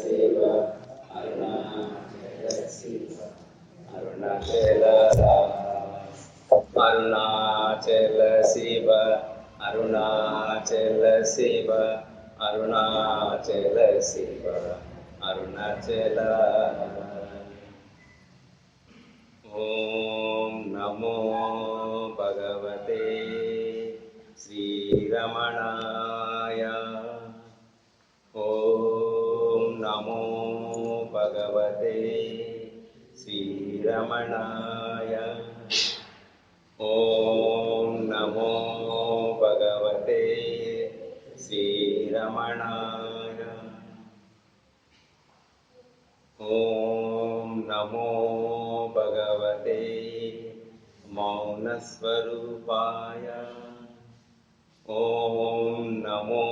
శివ అరుణాచల శివ అరుణాచల అరుణాచల శివ అరుణాచల శివ అరుణాచల శివ అరుణాచల. ఓం నమో భగవతే శ్రీరమణాయ. ఓం నమో భగవతే శ్రీరమణాయ. ఓం నమో భగవతే శ్రీరమణాయ. ఓం నమో భగవతే మౌనస్వరూపాయ. ఓం నమో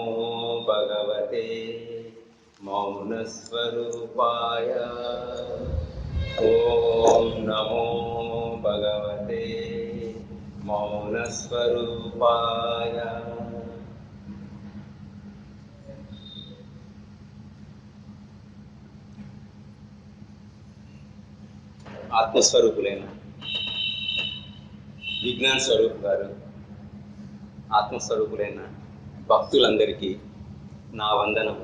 భగవతే మౌనస్వరూపాయ. ఓం నమో భగవతే మౌనస్వరూపాయ. ఆత్మస్వరూపులైన విజ్ఞాన స్వరూప్ గారు, ఆత్మస్వరూపులైన భక్తులందరికీ నా వందనం.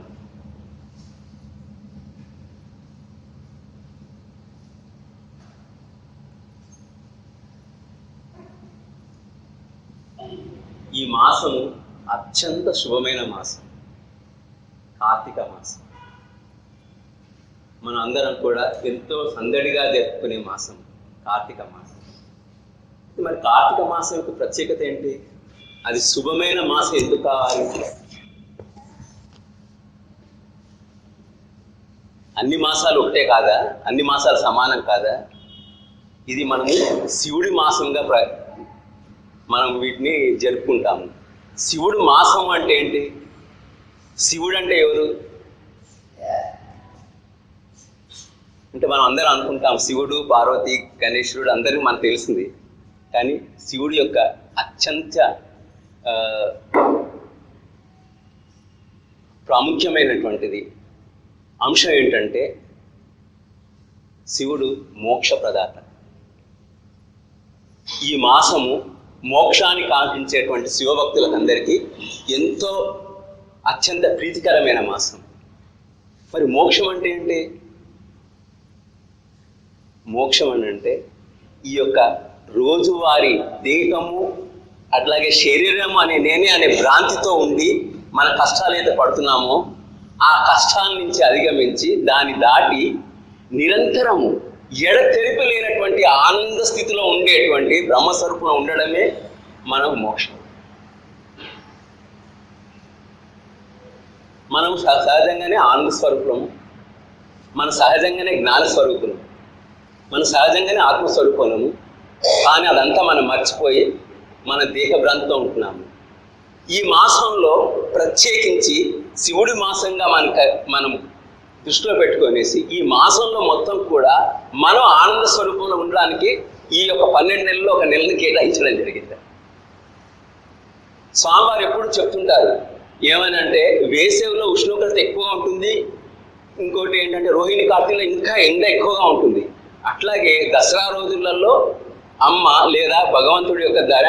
ఈ మాసము అత్యంత శుభమైన మాసం, కార్తీక మాసం. మన అందరం కూడా ఎంతో సందడిగా జరుపుకునే మాసం కార్తీక మాసం. మరి కార్తీక మాసం యొక్క ప్రత్యేకత ఏంటి? అది శుభమైన మాసం ఎందుకు కావాలి? అన్ని మాసాలు ఒకటే కాదా? అన్ని మాసాలు సమానం కాదా? ఇది మనము శివుడి మాసంగా మనం వీటిని జరుపుకుంటాము. శివుడు మాసం అంటే ఏంటి? శివుడు అంటే ఎవరు అంటే మనం అందరం అనుకుంటాం శివుడు, పార్వతి, గణేశుడు అందరికీ మనకు తెలిసింది. కానీ శివుడి యొక్క అత్యంత ప్రాముఖ్యమైనటువంటిది అంశం ఏంటంటే శివుడు మోక్ష ప్రదాత. ఈ మాసము మోక్షాన్ని కాంక్షించేటువంటి శివభక్తులకందరికీ ఎంతో అత్యంత ప్రీతికరమైన మాసం. మరి మోక్షం అంటే ఏంటి? మోక్షం అని అంటే ఈ యొక్క రోజువారీ దేహము అట్లాగే శరీరం అనే నేనే అనే భ్రాంతితో ఉండి మన కష్టాలు అయితే పడుతున్నామో ఆ కష్టాల నుంచి అధిగమించి దాన్ని దాటి నిరంతరము ఎడతెరిపి లేనటువంటి ఆనంద స్థితిలో ఉండేటువంటి బ్రహ్మస్వరూపంలో ఉండడమే మనం మోక్షం. మనం సహజంగానే ఆనంద స్వరూపము, మన సహజంగానే జ్ఞానస్వరూపులు, మన సహజంగానే ఆత్మస్వరూపము. కానీ అదంతా మనం మర్చిపోయి మన దేహభ్రాంతితో ఉంటున్నాము. ఈ మాసంలో ప్రత్యేకించి శివుడి మాసంగా మనం దృష్టిలో పెట్టుకొనేసి ఈ మాసంలో మొత్తం కూడా మనం ఆనంద స్వరూపంలో ఉండడానికి ఈ యొక్క 12 నెలల్లో ఒక నెలని కేటాయించడం జరిగింది. స్వామివారు ఎప్పుడు చెప్తుంటారు ఏమని అంటే, వేసవిలో ఉష్ణోగ్రత ఎక్కువగా ఉంటుంది, ఇంకోటి ఏంటంటే రోహిణి కార్తీలో ఇంకా ఎండ ఎక్కువగా ఉంటుంది. అట్లాగే దసరా రోజులలో అమ్మ లేదా భగవంతుడి యొక్క ధర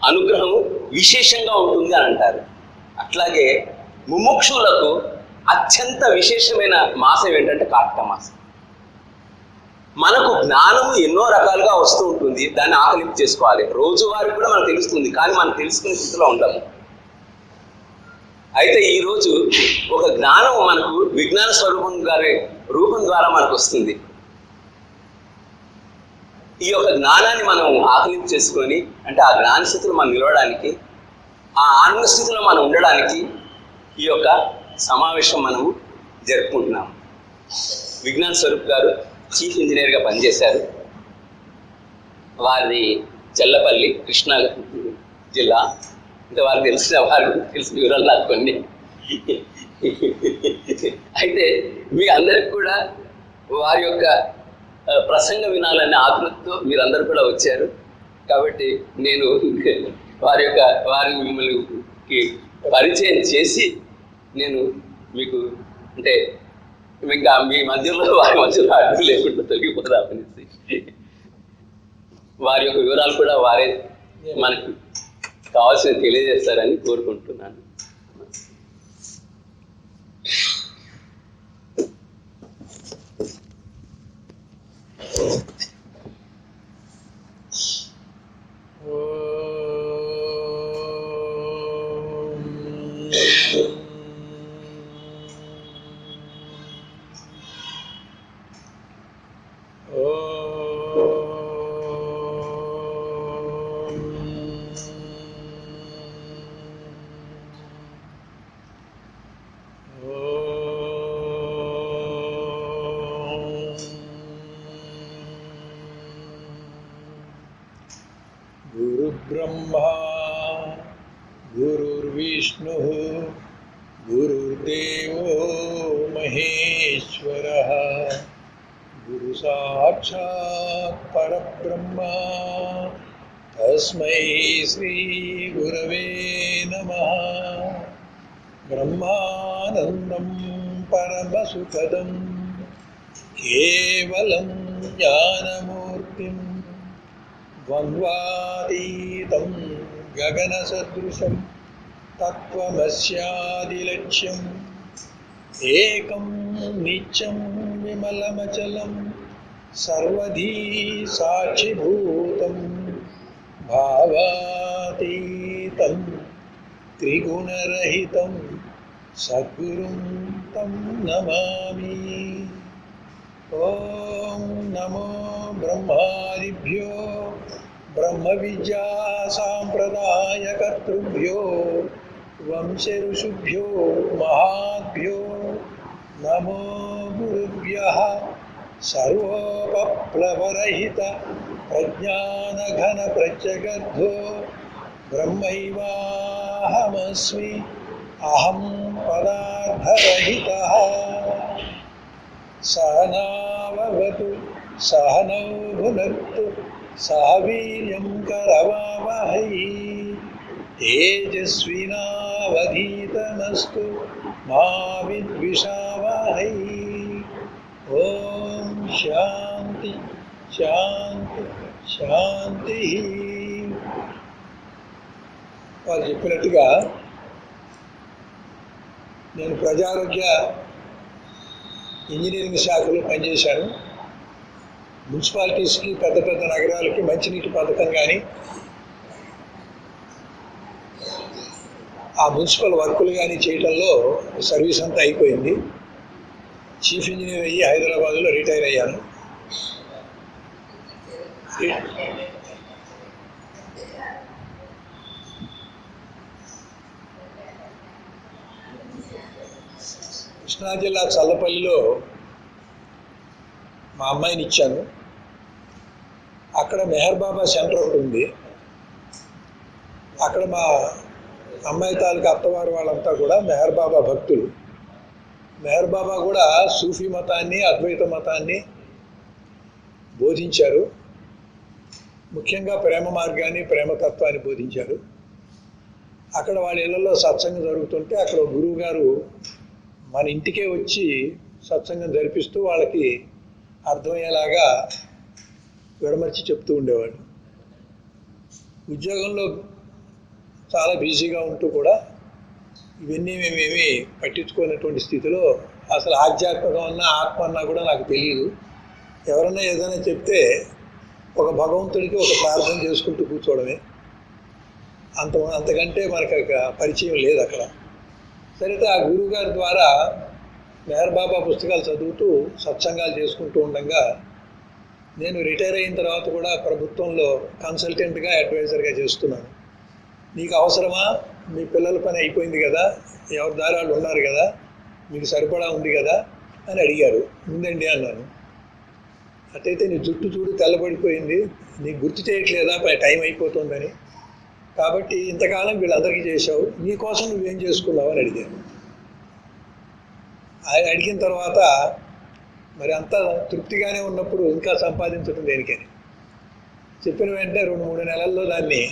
అనుగ్రహము విశేషంగా ఉంటుంది అని అంటారు. అట్లాగే ముముక్షులకు అత్యంత విశేషమైన మాసం ఏంటంటే కార్తీక మాసం. మనకు జ్ఞానము ఎన్నో రకాలుగా వస్తూ ఉంటుంది, దాన్ని ఆకలింపు చేసుకోవాలి. రోజువారీ కూడా మనకు తెలుస్తుంది, కానీ మనం తెలుసుకునే స్థితిలో ఉంటాము. అయితే ఈరోజు ఒక జ్ఞానం మనకు విజ్ఞాన స్వరూపం గారి రూపం ద్వారా మనకు వస్తుంది. ఈ యొక్క జ్ఞానాన్ని మనం ఆకలింపు చేసుకొని, అంటే ఆ జ్ఞాన స్థితిలో మనం నిలవడానికి, ఆ ఆనంద స్థితిలో మనం ఉండడానికి ఈ యొక్క సమావేశం మనము జరుపుకుంటున్నాము. విజ్ఞాన స్వరూప్ గారు చీఫ్ ఇంజనీర్గా పనిచేశారు. వారిది చెల్లపల్లి, కృష్ణా జిల్లా. అంటే వారికి తెలిసిన వివరాలు నాకు కొన్ని. అయితే మీ అందరికి కూడా వారి యొక్క ప్రసంగం వినాలనే ఆతృతతో మీరందరూ కూడా వచ్చారు. కాబట్టి నేను వారిని మిమ్మల్ని పరిచయం చేసి నేను మీకు అంటే ఇంకా మీ మధ్యలో వారి మధ్యలో అడ్డు లేకుండా తొలగిపోదామనేసి వారి యొక్క వివరాలు కూడా వారే మనకు కావాల్సిన తెలియజేస్తారని కోరుకుంటున్నాను. ब्रह्मा गुरुर्विष्णुः गुरुर्देवो महेश्वरः गुरु साक्षात् परब्रह्मा तस्मै श्री गुरवे नमः। ब्रह्मानन्दं परमसुखदं केवलं ज्ञानमूर्तिं द्वन्द्वातीतं गगनसदृशं तत्त्वमस्यादिलक्ष्यम् एकं नित्यं विमलमचलं सर्वधी साक्षिभूतं भावातीतं त्रिगुणरहितं सद्गुरुं तं नमामि। ॐ नमो ब्रह्मादिभ्यो ब्रह्मविद्या साम्प्रदायकर्तृभ्यो वंशऋषिभ्यो महाभ्यो नमो गुरुभ्यः। सर्वोपप्लवरहित प्रज्ञानघनप्रत्यगर्भो ब्रह्मैवाहमस्मि अहं पदार्थरहितः। सहनाववतु सहनौ भुनक्तु सह वीर्यं करवावहै तेजस्विनावधीतमस्तु मा विद्विषावहै। ओम शांति शांति शांति। వారు చెప్పినట్టుగా నేను ప్రజారోగ్య ఇంజనీరింగ్ శాఖలో పనిచేశాను. మున్సిపాలిటీస్కి పెద్ద పెద్ద నగరాలకి మంచినీటి పథకం కానీ ఆ మున్సిపల్ వర్కులు కానీ చేయడంలో సర్వీస్ అంతా అయిపోయింది. చీఫ్ ఇంజనీర్ అయ్యి హైదరాబాద్లో రిటైర్ అయ్యాను. కృష్ణా జిల్లా చల్లపల్లిలో మా అమ్మాయిని ఇచ్చాను. అక్కడ మెహర్ బాబా సెంటర్ ఒకటి ఉంది. అక్కడ మా అమ్మాయి తాలూకా అత్తవారు వాళ్ళంతా కూడా మెహర్ బాబా భక్తులు. మెహర్ బాబా కూడా సూఫీ మతాన్ని అద్వైత మతాన్ని బోధించారు. ముఖ్యంగా ప్రేమ మార్గాన్ని ప్రేమతత్వాన్ని బోధించారు. అక్కడ వాళ్ళ ఇళ్లలో సత్సంగం జరుగుతుంటే అక్కడ గురువు గారు మన ఇంటికే వచ్చి సత్సంగం జరిపిస్తూ వాళ్ళకి అర్థమయ్యేలాగా విడమర్చి చెప్తూ ఉండేవాడు. ఉద్యోగంలో చాలా బిజీగా ఉంటూ కూడా ఇవన్నీ మేమేమి పట్టించుకున్నటువంటి స్థితిలో అసలు ఆధ్యాత్మికం అన్నా ఆత్మ అన్నా కూడా నాకు తెలియదు. ఎవరన్నా ఏదైనా చెప్తే ఒక భగవంతుడికి ఒక ప్రార్థన చేసుకుంటూ కూర్చోవడమే, అంతకంటే మనకు పరిచయం లేదు అక్కడ. సరిగ్గా ఆ గురువు గారి ద్వారా మెహర్ బాబా పుస్తకాలు చదువుతూ సత్సంగాలు చేసుకుంటూ ఉండగా నేను రిటైర్ అయిన తర్వాత కూడా ప్రభుత్వంలో కన్సల్టెంట్గా అడ్వైజర్గా చేస్తున్నాను. నీకు అవసరమా? మీ పిల్లల పని అయిపోయింది కదా, ఎవరి దారి వాళ్ళు ఉన్నారు కదా, మీకు సరిపడా ఉంది కదా అని అడిగారు. ఉందండి అన్నాను. అట్టయితే నీ జుట్టు చూడు తెల్లబడిపోయింది, నీకు గుర్తు చేయట్లేదా టైం అయిపోతుందని, కాబట్టి ఇంతకాలం వీళ్ళందరికీ చేశావు, నీకోసం నువ్వేం చేసుకున్నావు అని అడిగాను. అడిగిన తర్వాత మరి అంతా తృప్తిగానే ఉన్నప్పుడు ఇంకా సంపాదించడం దేనికని చెప్పిన వెంటనే 2-3 నెలల్లో దాన్ని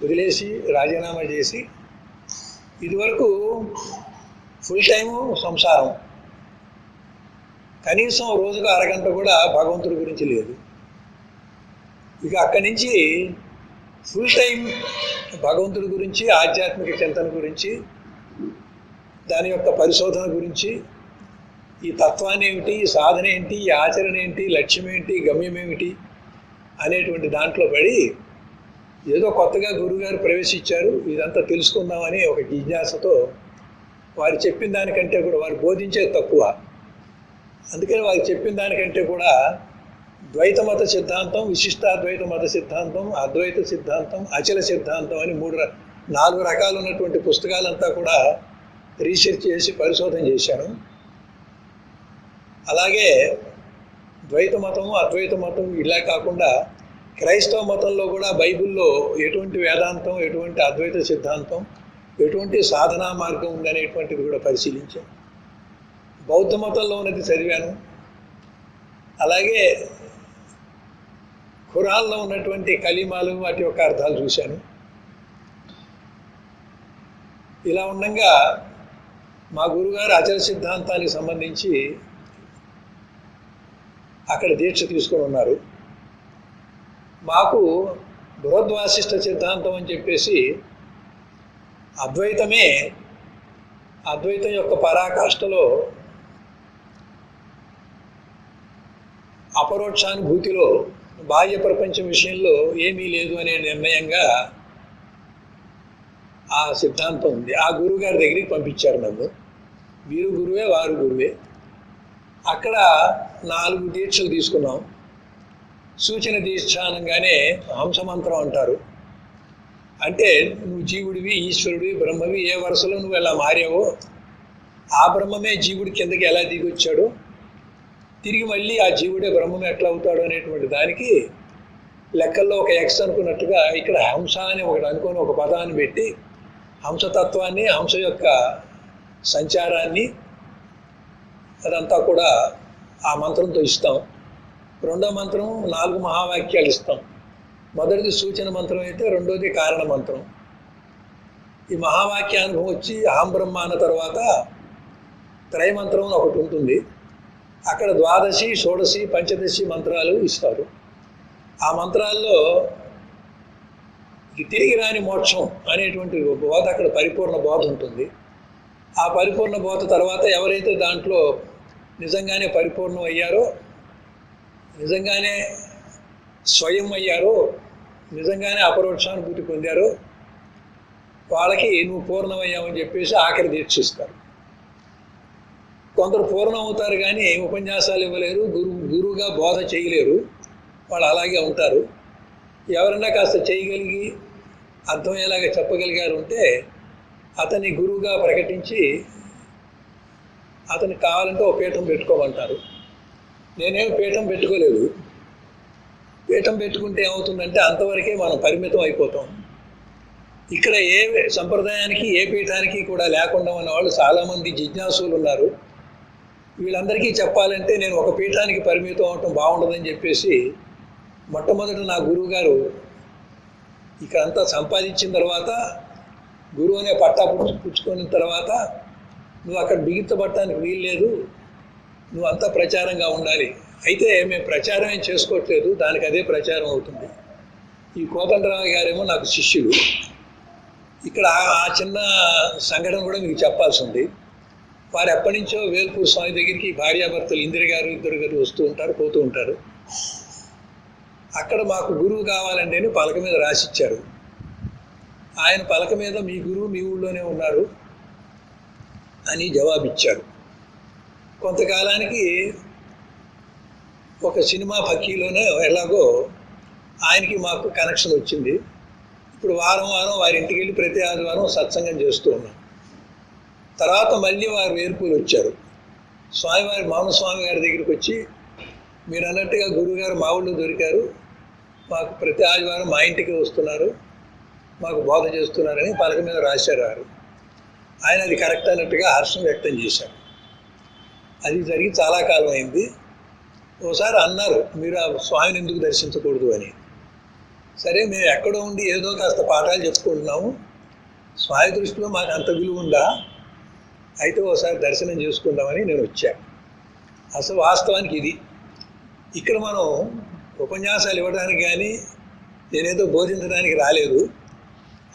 వదిలేసి రాజీనామా చేసి, ఇదివరకు ఫుల్ టైము సంసారం, కనీసం రోజుకు అరగంట కూడా భగవంతుడి గురించి లేదు. ఇక అక్కడి నుంచి ఫుల్ టైం భగవంతుడి గురించి, ఆధ్యాత్మిక చింతన గురించి, దాని యొక్క పరిశోధన గురించి, ఈ తత్వాన్ని ఏమిటి, ఈ సాధన ఏంటి, ఈ ఆచరణ ఏంటి, లక్ష్యం ఏంటి, గమ్యం ఏమిటి అనేటువంటి దాంట్లో పడి ఏదో కొత్తగా గురువుగారు ప్రవేశించారు, ఇదంతా తెలుసుకుందామని ఒక జిజ్ఞాసతో వారు చెప్పిన దానికంటే కూడా, వారు బోధించేది తక్కువ, అందుకని వారు చెప్పిన దానికంటే కూడా ద్వైత మత సిద్ధాంతం, విశిష్టాద్వైత మత సిద్ధాంతం, అద్వైత సిద్ధాంతం, అచల సిద్ధాంతం అని 4 రకాలు ఉన్నటువంటి పుస్తకాలంతా కూడా రీసెర్చ్ చేసి పరిశోధన చేశాను. అలాగే ద్వైత మతం, అద్వైత మతం ఇలా కాకుండా క్రైస్తవ మతంలో కూడా బైబిల్లో ఎటువంటి వేదాంతం, ఎటువంటి అద్వైత సిద్ధాంతం, ఎటువంటి సాధనా మార్గం ఉందనేటువంటిది కూడా పరిశీలించాను. బౌద్ధ మతంలో ఉన్నది చదివాను. అలాగే ఖురాన్లో ఉన్నటువంటి కలీమాలు, వాటి యొక్క అర్థాలు చూశాను. ఇలా ఉండగా మా గురుగారు అచల సిద్ధాంతానికి సంబంధించి అక్కడ దీక్ష తీసుకొని ఉన్నారు. మాకు బృహద్వాసిష్ఠ సిద్ధాంతం అని చెప్పేసి అద్వైతమే, అద్వైతం యొక్క పరాకాష్ఠలో అపరోక్షానుభూతిలో బాహ్య ప్రపంచం విషయంలో ఏమీ లేదు అనే నిర్ణయంగా ఆ సిద్ధాంతం ఉంది. ఆ గురువుగారి దగ్గరికి పంపించారు నన్ను. వీరు గురువే, వారు గురువే. అక్కడ 4 దీక్షలు తీసుకున్నాం. సూచన దీక్ష అనగానే హంసమంత్రం అంటారు. అంటే నువ్వు జీవుడివి, ఈశ్వరుడివి, బ్రహ్మవి, ఏ వరుసలో నువ్వు ఎలా మారావో ఆ బ్రహ్మమే జీవుడి కిందకి ఎలా దిగొచ్చాడో, తిరిగి మళ్ళీ ఆ జీవుడే బ్రహ్మం ఎట్లా అవుతాడు అనేటువంటి దానికి లెక్కల్లో ఒక ఎక్స్ అనుకున్నట్టుగా ఇక్కడ హంస అని ఒకటి అనుకొని ఒక పదాన్ని పెట్టి హంసతత్వాన్ని, హంస యొక్క సంచారాన్ని అదంతా కూడా ఆ మంత్రంతో ఇస్తాం. రెండో మంత్రం 4 మహావాక్యాలు ఇస్తాం. మొదటిది సూచన మంత్రం అయితే, రెండోది కారణ మంత్రం. ఈ మహావాక్యానుభవం వచ్చి అహం బ్రహ్మ అన్న తర్వాత త్రైమంత్రం అని ఒకటి ఉంటుంది. అక్కడ ద్వాదశి, షోడశి, పంచదశి మంత్రాలు ఇస్తారు. ఆ మంత్రాల్లో తిరిగి రాని మోక్షం అనేటువంటి బోధ అక్కడ పరిపూర్ణ బోధ ఉంటుంది. ఆ పరిపూర్ణ బోధ తర్వాత ఎవరైతే దాంట్లో నిజంగానే పరిపూర్ణం అయ్యారో, నిజంగానే స్వయం అయ్యారో, నిజంగానే అపరోక్షానుభూతి పొందారో వాళ్ళకి నువ్వు పూర్ణమయ్యామని చెప్పేసి ఆఖరి దీక్షిస్తారు. కొందరు పూర్ణం అవుతారు కానీ ఉపన్యాసాలు ఇవ్వలేరు, గురువుగా బోధ చేయలేరు, వాళ్ళు అలాగే ఉంటారు. ఎవరన్నా కాస్త చేయగలిగి అర్థమయ్యేలాగా చెప్పగలిగారు ఉంటే అతన్ని గురువుగా ప్రకటించి అతనికి కావాలంటే ఒక పీఠం పెట్టుకోమంటారు. నేనేం పీఠం పెట్టుకోలేదు. పీఠం పెట్టుకుంటే ఏమవుతుందంటే అంతవరకే మనం పరిమితం అయిపోతాం. ఇక్కడ ఏ సంప్రదాయానికి, ఏ పీఠానికి కూడా లేకుండా ఉన్న వాళ్ళు చాలామంది జిజ్ఞాసులు ఉన్నారు. వీళ్ళందరికీ చెప్పాలంటే నేను ఒక పీఠానికి పరిమితం అవటం బాగుండదని చెప్పేసి మొట్టమొదట నా గురువు గారు ఇక్కడంతా సంపాదించిన తర్వాత, గురువు అనే పట్టా పుచ్చుకున్న తర్వాత నువ్వు అక్కడ బిగించబట్టడానికి వీల్లేదు, నువ్వు అంతా ప్రచారంగా ఉండాలి. అయితే మేము ప్రచారం ఏం చేసుకోవట్లేదు, దానికి అదే ప్రచారం అవుతుంది. ఈ కోదండరావు గారేమో నాకు శిష్యుడు. ఇక్కడ ఆ చిన్న సంఘటన కూడా మీకు చెప్పాల్సి ఉంది. వారు ఎప్పటి నుంచో వేల్పూర్ స్వామి దగ్గరికి భార్యాభర్తలు ఇందిర గారు, ఇద్దరు గారు వస్తూ ఉంటారు, పోతూ ఉంటారు. అక్కడ మాకు గురువు కావాలంటే అని పలక మీద రాసిచ్చారు. ఆయన పలక మీద మీ గురువు మీ ఊళ్ళోనే ఉన్నారు అని జవాబిచ్చారు. కొంతకాలానికి ఒక సినిమా ఫక్కీలోనే ఎలాగో ఆయనకి మాకు కనెక్షన్ వచ్చింది. ఇప్పుడు వారం వారం వారి ఇంటికి వెళ్ళి ప్రతి ఆదివారం సత్సంగం చేస్తూ ఉన్నాం. తర్వాత మళ్ళీ వారు వేర్పూరు వచ్చారు. స్వామివారి మౌనస్వామి గారి దగ్గరికి వచ్చి, మీరు అన్నట్టుగా గురువుగారు మా ఊళ్ళో దొరికారు, మాకు ప్రతి ఆదివారం మా ఇంటికి వస్తున్నారు, మాకు బోధ చేస్తున్నారని పలక మీద రాశారు వారు. ఆయన అది కరెక్ట్ అన్నట్టుగా హర్షం వ్యక్తం చేశారు. అది జరిగి చాలా కాలం అయింది. ఓసారి అన్నారు, మీరు ఆ స్వామిని ఎందుకు దర్శించకూడదు అని. సరే, మేము ఎక్కడో ఉండి ఏదో కాస్త పాఠాలు చెప్పుకుంటున్నాము, స్వామి దృష్టిలో మాకు అంత విలువ ఉందా, అయితే ఓసారి దర్శనం చేసుకుందామని నేను వచ్చాను. అసలు వాస్తవానికి ఇది. ఇక్కడ మనం ఉపన్యాసాలు ఇవ్వడానికి కానీ నేనేదో బోధించడానికి రాలేదు.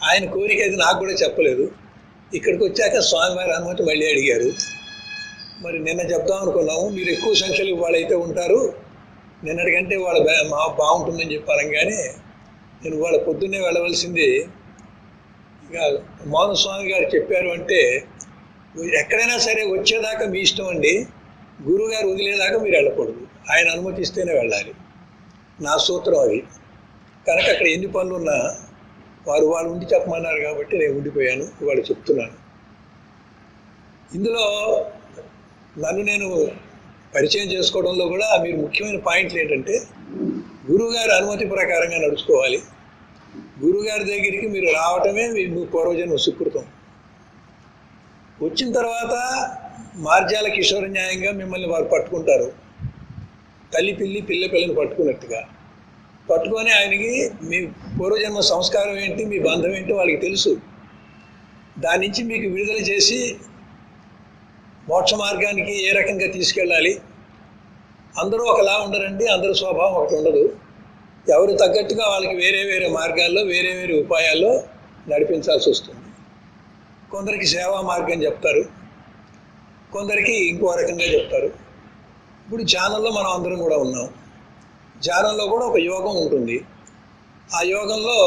ఆయన కోరిక అది నాకు కూడా చెప్పలేదు. ఇక్కడికి వచ్చాక స్వామివారి అనుమతి మళ్ళీ అడిగారు. మరి నిన్న చెప్దాం అనుకున్నాము, మీరు ఎక్కువ సంఖ్యలో వాళ్ళైతే ఉంటారు, నిన్నటికంటే వాళ్ళ బాగుంటుందని చెప్పాను. కానీ నేను వాళ్ళ పొద్దున్నే వెళ్ళవలసింది. ఇక మౌనస్వామి గారు చెప్పారు అంటే ఎక్కడైనా సరే వచ్చేదాకా మీ ఇష్టం అండి, గురువుగారు వదిలేదాకా మీరు వెళ్ళకూడదు, ఆయన అనుమతిస్తేనే వెళ్ళాలి. నా సూత్రం అది. కనుక అక్కడ ఎన్ని పనులు ఉన్నా వాళ్ళు ఉండి చెప్పమన్నారు కాబట్టి నేను ఉండిపోయాను, వాళ్ళు చెప్తున్నాను. ఇందులో నన్ను నేను పరిచయం చేసుకోవడంలో కూడా మీరు ముఖ్యమైన పాయింట్లు ఏంటంటే గురువుగారి అనుమతి ప్రకారంగా నడుచుకోవాలి. గురువుగారి దగ్గరికి మీరు రావటమే మీ పూర్వజన్మ సుకృతం. వచ్చిన తర్వాత మార్జాల కిషోర న్యాయంగా మిమ్మల్ని వారు పట్టుకుంటారు, తల్లి పిల్లని పట్టుకున్నట్టుగా పట్టుకొని ఆయనకి మీ పూర్వజన్మ సంస్కారం ఏంటి, మీ బంధం ఏంటి వాళ్ళకి తెలుసు. దాని నుంచి మీకు విడుదల చేసి మోక్ష మార్గానికి ఏ రకంగా తీసుకెళ్ళాలి. అందరూ ఒకలా ఉండరండి, అందరి స్వభావం ఒకటి ఉండదు. ఎవరు తగ్గట్టుగా వాళ్ళకి వేరే వేరే మార్గాల్లో వేరే వేరే ఉపాయాల్లో నడిపించాల్సి వస్తుంది. కొందరికి సేవా మార్గం చెప్తారు, కొందరికి ఇంకో రకంగా చెప్తారు. ఇప్పుడు ధ్యానంలో మనం అందరం కూడా ఉన్నాం. ధ్యానంలో కూడా ఒక యోగం ఉంటుంది. ఆ యోగంలో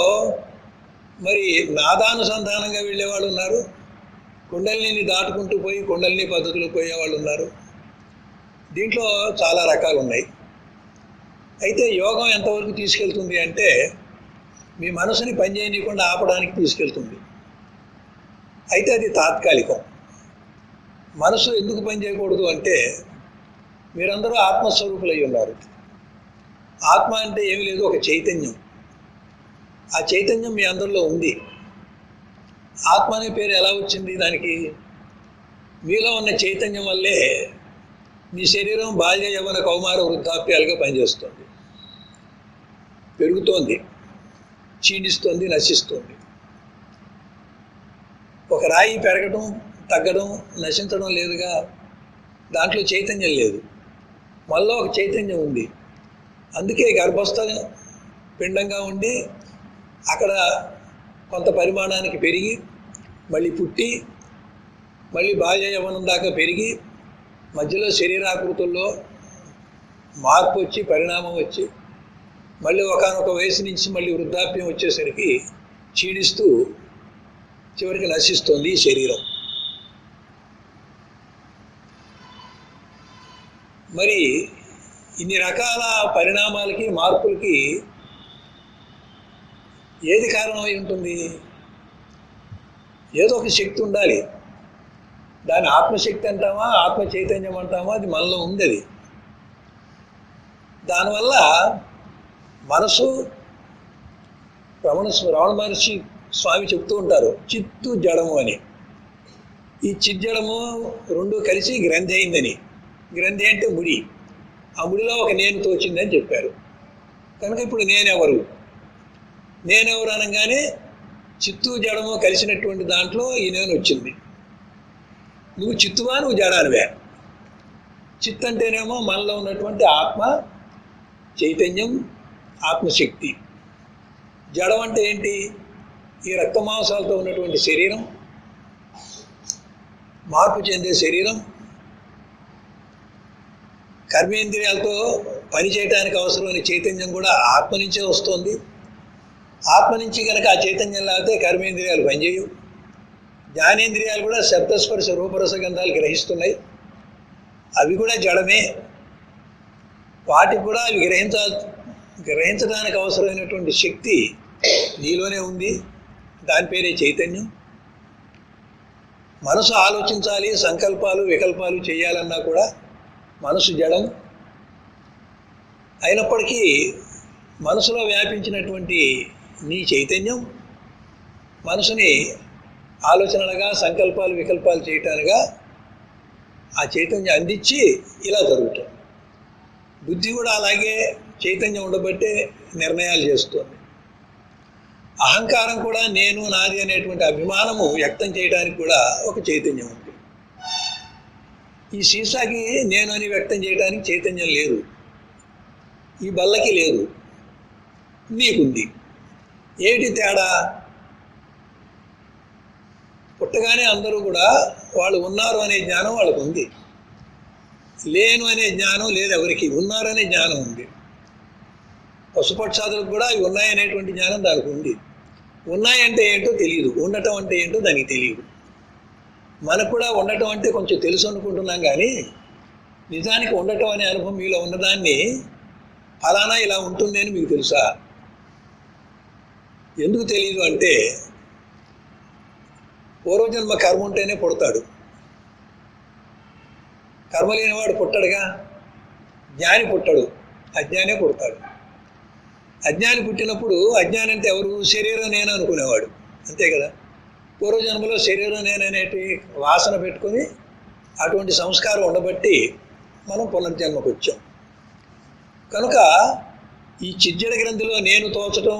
మరి నాదానుసంధానంగా వెళ్ళేవాళ్ళు ఉన్నారు, కుండలిని దాటుకుంటూ పోయి కుండలిని పద్ధతులు పోయేవాళ్ళు ఉన్నారు. దీంట్లో చాలా రకాలు ఉన్నాయి. అయితే యోగం ఎంతవరకు తీసుకెళ్తుంది అంటే మీ మనసుని పనిచేయనీయకుండా ఆపడానికి తీసుకెళ్తుంది. అయితే అది తాత్కాలికం. మనసు ఎందుకు పనిచేయకూడదు అంటే మీరందరూ ఆత్మస్వరూపులై ఉన్నారు. ఆత్మ అంటే ఏమి లేదు, ఒక చైతన్యం. ఆ చైతన్యం మీ అందరిలో ఉంది. ఆత్మ అనే పేరు ఎలా వచ్చింది దానికి? మీలో ఉన్న చైతన్యం వల్లే మీ శరీరం బాల్య యవ్వన కౌమార వృద్ధాప్యాలుగా పనిచేస్తుంది, పెరుగుతోంది, క్షీణిస్తుంది, నశిస్తుంది. ఒక రాయి పెరగడం, తగ్గడం, నశించడం లేదుగా, దాంట్లో చైతన్యం లేదు. మళ్ళీ ఒక చైతన్యం ఉంది. అందుకే గర్భస్థ పిండంగా ఉండి అక్కడ కొంత పరిమాణానికి పెరిగి మళ్ళీ పుట్టి మళ్ళీ బాల్య యవ్వనం దాకా పెరిగి మధ్యలో శరీరాకృతుల్లో మార్పు వచ్చి పరిణామం వచ్చి మళ్ళీ ఒకానొక వయసు నుంచి మళ్ళీ వృద్ధాప్యం వచ్చేసరికి క్షీణిస్తూ చివరికి నశిస్తుంది ఈ శరీరం. మరి ఇన్ని రకాల పరిణామాలకి మార్పులకి ఏది కారణమై ఉంటుంది? ఏదో ఒక శక్తి ఉండాలి. దాని ఆత్మశక్తి అంటామా, ఆత్మ చైతన్యం అంటామా, అది మనలో ఉంది. అది దానివల్ల మనసు రమణ మహర్షి స్వామి చెప్తూ ఉంటారు, చిత్తు జడము అని. ఈ చిజ్జడము రెండు కలిసి గ్రంథి అయిందని. గ్రంథి అంటే ముడి. ఆ ముడిలో ఒక నేను తోచిందని చెప్పారు. కనుక ఇప్పుడు నేనెవరు అనగానే చిత్తు జడము కలిసినటువంటి దాంట్లో ఈ నేను వచ్చింది. నువ్వు చిత్తువా, నువ్వు జడానివే. చిత్ అంటేనేమో మనలో ఉన్నటువంటి ఆత్మ చైతన్యం, ఆత్మశక్తి. జడం అంటే ఏంటి? ఈ రక్తమాంసాలతో ఉన్నటువంటి శరీరం, మార్పు చెందే శరీరం, కర్మేంద్రియాలతో పనిచేయడానికి అవసరమైన చైతన్యం కూడా ఆత్మ నుంచే వస్తుంది. ఆత్మ నుంచి కనుక ఆ చైతన్యం లేకపోతే కర్మేంద్రియాలు పనిచేయవు. జ్ఞానేంద్రియాలు కూడా శబ్దస్పర్శ రూపరస గంధాలు గ్రహిస్తున్నాయి, అవి కూడా జడమే. వాటికి కూడా అవి గ్రహించడానికి అవసరమైనటువంటి శక్తి నీలోనే ఉంది, దాని పేరే చైతన్యం. మనసు ఆలోచించాలి, సంకల్పాలు వికల్పాలు చేయాలన్నా కూడా మనసు జడం. అయినప్పటికీ మనసులో వ్యాపించినటువంటి నీ చైతన్యం మనసుని ఆలోచనలుగా సంకల్పాలు వికల్పాలు చేయటానిగా ఆ చైతన్యం అందించి ఇలా జరుగుతుంది. బుద్ధి కూడా అలాగే చైతన్యం ఉండబట్టే నిర్ణయాలు చేస్తుంది. అహంకారం కూడా నేను నాది అనేటువంటి అభిమానము వ్యక్తం చేయడానికి కూడా ఒక చైతన్యం ఉంది. ఈ సీసాకి నేను అని వ్యక్తం చేయడానికి చైతన్యం లేదు, ఈ బల్లకి లేదు, నీకుంది. ఏమిటి తేడా? పుట్టగానే అందరూ కూడా వాళ్ళు ఉన్నారు అనే జ్ఞానం వాళ్ళకు ఉంది, లేను అనే జ్ఞానం లేదు ఎవరికి, ఉన్నారు అనే జ్ఞానం ఉంది. పశుపక్షాదులకు కూడా అవి ఉన్నాయనేటువంటి జ్ఞానం దానికి ఉంది. ఉన్నాయంటే ఏంటో తెలియదు, ఉండటం అంటే ఏంటో దానికి తెలియదు. మనకు కూడా ఉండటం అంటే కొంచెం తెలుసు అనుకుంటున్నాం, కానీ నిజానికి ఉండటం అనే అనుభవం మీలో ఉన్నదాన్ని ఫలానా ఇలా ఉంటుంది అని మీకు తెలుసా? ఎందుకు తెలియదు అంటే పూర్వజన్మ కర్మ ఉంటేనే పుడతాడు, కర్మ లేనివాడు పుట్టడుగా. జ్ఞాని పుట్టడు, అజ్ఞానే పుడతాడు. అజ్ఞాని పుట్టినప్పుడు అజ్ఞాని అంటే ఎవరు? శరీరం నేను అనుకునేవాడు, అంతే కదా. పూర్వజన్మలో శరీరం నేననేటి వాసన పెట్టుకొని అటువంటి సంస్కారం ఉండబట్టి మనం పునర్జన్మకు వచ్చాం. కనుక ఈ చిజ్జడ గ్రంథిలో నేను తోచటం,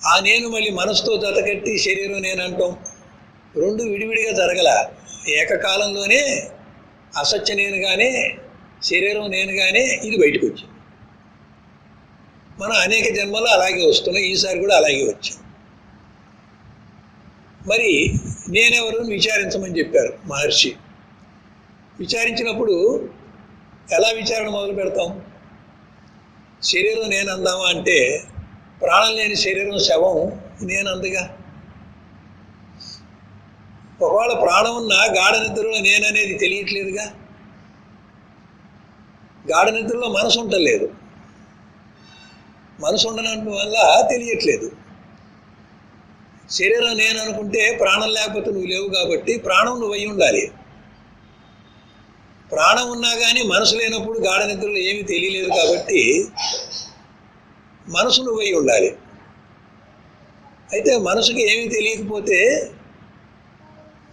ఆ నేను మళ్ళీ మనసుతో జతకట్టి శరీరం నేను అంటాం, రెండు విడివిడిగా జరగల. ఏకకాలంలోనే అసత్య నేనుగానే శరీరం నేనుగానే ఇది బయటకు వచ్చింది. మనం అనేక జన్మలు అలాగే వస్తున్నాం, ఈసారి కూడా అలాగే వచ్చాం. మరి నేనెవరు విచారించమని చెప్పారు మహర్షి. విచారించినప్పుడు ఎలా విచారణ మొదలు పెడతాం? శరీరం నేను అందామా అంటే ప్రాణం లేని శరీరం శవం నేను అందుగా. ఒకవేళ ప్రాణం ఉన్న గాఢ నిద్రలో నేననేది తెలియట్లేదుగా. గాఢ నిద్రలో మనసు ఉండలేదు, మనసు ఉండడం వల్ల తెలియట్లేదు. శరీరం నేను అనుకుంటే ప్రాణం లేకపోతే నువ్వు లేవు కాబట్టి ప్రాణం నువ్వు అయి ఉండాలి. ప్రాణం ఉన్నా కానీ మనసు లేనప్పుడు గాఢ నిద్రలో ఏమీ తెలియలేదు కాబట్టి మనసు నువ్వు అయి ఉండాలి. అయితే మనసుకి ఏమీ తెలియకపోతే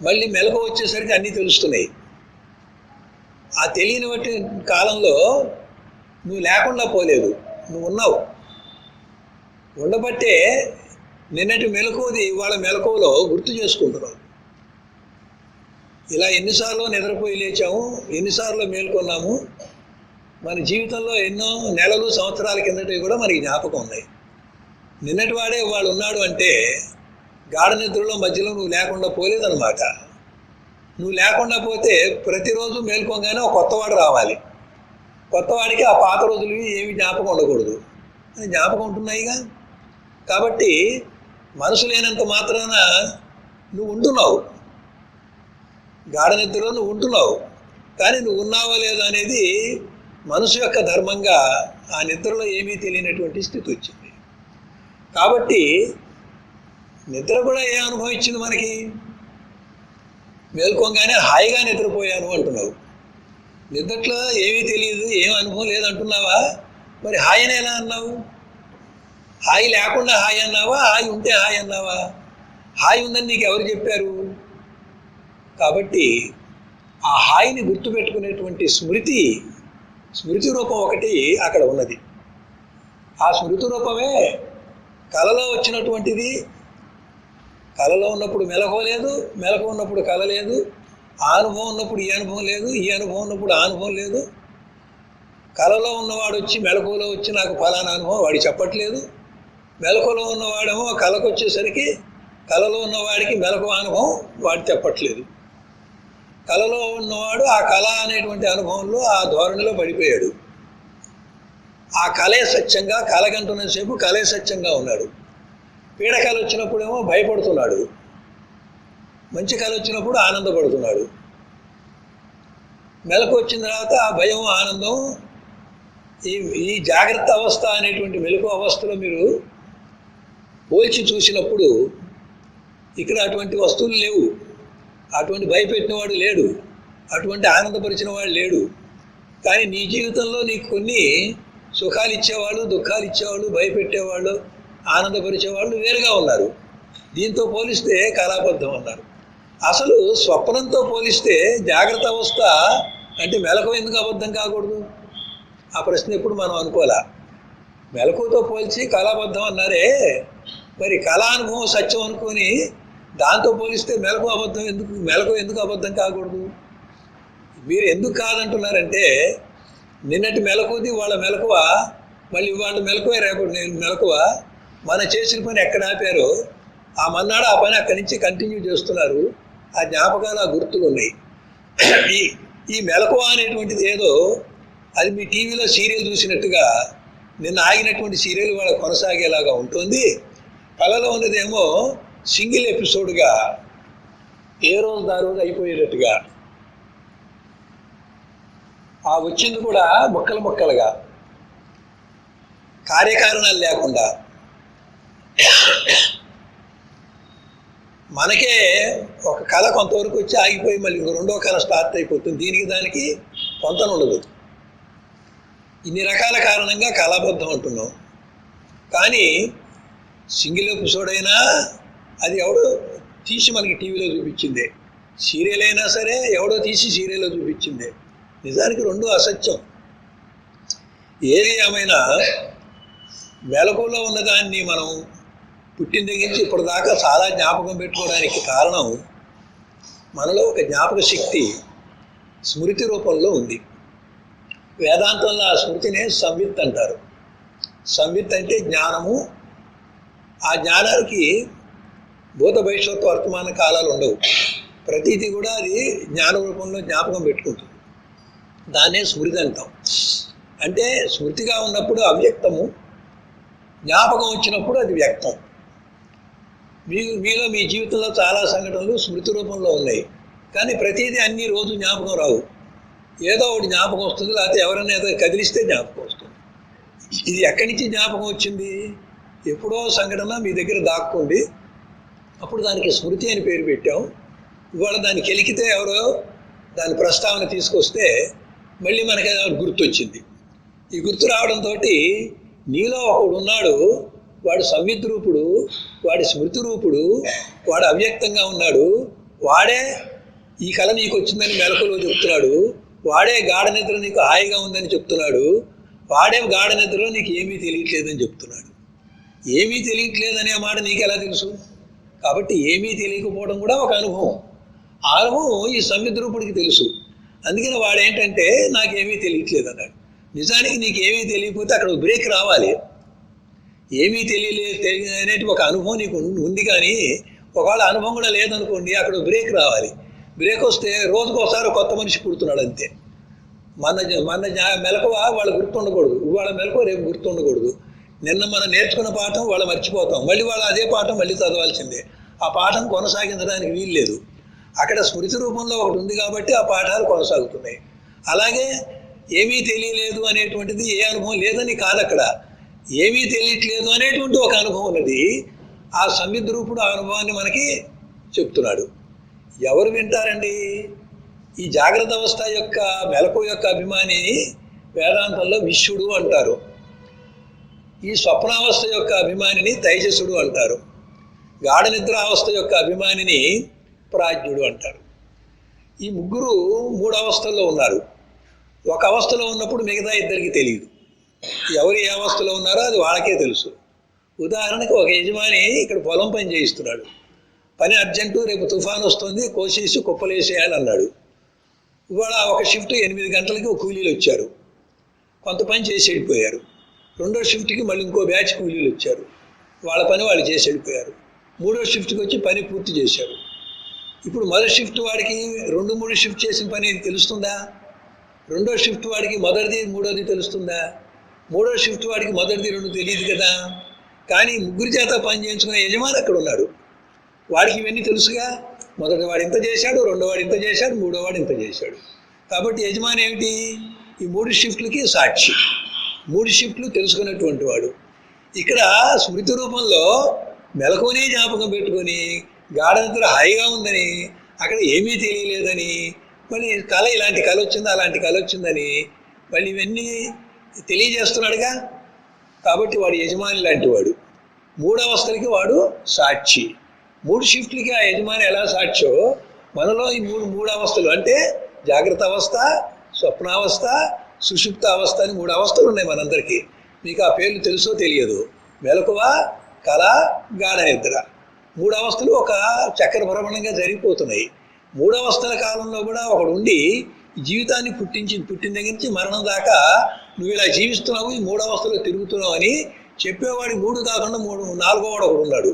మళ్ళీ మెలకు వచ్చేసరికి అన్నీ తెలుస్తున్నాయి. ఆ తెలియని బట్టి కాలంలో నువ్వు లేకుండా పోలేదు, నువ్వు ఉన్నావు. ఉండబట్టే నిన్నటి మెలకువది ఇవాళ మెలకువలో గుర్తు చేసుకుంటున్నాం. ఇలా ఎన్నిసార్లు నిద్రపోయి లేచాము, ఎన్నిసార్లు మేల్కొన్నాము. మన జీవితంలో ఎన్నో నెలలు సంవత్సరాల కిందటి కూడా మనకి జ్ఞాపకం ఉన్నాయి. నిన్నటి వాడే వాడు ఉన్నాడు అంటే గాఢ నిద్రలో మధ్యలో నువ్వు లేకుండా పోలేదన్నమాట. నువ్వు లేకుండా పోతే ప్రతిరోజు మేల్కోగానే ఒక కొత్తవాడు రావాలి. కొత్తవాడికి ఆ పాత రోజులు ఏమి జ్ఞాపకం ఉండకూడదు, అని జ్ఞాపకం ఉంటున్నాయిగా. కాబట్టి మనసు లేనంత మాత్రాన నువ్వు ఉంటున్నావు, గాఢ నిద్రలో నువ్వు ఉంటున్నావు. కానీ నువ్వు ఉన్నావా లేదా అనేది మనసు యొక్క ధర్మంగా ఆ నిద్రలో ఏమీ తెలియనటువంటి స్థితి వచ్చింది. కాబట్టి నిద్ర కూడా ఏ అనుభవం ఇచ్చింది మనకి? మేల్కోగానే హాయిగా నిద్రపోయాను అంటున్నావు. నిద్రలో ఏమీ తెలియదు, ఏం అనుభవం లేదంటున్నావా? మరి హాయిని ఎలా అన్నావు? హాయి లేకుండా హాయి అన్నావా, హాయి ఉంటే హాయి అన్నావా? హాయి ఉందని నీకు ఎవరు చెప్పారు? కాబట్టి ఆ హాయిని గుర్తుపెట్టుకునేటువంటి స్మృతి రూపం ఒకటి అక్కడ ఉన్నది. ఆ స్మృతి రూపమే కలలో వచ్చినటువంటిది. కలలో ఉన్నప్పుడు మెలకువ లేదు, మెలకువ ఉన్నప్పుడు కల లేదు. ఆ అనుభవం ఉన్నప్పుడు ఈ అనుభవం లేదు, ఈ అనుభవం ఉన్నప్పుడు ఆ అనుభవం లేదు. కలలో ఉన్నవాడు వచ్చి మెలకువలో వచ్చి నాకు ఫలానా అనుభవం వాడి చెప్పట్లేదు. మెలకువలో ఉన్నవాడేమో కళకు వచ్చేసరికి కళలో ఉన్నవాడికి మెలకువ అనుభవం వాడు చెప్పట్లేదు. కళలో ఉన్నవాడు ఆ కళ అనేటువంటి అనుభవంలో ఆ ధోరణిలో పడిపోయాడు. ఆ కళే సత్యంగా, కళగంటున్నంతసేపు కళే సత్యంగా ఉన్నాడు. పీడకళ వచ్చినప్పుడేమో భయపడుతున్నాడు, మంచి కళ వచ్చినప్పుడు ఆనందపడుతున్నాడు. మెలకు వచ్చిన తర్వాత ఆ భయం ఆనందం ఈ జాగ్రత్త అవస్థ అనేటువంటి మెలకు అవస్థలో మీరు పోల్చి చూసినప్పుడు ఇక్కడ అటువంటి వస్తువులు లేవు, అటువంటి భయపెట్టినవాడు లేడు, అటువంటి ఆనందపరిచిన వాడు లేడు. కానీ నీ జీవితంలో నీకు కొన్ని సుఖాలు ఇచ్చేవాళ్ళు, దుఃఖాలు ఇచ్చేవాళ్ళు, భయపెట్టేవాళ్ళు, ఆనందపరిచేవాళ్ళు వేరుగా ఉన్నారు. దీంతో పోలిస్తే కళాబద్ధం అన్నారు. అసలు స్వప్నంతో పోలిస్తే జాగ్రత్త అవస్థ అంటే మెలకు ఎందుకు అబద్ధం కాకూడదు? ఆ ప్రశ్న ఎప్పుడు మనం అనుకోలే. మెలకుతో పోల్చి కళాబద్ధం అన్నారే, మరి కళా అనుభవం సత్యం అనుకొని దాంతో పోలిస్తే మెలకు ఎందుకు అబద్ధం కాకూడదు? మీరు ఎందుకు కాదంటున్నారంటే నిన్నటి మెలకువది వాళ్ళ మెలకువ, మళ్ళీ వాళ్ళ మెలకువ రేపటి మెలకువ. మనం చేసిన పని ఎక్కడ ఆపారో ఆ మన్నాడు ఆ పని అక్కడి నుంచి కంటిన్యూ చేస్తున్నారు. ఆ జ్ఞాపకాలు, ఆ గుర్తులు ఉన్నాయి. ఈ మెలకువ అనేటువంటిది ఏదో అది మీ టీవీలో సీరియల్ చూసినట్టుగా నిన్న ఆగినటువంటి సీరియల్ వాళ్ళ కొనసాగేలాగా ఉంటుంది. కళలో ఉన్నదేమో సింగిల్ ఎపిసోడ్గా ఏ రోజు దా రోజు అయిపోయేటట్టుగా, ఆ వచ్చింది కూడా ముక్కలు ముక్కలుగా, కార్యకారణాలు లేకుండా. మనకే ఒక కళ కొంతవరకు వచ్చి ఆగిపోయి మళ్ళీ రెండో కళ స్టార్ట్ అయిపోతుంది. దీనికి దానికి పొంతన ఉండదు. ఇన్ని రకాల కారణంగా కళాబద్ధం అంటున్నాం. కానీ సింగిల్ ఎపిసోడ్ అయినా అది ఎవడో తీసి మనకి టీవీలో చూపించిందే, సీరియల్ అయినా సరే ఎవడో తీసి సీరియల్లో చూపించిందే. నిజానికి రెండు అసత్యం. ఏది ఏమైనా మెలకువలో ఉన్నదాన్ని మనం పుట్టిన దగ్గర నుంచి ఇప్పటిదాకా చాలా జ్ఞాపకం పెట్టుకోవడానికి కారణం మనలో ఒక జ్ఞాపక శక్తి స్మృతి రూపంలో ఉంది. వేదాంతంలో ఆ స్మృతినే సంవిత్ అంటారు. సంవిత్ అంటే జ్ఞానము. ఆ జ్ఞానానికి భూత భవిష్యత్తు వర్తమాన కాలాలు ఉండవు. ప్రతిదీ కూడా అది జ్ఞాన రూపంలో జ్ఞాపకం పెట్టుకుంటుంది. దాన్నే స్మృతి అంటాం. అంటే స్మృతిగా ఉన్నప్పుడు అవ్యక్తము, జ్ఞాపకం వచ్చినప్పుడు అది వ్యక్తం. మీలో మీ జీవితంలో చాలా సంఘటనలు స్మృతి రూపంలో ఉన్నాయి. కానీ ప్రతిదీ అన్ని రోజు జ్ఞాపకం రావు. ఏదో ఒకటి జ్ఞాపకం వస్తుంది, లేకపోతే ఎవరైనా ఏదో కదిలిస్తే జ్ఞాపకం వస్తుంది. ఇది ఎక్కడి నుంచి జ్ఞాపకం వచ్చింది? ఎప్పుడో సంఘటన మీ దగ్గర దాక్కుంది, అప్పుడు దానికి స్మృతి అని పేరు పెట్టాం. ఇవాళ దాన్ని కెలికితే ఎవరో దాని ప్రస్తావన తీసుకొస్తే మళ్ళీ మనకి గుర్తొచ్చింది. ఈ గుర్తు రావడంతో నీలో ఒకడు ఉన్నాడు, వాడు సంవిత్ రూపుడు, వాడి స్మృతి రూపుడు, వాడు అవ్యక్తంగా ఉన్నాడు. వాడే ఈ కళ నీకు వచ్చిందని మెలకులో చెప్తున్నాడు. వాడే గాఢ నిద్ర నీకు హాయిగా ఉందని చెప్తున్నాడు. వాడే గాఢ నిద్రలో నీకు ఏమీ తెలియట్లేదని చెప్తున్నాడు. ఏమీ తెలియట్లేదనే మాట నీకు ఎలా తెలుసు? కాబట్టి ఏమీ తెలియకపోవడం కూడా ఒక అనుభవం. ఆ అనుభవం ఈ సంవిత్ రూపుడికి తెలుసు. అందుకని వాడేంటంటే నాకేమీ తెలియట్లేదు అన్నాడు. నిజానికి నీకేమీ తెలియకపోతే అక్కడ బ్రేక్ రావాలి. ఏమీ తెలియలేదు అనేది ఒక అనుభవం నీకు ఉంది. కానీ ఒకవేళ అనుభవం కూడా లేదనుకోండి, అక్కడ బ్రేక్ రావాలి. బ్రేక్ వస్తే రోజుకోసారి కొత్త మనిషి పుడుతున్నాడు అంతే. మన మెలకువ వాళ్ళు గుర్తుండకూడదు, ఇవాళ మెలకువ రేపు గుర్తుండకూడదు. నిన్న మనం నేర్చుకున్న పాఠం వాళ్ళు మర్చిపోతాం, మళ్ళీ వాళ్ళు అదే పాఠం మళ్ళీ చదవాల్సిందే. ఆ పాఠం కొనసాగించడానికి వీలు లేదు. అక్కడ స్మృతి రూపంలో ఒకటి ఉంది కాబట్టి ఆ పాఠాలు కొనసాగుతున్నాయి. అలాగే ఏమీ తెలియలేదు అనేటువంటిది ఏ అనుభవం లేదని కాదు, అక్కడ ఏమీ తెలియట్లేదు అనేటువంటి ఒక అనుభవం ఉన్నది. ఆ సంవిత్ రూపుడు ఆ అనుభవాన్ని మనకి చెప్తున్నాడు. ఎవరు వింటారండి? ఈ జాగ్రత్త అవస్థ యొక్క మెలకు యొక్క అభిమాని వేదాంతంలో విశ్వడు అంటారు. ఈ స్వప్నావస్థ యొక్క అభిమానిని తైజసుడు అంటారు. గాఢ నిద్రావస్థ యొక్క అభిమానిని ప్రాజ్ఞుడు అంటారు. ఈ ముగ్గురు మూడు అవస్థల్లో ఉన్నారు. ఒక అవస్థలో ఉన్నప్పుడు మిగతా ఇద్దరికి తెలియదు. ఎవరు ఏ అవస్థలో ఉన్నారో అది వాళ్ళకే తెలుసు. ఉదాహరణకు ఒక యజమాని ఇక్కడ పొలం పని చేయిస్తున్నాడు. పని అర్జెంటు, రేపు తుఫాను వస్తుంది, కోసేసి కుప్పలేసేయాలి అన్నాడు. ఇవాళ ఒక షిఫ్ట్ 8 గంటలకి ఒక కూలీలు వచ్చారు, కొంత పని చేసి వెళ్ళిపోయారు. రెండో షిఫ్ట్కి మళ్ళీ ఇంకో బ్యాచ్ కూలీలు వచ్చారు, వాళ్ళ పని వాళ్ళు చేసి వెళ్ళిపోయారు. మూడో షిఫ్ట్కి వచ్చి పని పూర్తి చేశారు. ఇప్పుడు మొదటి షిఫ్ట్ వాడికి 2-3 షిఫ్ట్ చేసిన పని తెలుస్తుందా? రెండో షిఫ్ట్ వాడికి మొదటిది మూడోది తెలుస్తుందా? మూడో షిఫ్ట్ వాడికి మొదటిది 2 తెలియదు కదా. కానీ ముగ్గురి చేత పని చేయించుకునే యజమాని అక్కడ ఉన్నాడు, వాడికి ఇవన్నీ తెలుసుగా. మొదటి వాడు ఇంత చేశాడు, రెండో వాడు ఇంత చేశాడు, మూడో వాడు ఇంత చేశాడు. కాబట్టి యజమాని ఏమిటి? ఈ 3 షిఫ్ట్లకి సాక్షి, 3 షిఫ్ట్లు తెలుసుకున్నటువంటి వాడు. ఇక్కడ స్మృతి రూపంలో మెలకువని జ్ఞాపకం పెట్టుకొని గాఢ నిద్ర హాయిగా ఉందని, అక్కడ ఏమీ తెలియలేదని, మళ్ళీ కళ ఇలాంటి కళ వచ్చిందా అలాంటి కళ వచ్చిందని మళ్ళీ ఇవన్నీ తెలియజేస్తున్నాడుగా. కాబట్టి వాడు యజమాని లాంటి వాడు. 3 అవస్థలకి వాడు సాక్షి. 3 షిఫ్ట్లకి ఆ యజమాని ఎలా సాక్షో, మనలో ఈ మూడు అవస్థలు అంటే జాగ్రత్త అవస్థ, స్వప్నావస్థ, సుషుప్త అవస్థ అని 3 అవస్థలు ఉన్నాయి మనందరికీ. మీకు ఆ పేర్లు తెలుసో తెలియదు. మెలకువ, కళ, గాఢ నిద్ర 3 అవస్థలు ఒక చక్ర భ్రమణంగా జరిగిపోతున్నాయి. 3 అవస్థల కాలంలో కూడా ఒకడు ఉండి జీవితాన్ని పుట్టిన దగ్గర నుంచి మరణం దాకా నువ్వు ఇలా జీవిస్తున్నావు, ఈ మూడవస్థలో తిరుగుతున్నావు అని చెప్పేవాడి 3 కాకుండా 4వ వాడు ఒకడు ఉన్నాడు.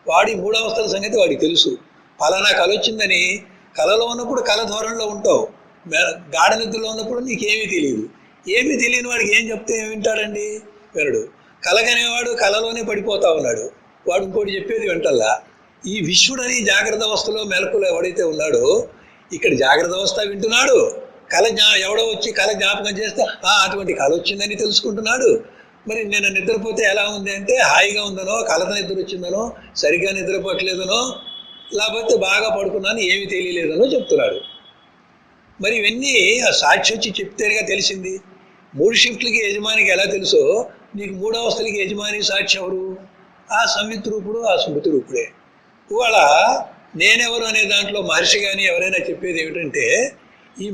వాడి 3 అవస్థల సంగతి వాడికి తెలుసు. పలానా కళ వచ్చిందని కళలో ఉన్నప్పుడు కళ ధోరణిలో ఉంటావు, గాఢ నిద్రలో ఉన్నప్పుడు నీకేమీ తెలియదు. ఏమీ తెలియని వాడికి ఏం చెప్తే ఏమి వింటాడండి? వినడు. కలగనేవాడు కళలోనే పడిపోతా ఉన్నాడు, వాడు ఇంకోటి చెప్పేది వింటల్లా. ఈ విశ్వడని జాగ్రత్త అవస్థలో మెలకులు ఎవడైతే ఉన్నాడో ఇక్కడ జాగ్రత్త అవస్థ వింటున్నాడు, ఎవడో వచ్చి కళ జ్ఞాపకం చేస్తే అటువంటి కళ వచ్చిందని తెలుసుకుంటున్నాడు. మరి నేను నిద్రపోతే ఎలా ఉంది అంటే హాయిగా ఉందనో, కలత నిద్ర వచ్చిందనో, సరిగ్గా నిద్రపోవట్లేదనో, లేకపోతే బాగా పడుకున్నాను ఏమీ తెలియలేదనో చెప్తున్నాడు. మరి ఇవన్నీ ఆ సాక్షి వచ్చి చెప్తేగా తెలిసింది. 3 షిఫ్ట్లకి యజమానికి ఎలా తెలుసో నీకు 3 అవస్థలకి యజమాని సాక్షి ఎవరు? ఆ సంవిత్ రూపుడు, ఆ స్మృతి రూపుడే. ఇవాళ నేనెవరు అనే దాంట్లో మహర్షి కానీ ఎవరైనా చెప్పేది ఏమిటంటే ఈ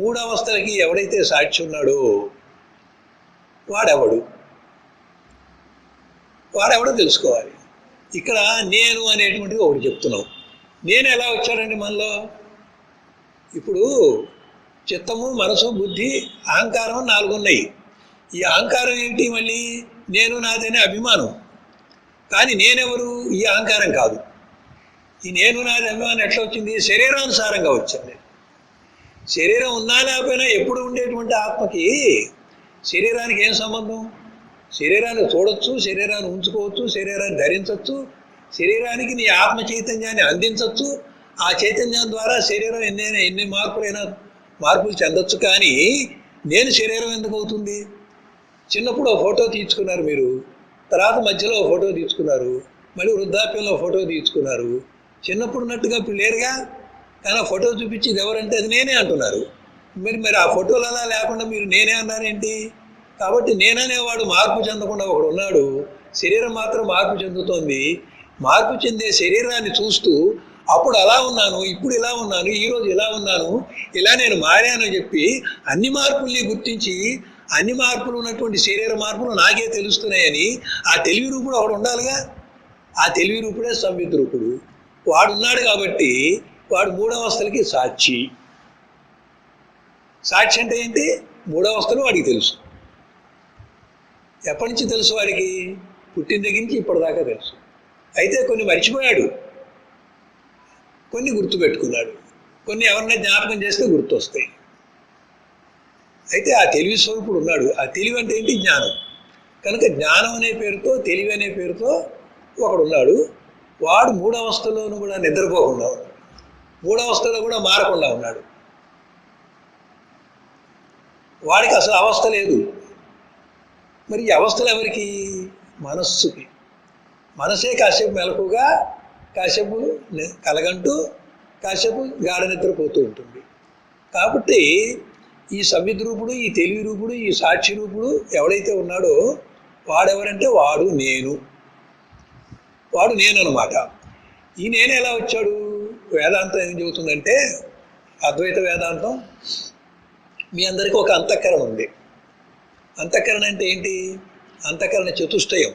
3 అవస్థలకి ఎవడైతే సాక్షి ఉన్నాడో వాడెవడో తెలుసుకోవాలి. ఇక్కడ నేను అనేటువంటిది ఒకటి చెప్తున్నావు. నేను ఎలా వచ్చాడండి మనలో? ఇప్పుడు చిత్తము, మనసు, బుద్ధి, అహంకారం 4 ఉన్నాయి. ఈ అహంకారం ఏమిటి? మళ్ళీ నేను నాదనే అభిమానం. కానీ నేనెవరు? ఈ అహంకారం కాదు. ఈ నేను నాది అభిమానం ఎట్లా వచ్చింది? శరీరానుసారంగా వచ్చింది. శరీరం ఉన్నా లేకపోయినా ఎప్పుడు ఉండేటువంటి ఆత్మకి శరీరానికి ఏం సంబంధం? శరీరాన్ని చూడొచ్చు, శరీరాన్ని ఉంచుకోవచ్చు, శరీరాన్ని ధరించవచ్చు, శరీరానికి నీ ఆత్మ చైతన్యాన్ని అందించవచ్చు. ఆ చైతన్యం ద్వారా శరీరం ఎన్ని మార్పులు చెందొచ్చు. కానీ నేను శరీరం ఎందుకు అవుతుంది? చిన్నప్పుడు ఒక ఫోటో తీర్చుకున్నారు మీరు, తర్వాత మధ్యలో ఒక ఫోటో తీర్చుకున్నారు, మళ్ళీ వృద్ధాప్యంలో ఫోటో తీర్చుకున్నారు. చిన్నప్పుడు ఉన్నట్టుగా ఇప్పుడు లేరుగా. కానీ ఆ ఫోటో చూపించి ఇది ఎవరంటే అది నేనే అంటున్నారు. మరి ఆ ఫోటోలు అలా లేకుండా మీరు నేనే అన్నారేంటి? కాబట్టి నేననేవాడు మార్పు చెందకుండా ఒకడు ఉన్నాడు, శరీరం మాత్రం మార్పు చెందుతోంది. మార్పు చెందే శరీరాన్ని చూస్తూ అప్పుడు అలా ఉన్నాను, ఇప్పుడు ఇలా ఉన్నాను, ఈరోజు ఇలా ఉన్నాను, ఇలా నేను మారాను చెప్పి అన్ని మార్పుల్ని గుర్తించి అన్ని మార్పులు ఉన్నటువంటి శరీర మార్పులు నాకే తెలుస్తున్నాయని ఆ తెలివి రూపుడు ఒకడు ఉండాలిగా. ఆ తెలివి రూపుడే సంవిత్ రూపుడు. వాడున్నాడు కాబట్టి వాడు 3 అవస్థలకి సాక్షి. సాక్షి అంటే ఏంటి? 3 అవస్థలు వాడికి తెలుసు. ఎప్పటి నుంచి తెలుసు వాడికి? పుట్టిన దగ్గర నుంచి ఇప్పటిదాకా తెలుసు. అయితే కొన్ని మర్చిపోయాడు, కొన్ని గుర్తుపెట్టుకున్నాడు, కొన్ని ఎవరన్నా జ్ఞాపకం చేస్తే గుర్తొస్తాయి. అయితే ఆ తెలివి స్వరూపుడు ఉన్నాడు. ఆ తెలివి అంటే ఏంటి? జ్ఞానం. కనుక జ్ఞానం అనే పేరుతో, తెలివి అనే పేరుతో ఒకడు ఉన్నాడు. వాడు 3 అవస్థల్లోనూ కూడా నిద్రపోకుండా ఉన్నాడు, 3 అవస్థలో కూడా మారకుండా ఉన్నాడు. వాడికి అసలు అవస్థ లేదు. మరి ఈ అవస్థలు ఎవరికి? మనస్సుకి. మనసే కాసేపు మెలకుగా, కాసేపు కలగంటూ, కాసేపు గాఢ నిద్రపోతూ ఉంటుంది. కాబట్టి ఈ సంవిత్ రూపుడు, ఈ తెలివి రూపుడు, ఈ సాక్షి రూపుడు ఎవడైతే ఉన్నాడో వాడెవరంటే వాడు నేను అనమాట. ఈ నేను ఎలా వచ్చాడు? వేదాంతం ఏం చెబుతుందంటే, అద్వైత వేదాంతం మీ అందరికీ ఒక అంతఃకరణ ఉంది. అంతఃకరణ అంటే ఏంటి? అంతఃకరణ చతుష్టయం.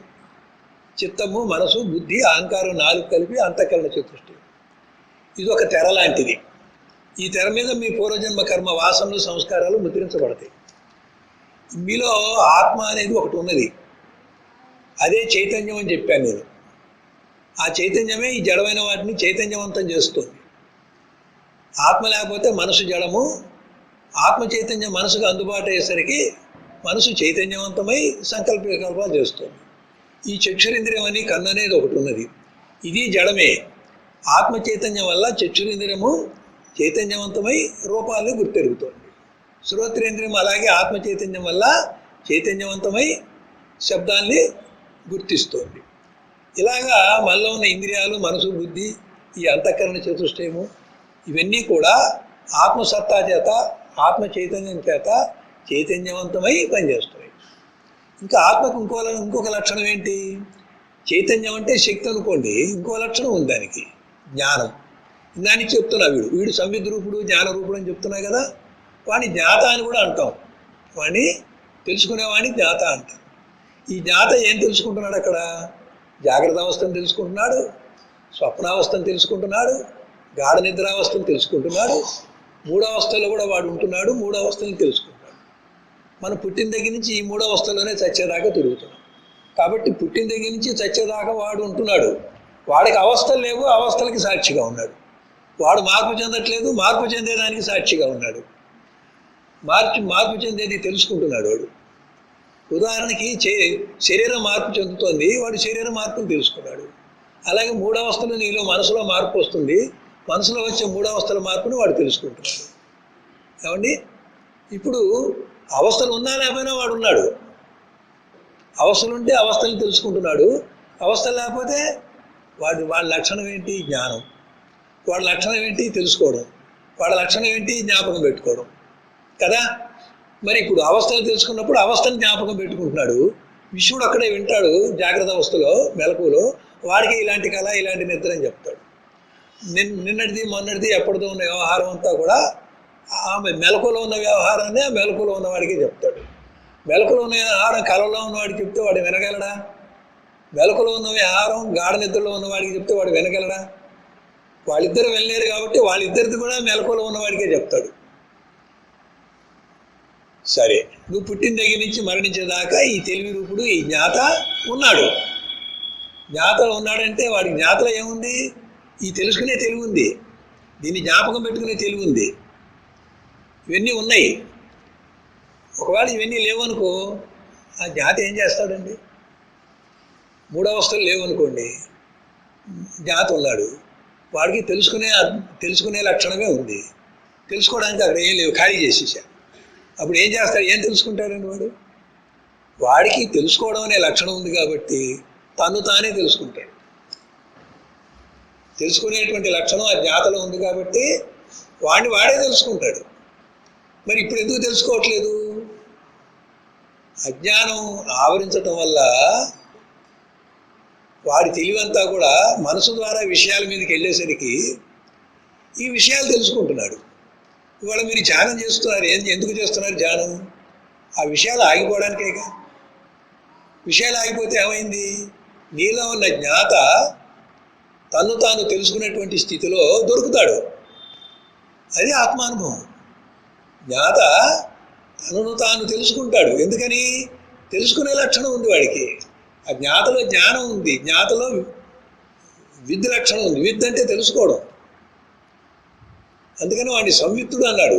చిత్తము, మనసు, బుద్ధి, అహంకారం 4 కలిపి అంతఃకరణ చతుష్టయం. ఇది ఒక తెర లాంటిది. ఈ తెర మీద మీ పూర్వజన్మ కర్మ వాసనలు, సంస్కారాలు ముద్రించబడతాయి. మీలో ఆత్మ అనేది ఒకటి ఉన్నది, అదే చైతన్యం అని చెప్పాను నేను. ఆ చైతన్యమే ఈ జడమైన వాటిని చైతన్యవంతం చేస్తుంది. ఆత్మ లేకపోతే మనసు జడము, ఆత్మ చైతన్యం మనసుకు అందుబాటు అయ్యేసరికి మనసు చైతన్యవంతమై వికల్పాలు చేస్తుంది. ఈ చక్షురింద్రియం అని కన్ను అనేది ఒకటి ఉన్నది, ఇది జడమే. ఆత్మ చైతన్యం వల్ల చక్షురింద్రియము చైతన్యవంతమై రూపాలని గుర్తెరుగుతోంది. శ్రోత్రేంద్రియం అలాగే ఆత్మ చైతన్యం వల్ల చైతన్యవంతమై శబ్దాల్ని గుర్తిస్తోంది. ఇలాగా మనలో ఉన్న ఇంద్రియాలు, మనసు, బుద్ధి, ఈ అంతఃకరణ చతుష్టయము ఇవన్నీ కూడా ఆత్మసత్తా చేత, ఆత్మ చైతన్యం చేత చైతన్యవంతమై పనిచేస్తాయి. ఇంకా ఆత్మకు ఇంకొక లక్షణం ఏంటి? చైతన్యం అంటే శక్తి అనుకోండి, ఇంకో లక్షణం ఉంది దానికి, జ్ఞానం. దాన్ని చెప్తున్నా, వీడు సంవిత్ రూపుడు, జ్ఞాన రూపుడు అని చెప్తున్నా కదా. వాడిని జ్ఞాత అని కూడా అంటాం. వాడిని తెలుసుకునేవాడిని జ్ఞాత అంటాం. ఈ జ్ఞాత ఏం తెలుసుకుంటున్నాడు? అక్కడ జాగ్రత్త అవస్థను తెలుసుకుంటున్నాడు, స్వప్నావస్థను తెలుసుకుంటున్నాడు, గాఢ నిద్రావస్థను తెలుసుకుంటున్నాడు, మూడో అవస్థలో కూడా వాడు ఉంటున్నాడు, మూడో అవస్థని తెలుసుకుంటాడు. మనం పుట్టిన దగ్గర నుంచి ఈ మూడో అవస్థలోనే చచ్చేదాకా తిరుగుతున్నాం. కాబట్టి పుట్టిన దగ్గర నుంచి చచ్చేదాకా వాడు ఉంటున్నాడు. వాడికి అవస్థలు లేవు, అవస్థలకి సాక్షిగా ఉన్నాడు. వాడు మార్పు చెందట్లేదు, మార్పు చెందేదానికి సాక్షిగా ఉన్నాడు. మార్పు చెందేది తెలుసుకుంటున్నాడు వాడు. ఉదాహరణకి శరీరం మార్పు చెందుతోంది, వాడు శరీర మార్పును తెలుసుకున్నాడు. అలాగే మూడవస్థలో నీలో మనసులో మార్పు వస్తుంది, మనసులో వచ్చే మూడవస్థల మార్పుని వాడు తెలుసుకుంటున్నాడు. ఏమండి, ఇప్పుడు అవస్థలు ఉన్నా లేకపోయినా వాడు ఉన్నాడు. అవస్థలు ఉంటే అవస్థలు తెలుసుకుంటున్నాడు, అవస్థలు లేకపోతే వాడి లక్షణం ఏంటి? జ్ఞానం. వాడి లక్షణం ఏంటి? తెలుసుకోవడం. వాడి లక్షణం ఏంటి? జ్ఞాపకం పెట్టుకోవడం కదా. మరి ఇప్పుడు అవస్థలు తెలుసుకున్నప్పుడు అవస్థను జ్ఞాపకం పెట్టుకుంటున్నాడు. విశ్వడు అక్కడే వింటాడు జాగ్రత్త అవస్థలో, మెలకువలో. వాడికి ఇలాంటి కళ, ఇలాంటి నిద్ర అని చెప్తాడు. నిన్నటిది మొన్నటిది ఎప్పటిదో ఉన్న వ్యవహారం అంతా కూడా ఆమె మెలకువలో ఉన్న వ్యవహారాన్ని ఆ మెలకువలో ఉన్నవాడికి చెప్తాడు. మెలకువలో ఉన్న వ్యవహారం కళలో ఉన్నవాడికి చెప్తే వాడు వినగలడా? మెలకువలో ఉన్న వ్యవహారం గాఢ నిద్రలో ఉన్నవాడికి చెప్తే వాడు వినగలడా? వాళ్ళిద్దరు వెళ్ళలేరు కాబట్టి వాళ్ళిద్దరిది కూడా మెలకువలో ఉన్నవాడికే చెప్తాడు. సరే, నువ్వు పుట్టిన దగ్గర నుంచి మరణించేదాకా ఈ తెలివి రూపుడు, ఈ జ్ఞాత ఉన్నాడు. జ్ఞాతలో ఉన్నాడంటే వాడి జ్ఞాతలో ఏముంది? ఈ తెలుసుకునే తెలివి ఉంది, దీన్ని జ్ఞాపకం పెట్టుకునే తెలివి ఉంది, ఇవన్నీ ఉన్నాయి. ఒకవేళ ఇవన్నీ లేవనుకో, ఆ జ్ఞాత ఏం చేస్తాడండి? మూడవస్థలు లేవనుకోండి, జ్ఞాత ఉన్నాడు, వాడికి తెలుసుకునే లక్షణమే ఉంది. తెలుసుకోవడానికి అక్కడ ఏం లేవు, ఖాళీ చేసేసాడు. అప్పుడు ఏం చేస్తాడు? ఏం తెలుసుకుంటాడండి వాడు? వాడికి తెలుసుకోవడం అనే లక్షణం ఉంది కాబట్టి తను తానే తెలుసుకుంటాడు. తెలుసుకునేటువంటి లక్షణం ఆ జ్ఞాతలో ఉంది కాబట్టి వాడే తెలుసుకుంటాడు. మరి ఇప్పుడు ఎందుకు తెలుసుకోవట్లేదు? అజ్ఞానం ఆవరించటం వల్ల వాడి తెలివంతా కూడా మనసు ద్వారా విషయాల మీదకి వెళ్ళేసరికి ఈ విషయాలు తెలుసుకుంటున్నాడు. ఇవాళ మీరు ధ్యానం చేస్తున్నారు, ఎందుకు చేస్తున్నారు ధ్యానం? ఆ విషయాలు ఆగిపోవడానికేగా. విషయాలు ఆగిపోతే ఏమైంది? నీలో ఉన్న జ్ఞాత తను తాను తెలుసుకునేటువంటి స్థితిలో దొరుకుతాడు. అది ఆత్మానుభవం. జ్ఞాత తనను తాను తెలుసుకుంటాడు. ఎందుకని? తెలుసుకునే లక్షణం ఉంది వాడికి. ఆ జ్ఞాతలో జ్ఞానం ఉంది, జ్ఞాతలో విద్య లక్షణం ఉంది. విద్య అంటే తెలుసుకోవడం. అందుకని వాడిని సంయుక్తుడు అన్నాడు.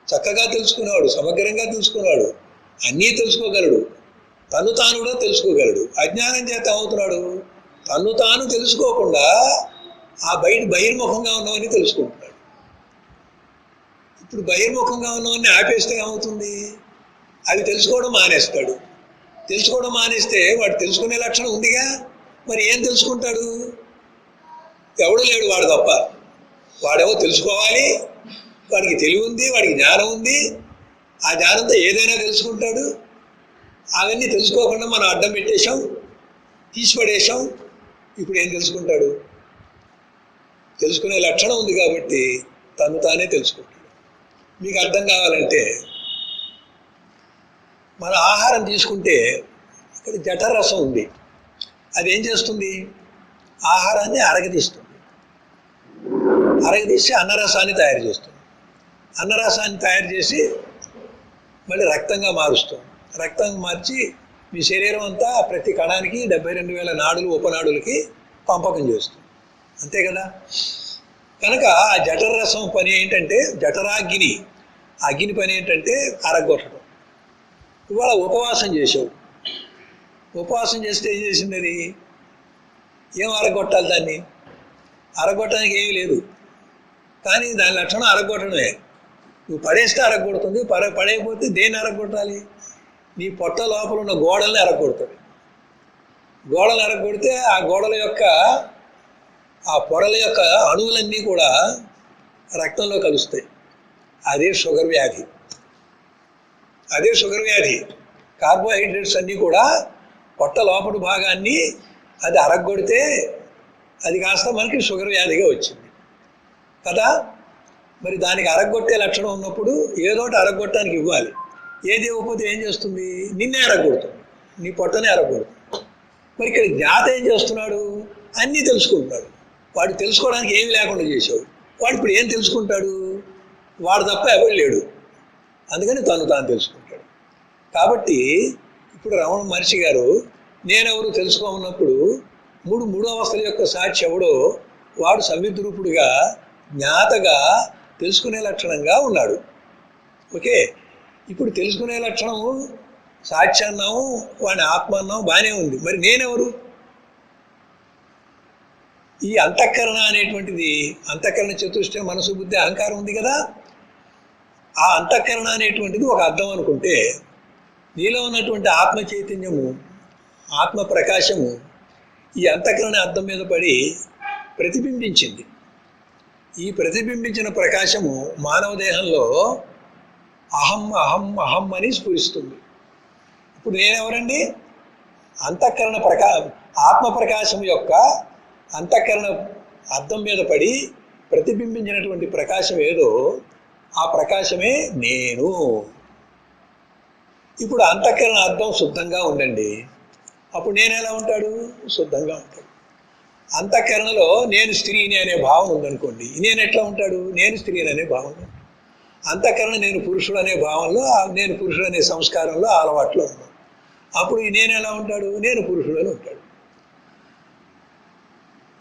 చక్కగా తెలుసుకునేవాడు, సమగ్రంగా తెలుసుకునేవాడు, అన్నీ తెలుసుకోగలడు, తను తాను కూడా తెలుసుకోగలడు. అజ్ఞానం చేత ఏమవుతున్నాడు? తను తాను తెలుసుకోకుండా ఆ బహిర్ముఖంగా ఉన్నవన్నీ తెలుసుకుంటున్నాడు. ఇప్పుడు బహిర్ముఖంగా ఉన్నవన్నీ ఆపేస్తే ఏమవుతుంది? అవి తెలుసుకోవడం మానేస్తాడు. తెలుసుకోవడం మానేస్తే వాడు తెలుసుకునే లక్షణం ఉందిగా, మరి ఏం తెలుసుకుంటాడు? ఎవడు లేడు వాడు తప్ప. వాడేమో తెలుసుకోవాలి, వాడికి తెలివి ఉంది, వాడికి జ్ఞానం ఉంది, ఆ జ్ఞానంతో ఏదైనా తెలుసుకుంటాడు. అవన్నీ తెలుసుకోకుండా మనం అడ్డం పెట్టేశాం, తీసిపడేశాం. ఇప్పుడు ఏం తెలుసుకుంటాడు? తెలుసుకునే లక్షణం ఉంది కాబట్టి తను తానే తెలుసుకుంటాడు. మీకు అర్థం కావాలంటే మన ఆహారం తీసుకుంటే ఇక్కడ జఠరరసం ఉంది. అది ఏం చేస్తుంది? ఆహారాన్ని అరగదీస్తుంది. అరగదీసి అన్నరసాన్ని తయారు చేస్తుంది. అన్నరసాన్ని తయారు చేసి మళ్ళీ రక్తంగా మారుస్తుంది. రక్తంగా మార్చి మీ శరీరం అంతా ప్రతి కణానికి 72,000 నాడులు, ఉపనాడులకి పంపకం చేస్తుంది. అంతే కదా. కనుక ఆ జఠరరసం పని ఏంటంటే, జఠరాగ్ని, అగ్ని పని ఏంటంటే అరగొట్టడం. ఇవాళ ఉపవాసం చేసావు, ఉపవాసం చేస్తే ఏం చేసింది? అది ఏం అరగొట్టాలి? దాన్ని అరగొట్టడానికి ఏమీ లేదు, కానీ దాని లక్షణం అరగొట్టడమే. నువ్వు పడేస్తే అరగొడుతుంది, పడేయకపోతే దేన్ని అరగొట్టాలి? నీ పొట్ట లోపల ఉన్న గోడల్ని అరగొడుతుంది. గోడలు అరగొడితే ఆ గోడల యొక్క, ఆ పొరల యొక్క అణువులన్నీ కూడా రక్తంలో కలుస్తాయి. అదే షుగర్ వ్యాధి. అదే షుగర్ వ్యాధి. కార్బోహైడ్రేట్స్ అన్నీ కూడా పొట్ట లోపటి భాగాన్ని అది అరగొడితే అది కాస్త మనకి షుగర్ వ్యాధిగా వచ్చింది కదా. మరి దానికి అరగొట్టే లక్షణం ఉన్నప్పుడు ఏదోటి అరగొట్టడానికి ఇవ్వాలి. ఏది ఇవ్వకపోతే ఏం చేస్తుంది? నిన్నే అరగొడుతుంది, నీ పొట్టనే అరగొడుతుంది. మరి ఇక్కడ జ్ఞాత ఏం చేస్తున్నాడు? అన్నీ తెలుసుకుంటున్నాడు. వాడు తెలుసుకోవడానికి ఏమి లేకుండా చేసావు. వాడు ఇప్పుడు ఏం తెలుసుకుంటాడు? వాడు తప్ప ఎవరు లేడు, అందుకని తను తాను తెలుసుకుంటాడు. కాబట్టి ఇప్పుడు రమణ మహర్షి గారు నేనెవరు తెలుసుకోమన్నప్పుడు మూడు అవస్థల యొక్క సాక్షి ఎవడో వాడు సంవిద్రూపుడుగా జ్ఞాతగా తెలుసుకునే లక్షణంగా ఉన్నాడు. ఓకే, ఇప్పుడు తెలుసుకునే లక్షణము సాక్షి అన్నాము, వాడిని ఆత్మ అన్నాము, బాగానే ఉంది. మరి నేనెవరు? ఈ అంతఃకరణ అనేటువంటిది, అంతఃకరణ చతుష్టయ మనసు బుద్ధి అహంకారం ఉంది కదా, ఆ అంతఃకరణ అనేటువంటిది ఒక అర్థం అనుకుంటే నీలో ఉన్నటువంటి ఆత్మ చైతన్యము, ఆత్మ ప్రకాశము ఈ అంతఃకరణ అర్థం మీద పడి ప్రతిబింబించింది. ఈ ప్రతిబింబించిన ప్రకాశము మానవ దేహంలో అహం అహం అహం అని స్ఫురిస్తుంది. ఇప్పుడు నేనెవరండి? అంతఃకరణ ఆత్మ ప్రకాశం యొక్క అంతఃకరణ అద్దం మీద పడి ప్రతిబింబించినటువంటి ప్రకాశం ఏదో ఆ ప్రకాశమే నేను. ఇప్పుడు అంతఃకరణ అద్దం శుద్ధంగా ఉండండి, అప్పుడు నేను ఎలా ఉంటాడు? శుద్ధంగా ఉంటాడు. అంతఃకరణలో నేను స్త్రీని అనే భావన ఉందనుకోండి, నేను ఎట్లా ఉంటాడు? నేను స్త్రీని అనే భావన. అంతఃకరణ నేను పురుషుడు అనే భావనలో, నేను పురుషుడు అనే సంస్కారంలో అలవాట్లో ఉన్నాను. అప్పుడు నేను ఎలా ఉంటాడు? నేను పురుషుడు అని ఉంటాడు.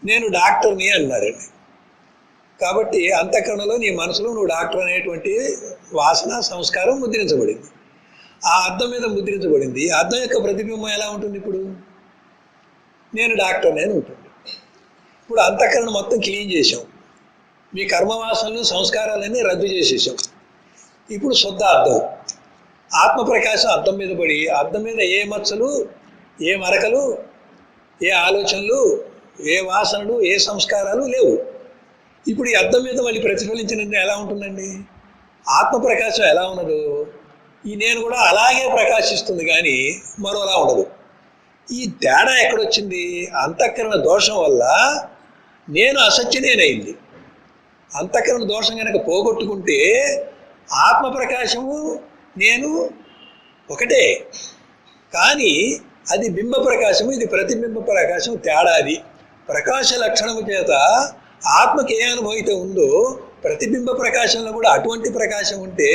నేను డాక్టర్ని అన్నారండి. కాబట్టి అంతఃకరణలో నీ మనసులో నువ్వు డాక్టర్ అనేటువంటి వాసన సంస్కారం ముద్రించబడింది, ఆ అద్దం మీద ముద్రించబడింది. ఆ అద్దం యొక్క ప్రతిబింబం ఎలా ఉంటుంది? ఇప్పుడు నేను డాక్టర్ని అని ఉంటుంది. ఇప్పుడు అంతఃకరణ మొత్తం క్లీన్ చేసాం, మీ కర్మవాసనలు సంస్కారాలన్నీ రద్దు చేసేసాం. ఇప్పుడు శుద్ధ అద్దం, ఆత్మప్రకాశం అద్దం మీద పడి అద్దం మీద ఏ మచ్చలు, ఏ మరకలు, ఏ ఆలోచనలు, ఏ వాసనలు, ఏ సంస్కారాలు లేవు. ఇప్పుడు ఈ అద్దం మీద మళ్ళీ ప్రతిఫలించిన ఎలా ఉంటుందండి? ఆత్మప్రకాశం ఎలా ఉన్నదో ఈ నేను కూడా అలాగే ప్రకాశిస్తుంది, కానీ మరోలా ఉండదు. ఈ తేడా ఎక్కడొచ్చింది? అంతఃకరణ దోషం వల్ల నేను అసత్యనేనైంది. అంతఃకరణ దోషం కనుక పోగొట్టుకుంటే ఆత్మప్రకాశము నేను ఒకటే, కానీ అది బింబ ప్రకాశము, ఇది ప్రతిబింబ ప్రకాశం. తేడా అది. ప్రకాశ లక్షణము చేత ఆత్మకి ఏ అనుభవం అయితే ఉందో ప్రతిబింబ ప్రకాశంలో కూడా అటువంటి ప్రకాశం ఉంటే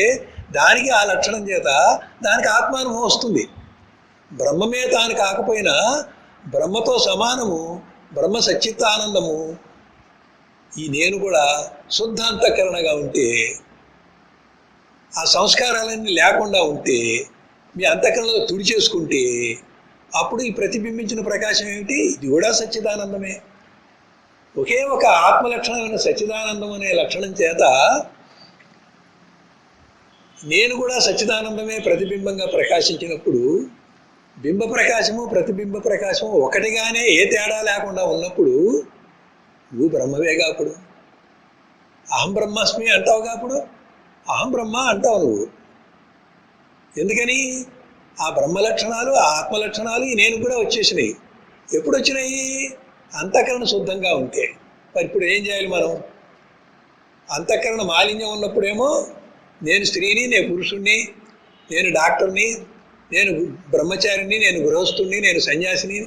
దానికి ఆ లక్షణం చేత దానికి ఆత్మానుభవం వస్తుంది. బ్రహ్మమే తాను కాకపోయినా బ్రహ్మతో సమానము, బ్రహ్మ సచ్చిత్తానందము. ఈ నేను కూడా శుద్ధ అంతఃకరణగా ఉంటే, ఆ సంస్కారాలన్నీ లేకుండా ఉంటే, మీ అంతఃకరణలో తుడిచేసుకుంటే అప్పుడు ఈ ప్రతిబింబించిన ప్రకాశం ఏమిటి? ఇది కూడా సచ్చిదానందమే. ఒకే ఒక ఆత్మలక్షణమైన సచ్చిదానందం అనే లక్షణం చేత నేను కూడా సచ్చిదానందమే ప్రతిబింబంగా ప్రకాశించినప్పుడు బింబ ప్రకాశము ప్రతిబింబ ప్రకాశము ఒకటిగానే ఏ తేడా లేకుండా ఉన్నప్పుడు నువ్వు బ్రహ్మవేగా. అప్పుడు అహం బ్రహ్మాస్మి అంటావుగా, అప్పుడు అహం బ్రహ్మ అంటావు నువ్వు. ఎందుకని? ఆ బ్రహ్మ లక్షణాలు, ఆ ఆత్మ లక్షణాలు ఈ నేను కూడా వచ్చేసినాయి. ఎప్పుడు వచ్చినాయి? అంతఃకరణ శుద్ధంగా ఉంటే. మరి ఇప్పుడు ఏం చేయాలి మనం? అంతఃకరణ మాలిన్యం ఉన్నప్పుడేమో నేను స్త్రీని, నేను పురుషుణ్ణి, నేను డాక్టర్ని, నేను బ్రహ్మచారిని, నేను గృహస్థుణ్ణి, నేను సన్యాసిని,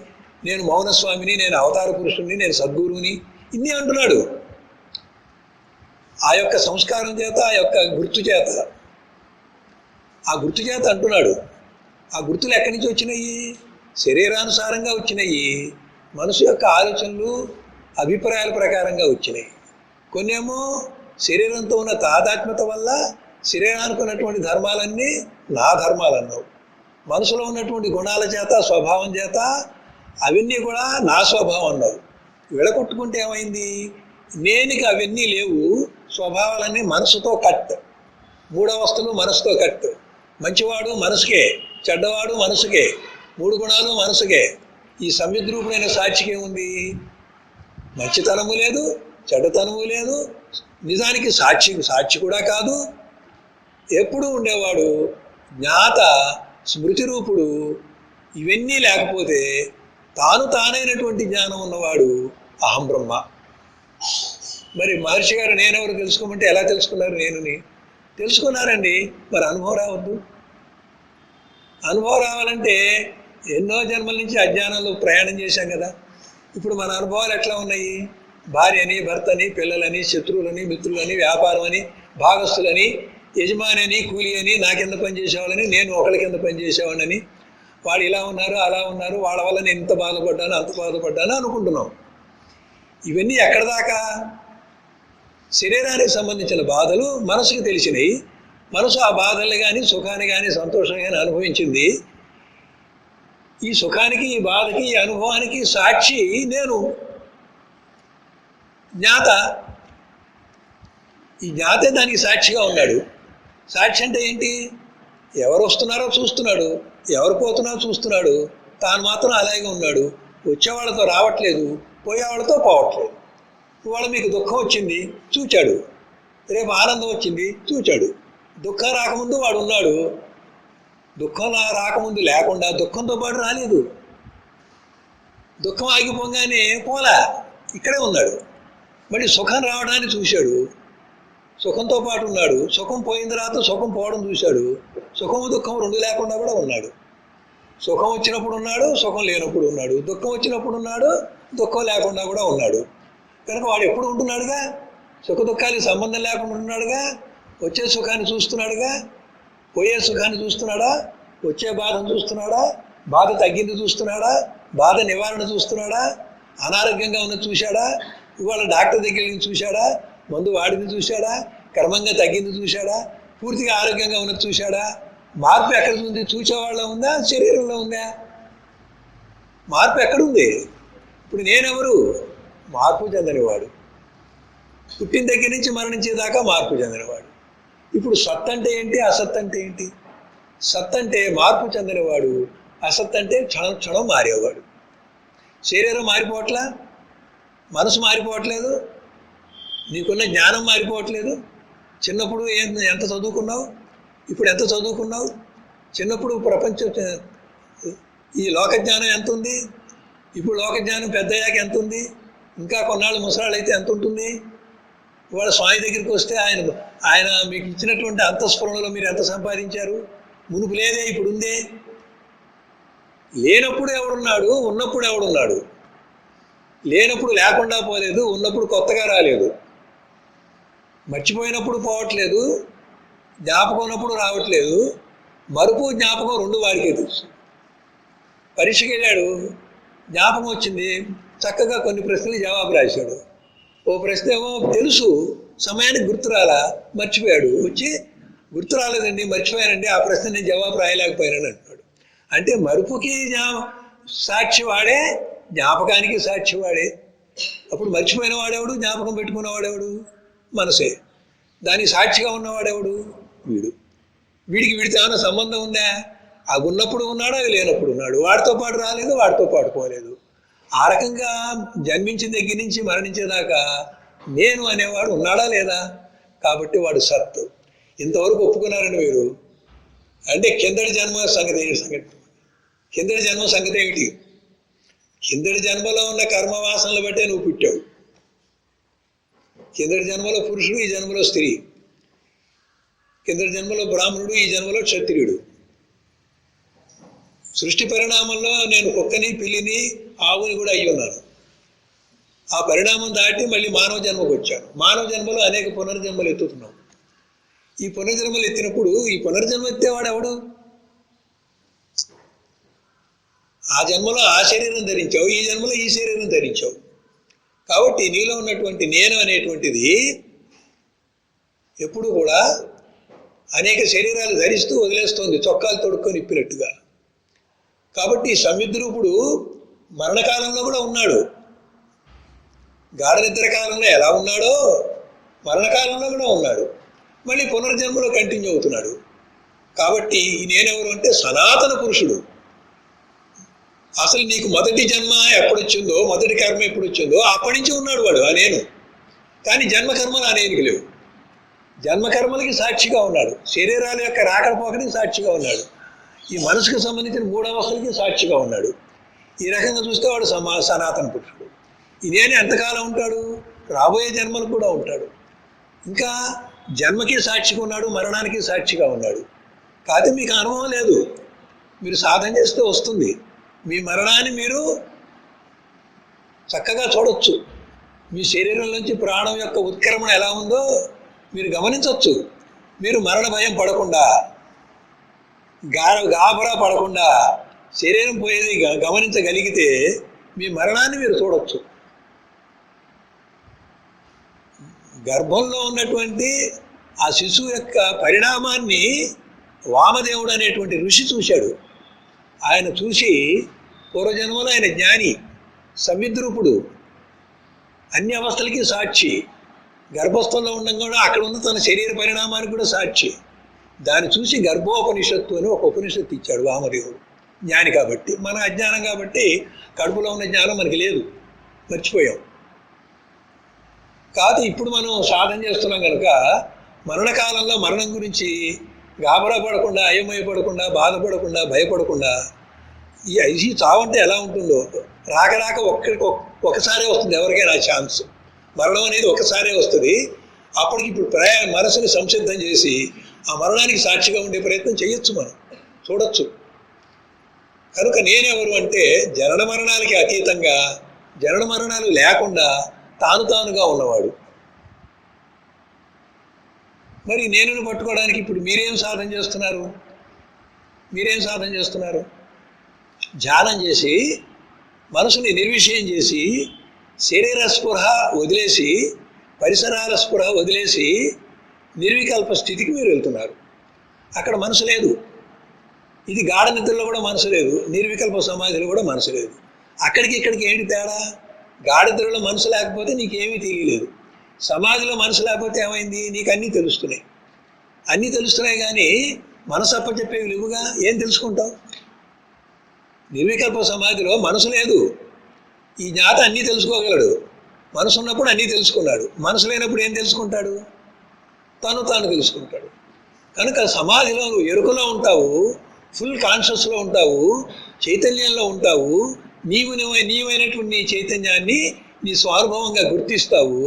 నేను మౌనస్వామిని, నేను అవతార పురుషుణ్ణి, నేను సద్గురువుని, ఇన్ని అంటున్నాడు. ఆ యొక్క సంస్కారం చేత, ఆ యొక్క గుర్తు చేత, ఆ గుర్తు చేత అంటున్నాడు. ఆ గుర్తులు ఎక్కడి నుంచి వచ్చినాయి? శరీరానుసారంగా వచ్చినాయి. మనసు యొక్క ఆలోచనలు, అభిప్రాయాల ప్రకారంగా వచ్చినాయి. కొన్నేమో శరీరంతో ఉన్న తాదాత్మ్యత వల్ల శరీరానికి ఉన్నటువంటి ధర్మాలన్నీ నా ధర్మాలు అన్నావు. మనసులో ఉన్నటువంటి గుణాల చేత, స్వభావం చేత అవన్నీ కూడా నా స్వభావం అన్నావు. విడగొట్టుకుంటే ఏమైంది? నేనికి అవన్నీ లేవు, స్వభావాలన్నీ మనసుతో కట్. మూడవస్థలు మనసుతో కట్. మంచివాడు మనసుకే, చెడ్డవాడు మనసుకే, మూడు గుణాలు మనసుకే. ఈ సంవిద్రూపుడైన సాక్షికి ఏముంది? మంచితనము లేదు, చెడ్డతనము లేదు. నిజానికి సాక్షి కూడా కాదు. ఎప్పుడూ ఉండేవాడు జ్ఞాత, స్మృతి రూపుడు. ఇవన్నీ లేకపోతే తాను తానైనటువంటి జ్ఞానం ఉన్నవాడు అహం బ్రహ్మ. మరి మహర్షి గారు నేనెవరు తెలుసుకోమంటే ఎలా తెలుసుకున్నారు? నేనుని తెలుసుకున్నారండి. మరి అనుభవం రావద్దు? అనుభవం రావాలంటే ఎన్నో జన్మల నుంచి అజ్ఞానంలో ప్రయాణం చేశాం కదా. ఇప్పుడు మన అనుభవాలు ఎట్లా ఉన్నాయి? భార్యని, భర్తని, పిల్లలని, శత్రువులని, మిత్రులని, వ్యాపారం అని భాగస్తులని, యజమాని అని, కూలి అని, నా కింద పనిచేసేవాళ్ళని, నేను ఒకళ్ళ కింద పనిచేసేవాడిని, వాళ్ళు ఇలా ఉన్నారు అలా ఉన్నారు, వాళ్ళ వల్ల నేను ఇంత బాధపడ్డాను అంత బాధపడ్డాను అనుకుంటున్నాం. ఇవన్నీ ఎక్కడ దాకా? శరీరానికి సంబంధించిన బాధలు మనసుకు తెలిసినవి. మనసు ఆ బాధల్ని కానీ సుఖాన్ని కానీ సంతోషాన్ని కానీ అనుభవించింది. ఈ సుఖానికి, ఈ బాధకి, ఈ అనుభవానికి సాక్షి నేను, జ్ఞాత. ఈ జ్ఞాతే దానికి సాక్షిగా ఉన్నాడు. సాక్షి అంటే ఏంటి? ఎవరు వస్తున్నారో చూస్తున్నాడు, ఎవరు పోతున్నారో చూస్తున్నాడు, తాను మాత్రం అలాగే ఉన్నాడు. వచ్చేవాళ్ళతో రావట్లేదు, పోయేవాళ్ళతో పోవట్లేదు. ఇవాళ మీకు దుఃఖం వచ్చింది చూచాడు, రేపు ఆనందం వచ్చింది చూచాడు. దుఃఖం రాకముందు వాడు ఉన్నాడు, దుఃఖం రాకముందు లేకుండా దుఃఖంతో పాటు రాలేదు. దుఃఖం ఆగిపోగానే పోలా, ఇక్కడే ఉన్నాడు. మళ్ళీ సుఖం రావడాన్ని చూశాడు, సుఖంతో పాటు ఉన్నాడు. సుఖం పోయిన తర్వాత సుఖం పోవడం చూశాడు. సుఖము దుఃఖం రెండు లేకుండా కూడా ఉన్నాడు. సుఖం వచ్చినప్పుడు ఉన్నాడు, సుఖం లేనప్పుడు ఉన్నాడు. దుఃఖం వచ్చినప్పుడు ఉన్నాడు, దుఃఖం లేకుండా కూడా ఉన్నాడు. కనుక వాడు ఎప్పుడు ఉంటున్నాడుగా, సుఖ దుఃఖానికి సంబంధం లేకుండా ఉంటున్నాడుగా. వచ్చే సుఖాన్ని చూస్తున్నాడుగా, పోయే సుఖాన్ని చూస్తున్నాడా, వచ్చే బాధను చూస్తున్నాడా, బాధ తగ్గింది చూస్తున్నాడా, బాధ నివారణ చూస్తున్నాడా, అనారోగ్యంగా ఉన్నది చూశాడా, ఇవాళ డాక్టర్ దగ్గరికి చూశాడా, మందు వాడింది చూశాడా, క్రమంగా తగ్గింది చూశాడా, పూర్తిగా ఆరోగ్యంగా ఉన్నది చూశాడా. మార్పు ఎక్కడ ఉంది? చూసేవాళ్ళ ఉందా, శరీరంలో ఉందా? మార్పు ఎక్కడుంది? ఇప్పుడు నేనెవరు? మార్పు చెందనివాడు. పుట్టిన దగ్గర నుంచి మరణించేదాకా మార్పు చెందినవాడు. ఇప్పుడు సత్ అంటే ఏంటి, అసత్ అంటే ఏంటి? సత్ అంటే మార్పు చెందినవాడు, అసత్ అంటే క్షణం క్షణం మారేవాడు. శరీరం మారిపోవట్లా, మనసు మారిపోవట్లేదు, నీకున్న జ్ఞానం మారిపోవట్లేదు. చిన్నప్పుడు ఎంత చదువుకున్నావు, ఇప్పుడు ఎంత చదువుకున్నావు? చిన్నప్పుడు ఈ లోకజ్ఞానం ఎంత ఉంది, ఇప్పుడు లోకజ్ఞానం పెద్దయ్యాక ఎంత ఉంది, ఇంకా కొన్నాళ్ళు ముసలాళ్ళు అయితే ఎంత ఉంటుంది? ఇవాళ స్వామి దగ్గరికి వస్తే ఆయన మీకు ఇచ్చినటువంటి అంతఃస్ఫురణలో మీరు ఎంత సంపాదించారు? మునుపు లేదే, ఇప్పుడు ఉందే. లేనప్పుడు ఎవడున్నాడు, ఉన్నప్పుడు ఎవడున్నాడు? లేనప్పుడు లేకుండా పోలేదు, ఉన్నప్పుడు కొత్తగా రాలేదు. మర్చిపోయినప్పుడు పోవట్లేదు, జ్ఞాపకం ఉన్నప్పుడు రావట్లేదు. మరుపు జ్ఞాపకం రెండు వాడికే తెలుసు. పరీక్షకి వెళ్ళాడు, జ్ఞాపకం వచ్చింది, చక్కగా కొన్ని ప్రశ్నలు జవాబు రాశాడు. ఓ ప్రశ్న ఏమో తెలుసు, సమయానికి గుర్తురాలా, మర్చిపోయాడు. వచ్చి గుర్తు రాలేదండి, మర్చిపోయానండి, ఆ ప్రశ్న నేను జవాబు రాయలేకపోయానని అంటున్నాడు. అంటే మరుపుకి సాక్షి వాడే, జ్ఞాపకానికి సాక్షి వాడే. అప్పుడు మర్చిపోయిన వాడేవాడు, జ్ఞాపకం పెట్టుకున్నవాడేవాడు? మనసే. దానికి సాక్షిగా ఉన్నవాడేవాడు? వీడు. వీడితో ఏమైనా సంబంధం ఉందా? అవి ఉన్నప్పుడు ఉన్నాడు, అవి లేనప్పుడు ఉన్నాడు. వాడితో పాటు రాలేదు, వాడితో పాటు పోలేదు. ఆ రకంగా జన్మించిన దగ్గర నుంచి మరణించేదాకా నేను అనేవాడు ఉన్నాడా లేదా? కాబట్టి వాడు సత్. ఇంతవరకు ఒప్పుకున్నారండి మీరు. అంటే కిందటి జన్మ సంగతి కిందటి జన్మ సంగతి ఏమిటి? కిందటి జన్మలో ఉన్న కర్మవాసనలు బట్టే నువ్వు పుట్టావు. కిందటి జన్మలో పురుషుడు, ఈ జన్మలో స్త్రీ. కిందటి జన్మలో బ్రాహ్మణుడు, ఈ జన్మలో క్షత్రియుడు. సృష్టి పరిణామంలో నేను కుక్కని, పిల్లిని, ఆవుని కూడా అయ్యి ఉన్నాను. ఆ పరిణామం దాటి మళ్ళీ మానవ జన్మకు వచ్చాను. మానవ జన్మలో అనేక పునర్జన్మలు ఎత్తుతున్నాం. ఈ పునర్జన్మలు ఎత్తినప్పుడు ఈ పునర్జన్మ ఎత్తేవాడు ఎవడు? ఆ జన్మలో ఆ శరీరం ధరించావు, ఈ జన్మలో ఈ శరీరం ధరించావు. కాబట్టి నీలో ఉన్నటువంటి నేను అనేటువంటిది ఎప్పుడు కూడా అనేక శరీరాలు ధరిస్తూ వదిలేస్తోంది, చొక్కాలు తొడుక్కొని ఇప్పినట్టుగా. కాబట్టి సంవిద్రూపుడు మరణకాలంలో కూడా ఉన్నాడు. గాఢ నిద్ర కాలంలో ఎలా ఉన్నాడో మరణకాలంలో కూడా ఉన్నాడు. మళ్ళీ పునర్జన్మలో కంటిన్యూ అవుతున్నాడు. కాబట్టి నేనెవరు అంటే సనాతన పురుషుడు. అసలు నీకు మొదటి జన్మ ఎప్పుడొచ్చిందో, మొదటి కర్మ ఎప్పుడు వచ్చిందో అప్పటి నుంచి ఉన్నాడు వాడు, ఆ నేను. కానీ జన్మకర్మలు ఆ నేనుకి లేవు. జన్మకర్మలకి సాక్షిగా ఉన్నాడు, శరీరాల యొక్క రాకపోకనికి సాక్షిగా ఉన్నాడు, ఈ మనసుకు సంబంధించిన మూడవస్థలకి సాక్షిగా ఉన్నాడు. ఈ రకంగా చూస్తే వాడు సనాతన పురుషుడు. ఈ నేను ఎంతకాలం ఉంటాడు? రాబోయే జన్మలు కూడా ఉంటాడు. ఇంకా జన్మకి సాక్షిగా ఉన్నాడు, మరణానికి సాక్షిగా ఉన్నాడు. కాకపోతే మీకు అనుభవం లేదు, మీరు సాధన చేస్తే వస్తుంది. మీ మరణాన్ని మీరు చక్కగా చూడొచ్చు. మీ శరీరం నుంచి ప్రాణం యొక్క ఉత్క్రమణ ఎలా ఉందో మీరు గమనించవచ్చు. మీరు మరణ భయం పడకుండా, గాబరా పడకుండా శరీరం పోయేది గమనించగలిగితే మీ మరణాన్ని మీరు చూడవచ్చు. గర్భంలో ఉన్నటువంటి ఆ శిశువు యొక్క పరిణామాన్ని వామదేవుడు అనేటువంటి ఋషి చూశాడు. ఆయన చూసి పూర్వజన్మలో ఆయన జ్ఞాని, సంవిద్రూపుడు, అన్ని అవస్థలకి సాక్షి, గర్భస్థంలో ఉండడం కూడా అక్కడ ఉన్న తన శరీర పరిణామానికి కూడా సాక్షి. దాన్ని చూసి గర్భోపనిషత్తు అని ఒక ఉపనిషత్తు ఇచ్చాడు వామదేవుడు. జ్ఞాని కాబట్టి. మన అజ్ఞానం కాబట్టి కడుపులో ఉన్న జ్ఞానం మనకి లేదు, మర్చిపోయాం. కాదు ఇప్పుడు మనం సాధన చేస్తున్నాం కనుక మరణకాలంలో మరణం గురించి గాబరా పడకుండా, అయమయపడకుండా, బాధపడకుండా, భయపడకుండా, ఈ చావంటే ఎలా ఉంటుందో రాక ఒకసారే వస్తుంది ఎవరికైనా ఛాన్స్. మరణం అనేది ఒకసారే వస్తుంది. అప్పటికి ఇప్పుడు మనసుని సంసిద్ధం చేసి ఆ మరణానికి సాక్షిగా ఉండే ప్రయత్నం చేయొచ్చు, మనం చూడొచ్చు. కనుక నేనెవరు అంటే జనన మరణాలకి అతీతంగా, జనన మరణాలు లేకుండా తానుగా ఉన్నవాడు. మరి నేను పట్టుకోవడానికి ఇప్పుడు మీరేం సాధన చేస్తున్నారు? ధ్యానం చేసి మనసుని నిర్విషయం చేసి శరీర స్పృహ వదిలేసి, పరిసరాల స్పృహ వదిలేసి నిర్వికల్ప స్థితికి మీరు వెళ్తున్నారు. అక్కడ మనసు లేదు. ఇది గాఢ నిద్రలో కూడా మనసు లేదు, నిర్వికల్ప సమాధిలో కూడా మనసు లేదు. అక్కడికి ఇక్కడికి ఏంటి తేడా? గాఢ నిద్రలో మనసు లేకపోతే నీకేమీ తెలియలేదు. సమాధిలో మనసు లేకపోతే ఏమైంది? నీకు అన్నీ తెలుస్తున్నాయి కానీ మనసు అప్పచెప్పేవి లేవుగా. ఏం తెలుసుకుంటావు? నిర్వికల్ప సమాధిలో మనసు లేదు. ఈ జ్ఞాత అన్నీ తెలుసుకోగలడు. మనసు ఉన్నప్పుడు అన్నీ తెలుసుకున్నాడు. మనసు లేనప్పుడు ఏం తెలుసుకుంటాడు? తాను తెలుసుకుంటాడు. కనుక సమాధిలో ఎరుకలో ఉంటావు, ఫుల్ కాన్షియస్లో ఉంటావు, చైతన్యంలో ఉంటావు. నీవైనటువంటి నీ చైతన్యాన్ని నీ స్వానుభవంగా గుర్తిస్తావు.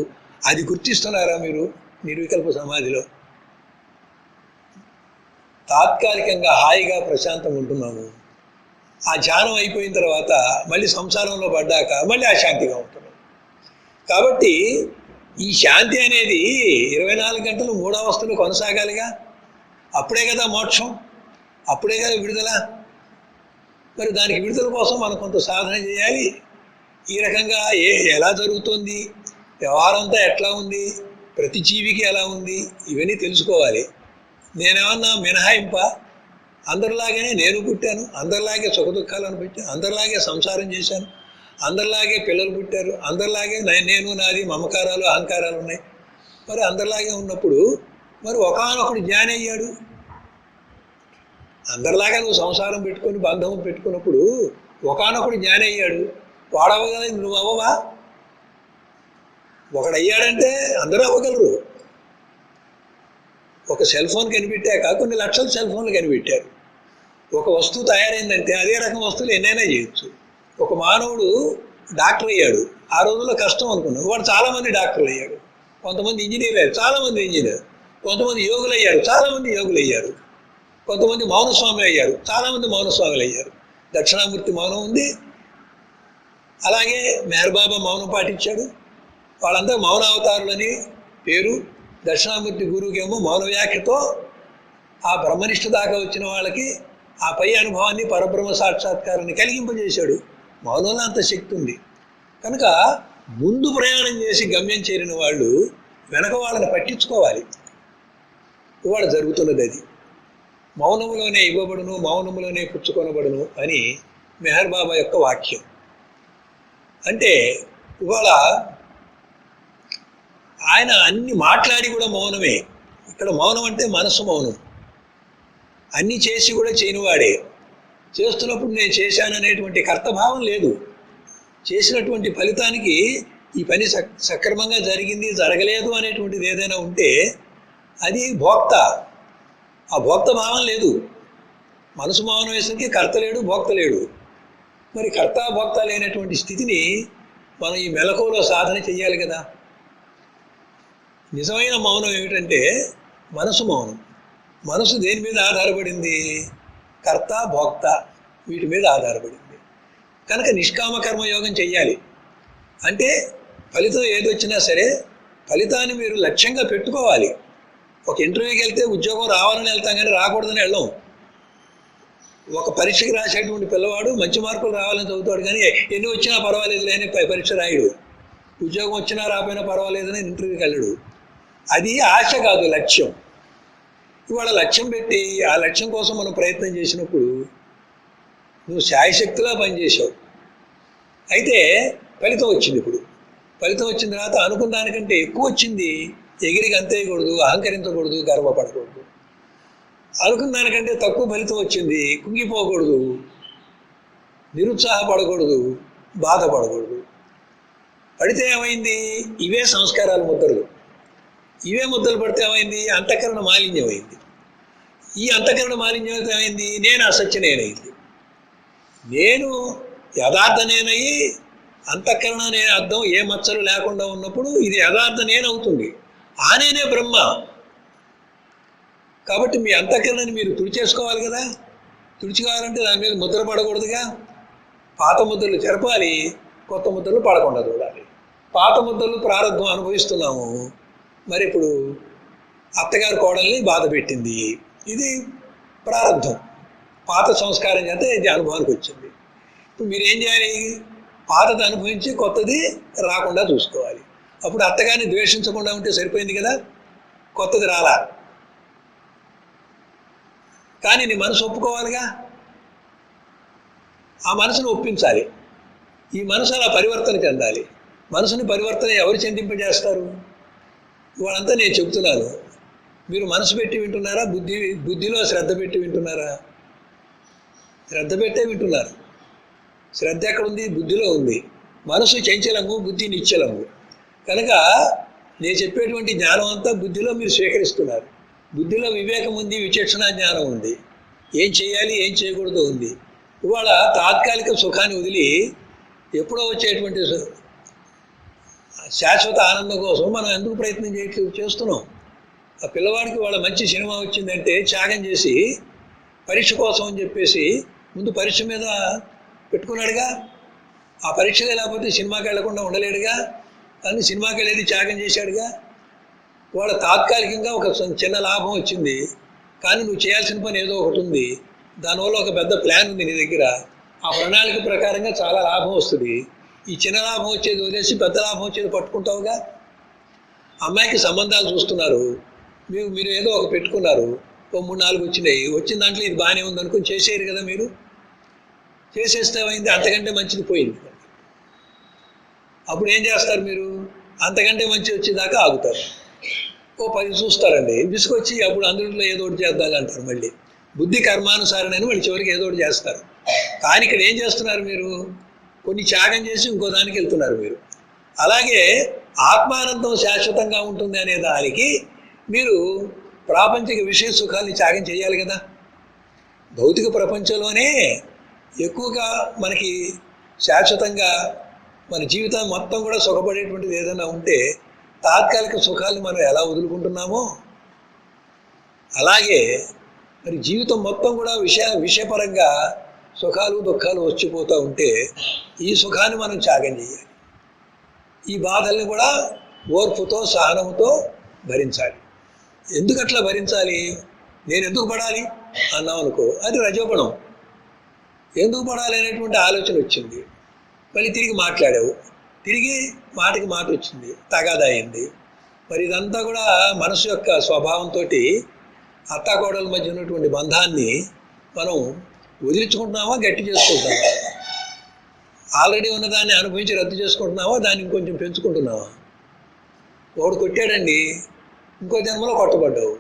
అది గుర్తిస్తున్నారా మీరు నిర్వికల్ప సమాధిలో? తాత్కాలికంగా హాయిగా ప్రశాంతంగా ఉంటున్నాము. ఆ ధ్యానం అయిపోయిన తర్వాత మళ్ళీ సంసారంలో పడ్డాక మళ్ళీ అశాంతిగా ఉంటున్నాం. కాబట్టి ఈ శాంతి అనేది 24 గంటలు 3 అవస్థలు కొనసాగాలిగా. అప్పుడే కదా మోక్షం, అప్పుడే కదా విడుదల. మరి దానికి విడుదల కోసం మనం కొంత సాధన చేయాలి. ఈ రకంగా ఎలా జరుగుతుంది, వ్యవహారం అంతా ఎట్లా ఉంది, ప్రతి జీవికి ఎలా ఉంది, ఇవన్నీ తెలుసుకోవాలి. నేనేమన్నా మినహాయింప? అందరిలాగానే నేను పుట్టాను, అందరిలాగే సుఖ దుఃఖాలు అనిపించాను, అందరిలాగే సంసారం చేశాను, అందరిలాగే పిల్లలు పుట్టారు, అందరిలాగే నేను నాది మమకారాలు అహంకారాలు ఉన్నాయి. మరి అందరిలాగే ఉన్నప్పుడు మరి ఒకానొకడు జ్ఞాని అయ్యాడు. అందరిలాగా నువ్వు సంసారం పెట్టుకొని బంధం పెట్టుకున్నప్పుడు ఒకానొకడు జ్ఞాని అయ్యాడు. వాడవగా నువ్వు అవ్వవా? ఒకడయ్యాడంటే అందరూ అవ్వగలరు. ఒక సెల్ ఫోన్ కనిపెట్టాక కొన్ని లక్షల సెల్ ఫోన్లు కనిపెట్టారు. ఒక వస్తువు తయారైందంటే అదే రకం వస్తువులు ఎన్నైనా చేయొచ్చు. ఒక మానవుడు డాక్టర్ అయ్యాడు. ఆ రోజుల్లో కష్టం అనుకున్నాడు. వాడు చాలామంది డాక్టర్లు అయ్యాడు. కొంతమంది ఇంజనీర్లు అయ్యారు, చాలామంది ఇంజనీర్. కొంతమంది యోగులు అయ్యారు, చాలామంది యోగులు అయ్యారు. కొంతమంది మౌనస్వాములు అయ్యారు, చాలామంది మౌనస్వాములు అయ్యారు. దక్షిణామూర్తి మౌనం ఉంది. అలాగే మెహర్ బాబా మౌనం పాటించాడు. వాళ్ళంతా మౌనావతారులని పేరు. దక్షిణామూర్తి గురువుకేమో మౌన వ్యాఖ్యతో ఆ బ్రహ్మనిష్ట దాకా వచ్చిన వాళ్ళకి ఆ పై అనుభవాన్ని పరబ్రహ్మ సాక్షాత్కారాన్ని కలిగింపజేశాడు. మౌనంలో అంత శక్తి ఉంది. కనుక ముందు ప్రయాణం చేసి గమ్యం చేరిన వాళ్ళు వెనక వాళ్ళని పట్టించుకోవాలి. ఇవాళ జరుగుతున్నది అది. మౌనములోనే ఇవ్వబడును, మౌనములోనే పుచ్చుకొనబడును అని మెహర్ బాబా యొక్క వాక్యం. అంటే ఇవాళ ఆయన అన్ని మాట్లాడి కూడా మౌనమే. ఇక్కడ మౌనం అంటే మనసు మౌనం. అన్నీ చేసి కూడా చేయనివాడే. చేస్తున్నప్పుడు నేను చేశాననేటువంటి కర్తభావం లేదు. చేసినటువంటి ఫలితానికి ఈ పని సక్రమంగా జరిగింది, జరగలేదు అనేటువంటిది ఏదైనా ఉంటే అది భోక్త. ఆ భోక్త భావం లేదు. మనసు మౌనం వేసరికి కర్త లేడు, భోక్త లేడు. మరి కర్త భోక్త లేనటువంటి స్థితిని మనం ఈ మెలకువలో సాధన చెయ్యాలి కదా. నిజమైన మౌనం ఏమిటంటే మనసు మౌనం. మనసు దేని మీద ఆధారపడింది? కర్త భోక్త వీటి మీద ఆధారపడింది. కనుక నిష్కామ కర్మయోగం చెయ్యాలి. అంటే ఫలితం ఏదొచ్చినా సరే ఫలితాన్ని మీరు లక్ష్యంగా పెట్టుకోవాలి. ఒక ఇంటర్వ్యూకి వెళ్తే ఉద్యోగం రావాలని వెళ్తాం కానీ రాకూడదని వెళ్ళాం. ఒక పరీక్షకి రాసేటువంటి పిల్లవాడు మంచి మార్కులు రావాలని చదువుతాడు కానీ ఎన్ని వచ్చినా పర్వాలేదు లేని పరీక్ష రాయడు. ఉద్యోగం వచ్చినా రాకపోయినా పర్వాలేదని ఇంటర్వ్యూకి వెళ్ళడు. అది ఆశ కాదు, లక్ష్యం. ఇవాళ లక్ష్యం పెట్టి ఆ లక్ష్యం కోసం మనం ప్రయత్నం చేసినప్పుడు నువ్వు శాయశక్తిలా పనిచేసావు. అయితే ఫలితం వచ్చింది. ఇప్పుడు ఫలితం వచ్చిన తర్వాత అనుకున్న దానికంటే ఎక్కువ వచ్చింది. ఎగిరికి అంతేయకూడదు, అహంకరించకూడదు, గర్వపడకూడదు. అనుకున్న దానికంటే తక్కువ ఫలితం వచ్చింది, కుంగిపోకూడదు, నిరుత్సాహపడకూడదు, బాధపడకూడదు. పడితే ఏమైంది? ఇవే సంస్కారాల ముద్రలు. ఇవే ముద్దలు పడితే ఏమైంది? అంతఃకరణ మాలిన్యం అయింది. ఈ అంతఃకరణ మాలిన్యం అయితే ఏమైంది? నేను అసత్య నేనైంది. నేను యథార్థ నేనయ్యి అంతఃకరణ నేను అర్థం ఏ మచ్చలు లేకుండా ఉన్నప్పుడు ఇది యథార్థ నేనవుతుంది. ఆ నేనే బ్రహ్మ. కాబట్టి మీ అంతఃకరణని మీరు తుడిచేసుకోవాలి కదా. తుడిచుకోవాలంటే దాని మీద ముద్ర పడకూడదుగా. పాత ముద్రలు చెరపాలి, కొత్త ముద్రలు పడకుండా చూడాలి. పాత ముద్రలు ప్రారంభం అనుభవిస్తున్నాము. మరి ఇప్పుడు అత్తగారు కోడల్ని బాధ పెట్టింది, ఇది ప్రారంభం. పాత సంస్కారం చేత ఇది అనుభవానికి వచ్చింది. ఇప్పుడు మీరు ఏం చేయాలి? పాతది అనుభవించి కొత్తది రాకుండా చూసుకోవాలి. అప్పుడు అత్తగారిని ద్వేషించకుండా ఉంటే సరిపోయింది కదా, కొత్తది రాలా. కానీ నీ మనసు ఒప్పుకోవాలిగా. ఆ మనసును ఒప్పించాలి. ఈ మనసు అలా పరివర్తన చెందాలి. మనసుని పరివర్తన ఎవరు చెందింపజేస్తారు? ఇవాళంతా నేను చెబుతున్నాను, మీరు మనసు పెట్టి వింటున్నారా? బుద్ధిలో శ్రద్ధ పెట్టి వింటున్నారా? శ్రద్ధ పెట్టే వింటున్నారు. శ్రద్ధ ఎక్కడుంది? బుద్ధిలో ఉంది. మనసు చంచలము, బుద్ధి నిశ్చలము. కనుక నేను చెప్పేటువంటి జ్ఞానం అంతా బుద్ధిలో మీరు స్వీకరిస్తున్నారు. బుద్ధిలో వివేకం ఉంది, విచక్షణ జ్ఞానం ఉంది, ఏం చేయాలి ఏం చేయకూడదు ఉంది. ఇవాళ తాత్కాలిక సుఖాన్ని వదిలి ఎప్పుడో వచ్చేటువంటి శాశ్వత ఆనందం కోసం మనం ఎందుకు ప్రయత్నం చేస్తున్నాం? ఆ పిల్లవాడికి వాళ్ళ మంచి సినిమా వచ్చిందంటే త్యాగం చేసి పరీక్ష కోసం అని చెప్పేసి ముందు పరీక్ష మీద పెట్టుకున్నాడుగా. ఆ పరీక్షలే లేకపోతే సినిమాకి వెళ్లకుండా ఉండలేడుగా. కానీ సినిమాకి వెళ్ళేది త్యాగం చేశాడుగా. వాళ్ళ తాత్కాలికంగా ఒక చిన్న లాభం వచ్చింది, కానీ నువ్వు చేయాల్సిన పని ఏదో ఒకటి ఉంది. దానివల్ల ఒక పెద్ద ప్లాన్ ఉంది నీ దగ్గర. ఆ ప్రణాళిక ప్రకారంగా చాలా లాభం వస్తుంది. ఈ చిన్న లాభం వచ్చేది వదిలేసి పెద్ద లాభం వచ్చేది పట్టుకుంటావుగా. అమ్మాయికి సంబంధాలు చూస్తున్నారు, మీరు ఏదో ఒక పెట్టుకున్నారు, ఓ 3-4 వచ్చినాయి. వచ్చిన దాంట్లో ఇది బాగానే ఉంది అనుకుని చేసేయరు కదా. మీరు చేసేస్తే అయింది, అంతకంటే మంచిది పోయింది. అప్పుడు ఏం చేస్తారు మీరు? అంతకంటే మంచి వచ్చేదాకా ఆగుతారు. ఓ 10 చూస్తారండి, విసుకొచ్చి అప్పుడు అందులో ఏదో ఒకటి చేద్దాం అంటారు. మళ్ళీ బుద్ధి కర్మానుసారణ మళ్ళీ చివరికి ఏదో ఒకటి చేస్తారు. కానీ ఇక్కడ ఏం చేస్తున్నారు? మీరు కొన్ని త్యాగం చేసి ఇంకో దానికి వెళ్తున్నారు మీరు. అలాగే ఆత్మానందం శాశ్వతంగా ఉంటుంది అనే దానికి మీరు ప్రాపంచిక విషయ సుఖాన్ని త్యాగం చేయాలి కదా. భౌతిక ప్రపంచంలోనే ఎక్కువగా మనకి శాశ్వతంగా మన జీవితం మొత్తం కూడా సుఖపడేటువంటిది ఏదైనా ఉంటే తాత్కాలిక సుఖాలను మనం ఎలా వదులుకుంటున్నామో అలాగే మరి జీవితం మొత్తం కూడా విషయపరంగా సుఖాలు దుఃఖాలు వచ్చిపోతూ ఉంటే ఈ సుఖాన్ని మనం త్యాగం చేయాలి. ఈ బాధల్ని కూడా ఓర్పుతో సహనంతో భరించాలి. ఎందుకు అట్లా భరించాలి? నేను ఎందుకు పడాలి అన్నాం అనుకో, అది రజోగుణం. ఎందుకు పడాలి అనేటువంటి ఆలోచన వచ్చింది, మళ్ళీ తిరిగి మాట్లాడావు, తిరిగి మాటకి మాట వచ్చింది, తగాదా అయింది. మరి ఇదంతా కూడా మనసు యొక్క స్వభావంతో అత్తాకోడల మధ్య ఉన్నటువంటి బంధాన్ని మనం వదిలించుకుంటున్నావా, గట్టి చేసుకుంటున్నావా? ఆల్రెడీ ఉన్నదాన్ని అనుభవించి రద్దు చేసుకుంటున్నావా, దాన్ని ఇంకొంచెం పెంచుకుంటున్నావా? ఒకడు కొట్టాడండి, ఇంకో జన్మలో కొట్టబడ్డావు,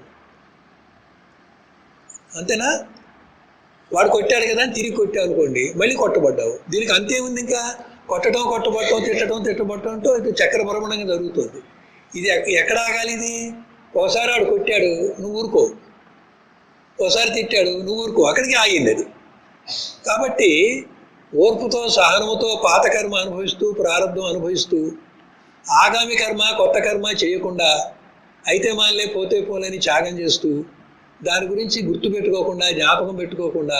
అంతేనా? వాడు కొట్టాడు కదా అని తిరిగి కొట్టావు అనుకోండి, మళ్ళీ కొట్టబడ్డావు. దీనికి అంతేముంది? ఇంకా కొట్టడం, కొట్టబట్టడం, తిట్టడంతో ఇది చక్ర భ్రమణంగా జరుగుతుంది. ఇది ఎక్కడ ఆగాలి? ఇది ఒకసారి వాడు కొట్టాడు, నువ్వు ఊరుకో, ఒకసారి తిట్టాడు, నువ్వు ఊరుకో, అక్కడికి ఆగింది అది. కాబట్టి ఓర్పుతో సహనముతో పాత కర్మ అనుభవిస్తూ ప్రారంభం అనుభవిస్తూ ఆగామి కర్మ కొత్త కర్మ చేయకుండా అయితే మాలే పోతే పోలేని త్యాగం చేస్తూ దాని గురించి గుర్తు పెట్టుకోకుండా జ్ఞాపకం పెట్టుకోకుండా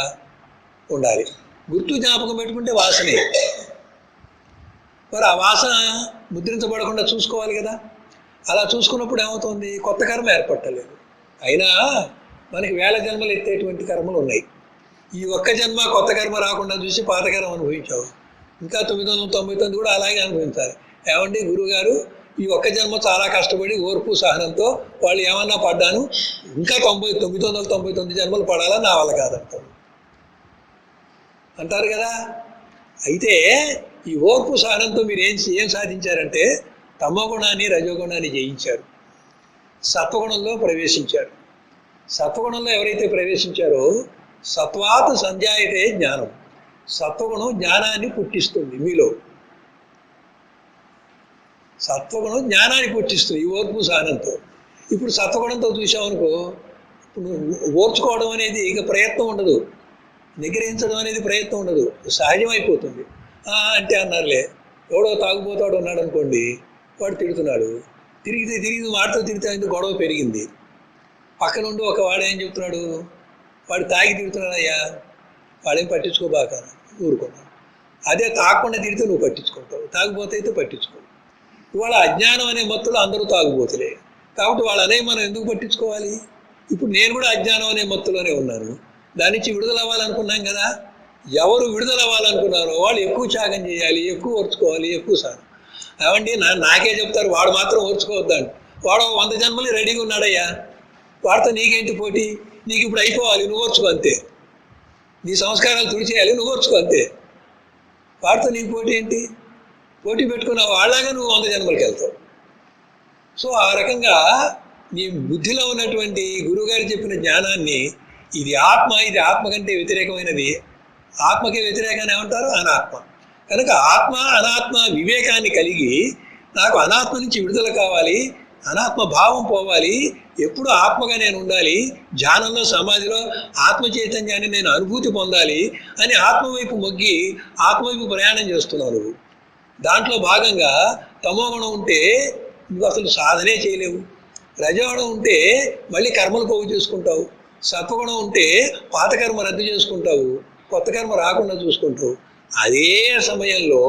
ఉండాలి. గుర్తు జ్ఞాపకం పెట్టుకుంటే వాసనే, మరి ఆ వాసన ముద్రించబడకుండా చూసుకోవాలి కదా. అలా చూసుకున్నప్పుడు ఏమవుతుంది? కొత్త కర్మ ఏర్పట్టలేదు. అయినా మనకి వేల జన్మలు ఎత్తేటువంటి కర్మలు ఉన్నాయి. ఈ ఒక్క జన్మ కొత్త కర్మ రాకుండా చూసి పాత కర్మ అనుభవించావు. ఇంకా 999 కూడా అలాగే అనుభవించాలి. ఏమండి గురువుగారు, ఈ ఒక్క జన్మ చాలా కష్టపడి ఓర్పు సహనంతో వాళ్ళు ఏమన్నా పడ్డాను, ఇంకా 999 జన్మలు పడాలా, నా వల్ల కాదంటారు అంటారు కదా. అయితే ఈ ఓర్పు సహనంతో మీరు ఏం సాధించారంటే తమోగుణాన్ని రజోగుణాన్ని జయించారు, సత్వగుణంలో ప్రవేశించారు. సత్వగుణంలో ఎవరైతే ప్రవేశించారో సత్వాత్ సంధ్యాయతే జ్ఞానం, సత్వగుణం జ్ఞానాన్ని పుట్టిస్తుంది మీలో. సత్వగుణం జ్ఞానాన్ని పుట్టిస్తుంది ఈ ఓర్పు సహనంతో. ఇప్పుడు సత్వగుణంతో చూసామనుకో, ఇప్పుడు ఓర్చుకోవడం అనేది ఇక ప్రయత్నం ఉండదు, నిగ్రహించడం అనేది ప్రయత్నం ఉండదు, సహజమైపోతుంది. అంటే అన్నారులే, ఎవడో తాగుపోతాడు ఉన్నాడు అనుకోండి, వాడు తిడుతున్నాడు, తిరిగి వాడితో తిరిగితే గొడవ పెరిగింది. పక్కన ఉండి ఒక వాడు ఏం చెప్తున్నాడు, వాడు తాగి తిడుతున్నాడయ్యా, వాడేం పట్టించుకోబాక, ఊరుకున్నాడు. అదే తాగకుండా తిడితే నువ్వు పట్టించుకుంటావు, తాగిపోతే అయితే పట్టించుకోవు. ఇవాళ అజ్ఞానం అనే మత్తులో అందరూ తాగుబోతులే, కాబట్టి వాళ్ళు అనే మనం ఎందుకు పట్టించుకోవాలి. ఇప్పుడు నేను కూడా అజ్ఞానం అనే మత్తులోనే ఉన్నాను, దాని నుంచి విడుదల అవ్వాలనుకున్నాం కదా. ఎవరు విడుదల అవ్వాలనుకున్నారో వాళ్ళు ఎక్కువ త్యాగం చేయాలి, ఎక్కువ ఓర్చుకోవాలి, ఎక్కువ సాధన. ఏమండి నాకే చెప్తారు వాడు మాత్రం ఓర్చుకోవద్దాను, వాడు 100 జన్మలు రెడీగా ఉన్నాడయ్యా, వాడితో నీకేంటి పోటీ, నీకు ఇప్పుడు అయిపోవాలి, నువ్వు ఓర్చుకో అంతే, నీ సంస్కారాలు తుడిచేయాలి, నువ్వు ఓర్చుకో అంతే, వాడితో నీకు పోటీ ఏంటి, పోటీ పెట్టుకున్న వాళ్ళగా నువ్వు 100 జన్మలకి వెళ్తావు. సో ఆ రకంగా నీ బుద్ధిలో ఉన్నటువంటి గురువుగారు చెప్పిన జ్ఞానాన్ని, ఇది ఆత్మ, ఇది ఆత్మ కంటే వ్యతిరేకమైనది, ఆత్మకే వ్యతిరేకాన్ని ఏమంటారు, అనాత్మ. కనుక ఆత్మ అనాత్మ వివేకాన్ని కలిగి నాకు అనాత్మ నుంచి విడుదల కావాలి, అనాత్మ భావం పోవాలి, ఎప్పుడు ఆత్మగా నేను ఉండాలి, ధ్యానంలో సమాధిలో ఆత్మ చైతన్యాన్ని నేను అనుభూతి పొందాలి అని ఆత్మవైపు మొగ్గి ఆత్మవైపు ప్రయాణం చేస్తున్నావు నువ్వు. దాంట్లో భాగంగా తమోగుణం ఉంటే నువ్వు అసలు సాధనే చేయలేవు, రజోగుణం ఉంటే మళ్ళీ కర్మలు పోగు చేసుకుంటావు, సత్వగుణం ఉంటే పాత కర్మ రద్దు చేసుకుంటావు, కొత్త కర్మ రాకుండా చూసుకుంటావు. అదే సమయంలో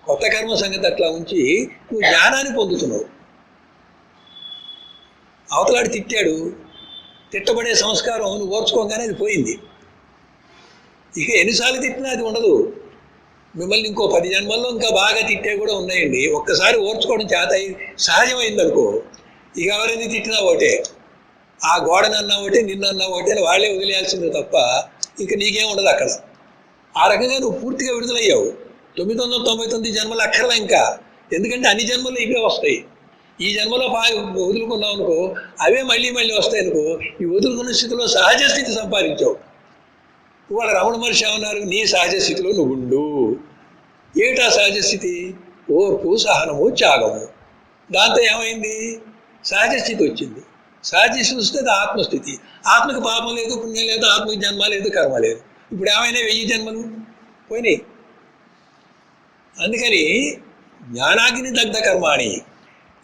కొత్త కర్మ సంగతి అట్లా ఉంచి నువ్వు జ్ఞానాన్ని పొందుతున్నావు. అవతలాడి తిట్టాడు, తిట్టబడే సంస్కారం నువ్వు ఓర్చుకోగానే అది పోయింది. ఇక ఎన్నిసార్లు తిట్టినా అది ఉండదు. మిమ్మల్ని ఇంకో 10 జన్మల్లో ఇంకా బాగా తిట్టే కూడా ఉన్నాయండి. ఒక్కసారి ఓర్చుకోవడం చేత సహజమైందనుకో, ఇక ఎవరైనా తిట్టినా ఒకటే, ఆ గోడనన్నా ఒకటే, నిన్నన్నా ఒకటే అని వాళ్ళే వదిలేయాల్సిందే తప్ప ఇంకా నీకేం ఉండదు అక్కడ. ఆ రకంగా నువ్వు పూర్తిగా విడుదలయ్యావు. 999 జన్మలు అక్కర్లా ఇంకా, ఎందుకంటే అన్ని జన్మలు ఇవే వస్తాయి. ఈ జన్మలో వదులుకున్నావు అనుకో, అవే మళ్ళీ వస్తాయి అనుకో, ఈ వదులుకున్న స్థితిలో సహజ స్థితి సంపాదించావు. ఇవాళ రమణ మహర్షి ఏమన్నారు, నీ సహజ స్థితిలో నువ్వు ఉండు. ఏమిటా సహజ స్థితి, ఓర్పు సహనము త్యాగము. దాంతో ఏమైంది, సహజ స్థితి వచ్చింది. సహజ స్థితి వస్తే అది ఆత్మస్థితి. ఆత్మకి పాపం లేదు, పుణ్యం లేదు, ఆత్మకి జన్మ లేదు, కర్మ లేదు. ఇప్పుడు ఏమైనా 1000 జన్మలు పోయినాయి. అందుకని జ్ఞానాగ్ని దగ్ధ కర్మాణి,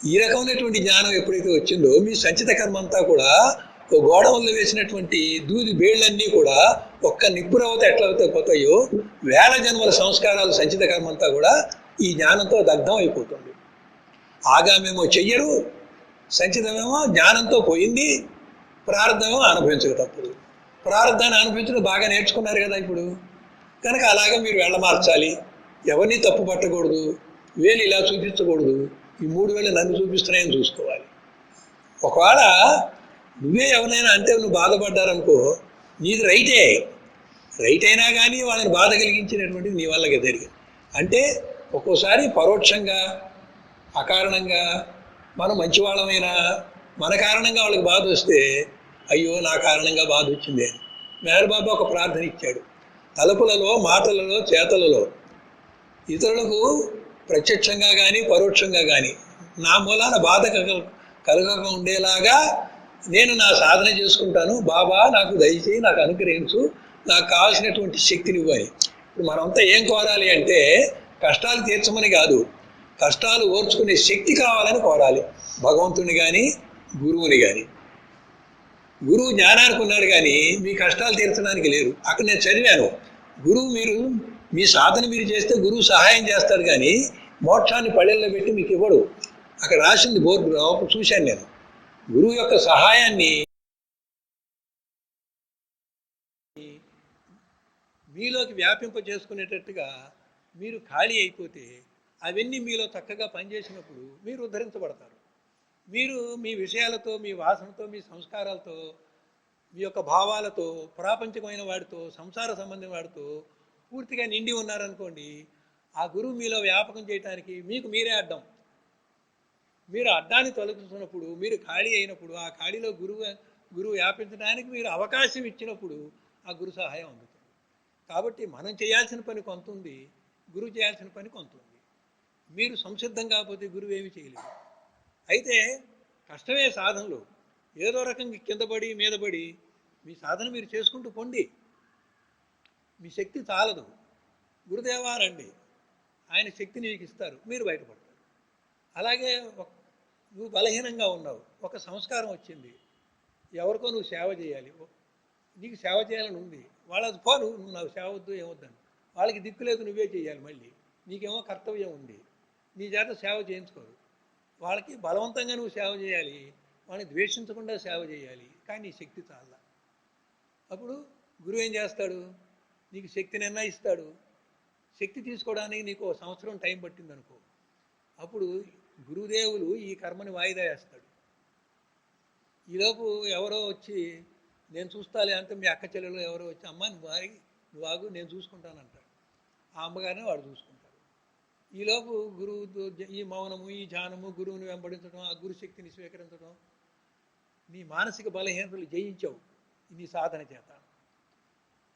ఈ రకమైనటువంటి జ్ఞానం ఎప్పుడైతే వచ్చిందో మీ సంచిత కర్మ అంతా కూడా ఒక గోడ వల్ల వేసినటువంటి దూది బేళ్లన్నీ కూడా ఒక్క నిప్పురవత ఎట్లయితే పోతాయో, వేల జన్మల సంస్కారాలు సంచిత కర్మ అంతా కూడా ఈ జ్ఞానంతో దగ్ధం అయిపోతుంది. ఆగామేమో చెయ్యరు, సంచితమేమో జ్ఞానంతో పోయింది, ప్రారంధమేమో అనుభవించక తప్పదు. ప్రారంధాన్ని అనుభవించడం బాగా నేర్చుకున్నారు కదా ఇప్పుడు. కనుక అలాగే మీరు వెళ్ళమార్చాలి, ఎవరిని తప్పు పట్టకూడదు, వేలు ఇలా చూపించకూడదు, ఈ 3 వేలు నన్ను చూపిస్తున్నాయని చూసుకోవాలి. ఒకవేళ నువ్వే ఎవరైనా అంటే నువ్వు బాధపడ్డారనుకో, నీది రైట్ అయినా కానీ వాళ్ళని బాధ కలిగించినటువంటిది నీ వల్లగా జరిగింది. అంటే ఒక్కోసారి పరోక్షంగా అకారణంగా మనం మంచివాళ్ళమైనా మన కారణంగా వాళ్ళకి బాధ వస్తే, అయ్యో నా కారణంగా బాధ వచ్చింది అని మేర్ బాబా ఒక ప్రార్థన ఇచ్చాడు. తలుపులలో, మాటలలో, చేతలలో ఇతరులకు ప్రత్యక్షంగా కానీ పరోక్షంగా కానీ నా మూలాన బాధ కలగక ఉండేలాగా నేను నా సాధన చేసుకుంటాను, బాబా నాకు దయచేయి, నాకు అనుగ్రహించు, నాకు కావాల్సినటువంటి శక్తిని ఇవ్వని. ఇప్పుడు మనంతా ఏం కోరాలి అంటే కష్టాలు తీర్చమని కాదు, కష్టాలు ఓర్చుకునే శక్తి కావాలని కోరాలి. భగవంతుని కానీ గురువుని కానీ. గురువు జ్ఞానానికి ఉన్నాడు కానీ మీ కష్టాలు తీర్చడానికి లేరు. అక్కడ నేను చదివాను, గురువు మీరు మీ సాధన మీరు చేస్తే గురువు సహాయం చేస్తాడు కానీ మోక్షాన్ని పళ్ళెల్లో పెట్టి మీకు ఇవ్వడు. అక్కడ రాసింది బోర్డు చూశాను నేను. గురువు యొక్క సహాయాన్ని మీలోకి వ్యాపింప చేసుకునేటట్టుగా మీరు ఖాళీ అయిపోతే అవన్నీ మీలో చక్కగా పనిచేసినప్పుడు మీరు ఉద్ధరించబడతారు. మీరు మీ విషయాలతో, మీ వాసనతో, మీ సంస్కారాలతో, మీ యొక్క భావాలతో, ప్రాపంచికమైన వాడితో, సంసార సంబంధం వాడితో పూర్తిగా నిండి ఉన్నారనుకోండి, ఆ గురువు మీలో వ్యాపకం చేయడానికి మీకు మీరే అడ్డం. మీరు అడ్డాన్ని తొలగిస్తున్నప్పుడు, మీరు ఖాళీ అయినప్పుడు, ఆ ఖాళీలో గురువు వ్యాపించడానికి మీరు అవకాశం ఇచ్చినప్పుడు ఆ గురు సహాయం అందుతుంది. కాబట్టి మనం చేయాల్సిన పని కొంత ఉంది, గురువు చేయాల్సిన పని కొంత ఉంది. మీరు సంసిద్ధం కాకపోతే గురువు ఏమి చేయలేదు. అయితే కష్టమే సాధనలో. ఏదో రకంగా కింద పడి మీద పడి మీ సాధన మీరు చేసుకుంటూ పొండి. మీ శక్తి చాలదు, గురుదేవా రండి, ఆయన శక్తి నీకు ఇస్తారు, మీరు బయటపడతారు. అలాగే నువ్వు బలహీనంగా ఉన్నావు, ఒక సంస్కారం వచ్చింది, ఎవరికో నువ్వు సేవ చేయాలి, నీకు సేవ చేయాలని ఉంది, వాళ్ళది పో, నువ్వు నాకు సేవ వద్దు ఏమొద్దని, వాళ్ళకి దిక్కు లేదు, నువ్వే చేయాలి. మళ్ళీ నీకేమో కర్తవ్యం ఉంది, నీ చేత సేవ చేయించుకోరు. వాళ్ళకి బలవంతంగా నువ్వు సేవ చేయాలి, వాళ్ళని ద్వేషించకుండా సేవ చేయాలి, కానీ నీ శక్తి చాలా. అప్పుడు గురువు ఏం చేస్తాడు? నీకు శక్తి నిర్ణయిస్తాడు. శక్తి తీసుకోవడానికి నీకు 1 సంవత్సరం టైం పట్టింది అనుకో, అప్పుడు గురుదేవులు ఈ కర్మని వాయిదా వేస్తాడు. ఈలోపు ఎవరో వచ్చి నేను చూస్తాలే అంటే మీ అక్క చెల్లెలు ఎవరో వచ్చి అమ్మ నువ్వు ఆగు నేను చూసుకుంటానంటాడు. ఆ అమ్మగారిని వాడు చూసుకుంటాడు. ఈలోపు గురువు ఈ మౌనము, ఈ ధ్యానము, గురువుని వెంబడించడం, ఆ గురుశక్తిని స్వీకరించడం, నీ మానసిక బలహీనతలు జయించావు నీ సాధన చేత.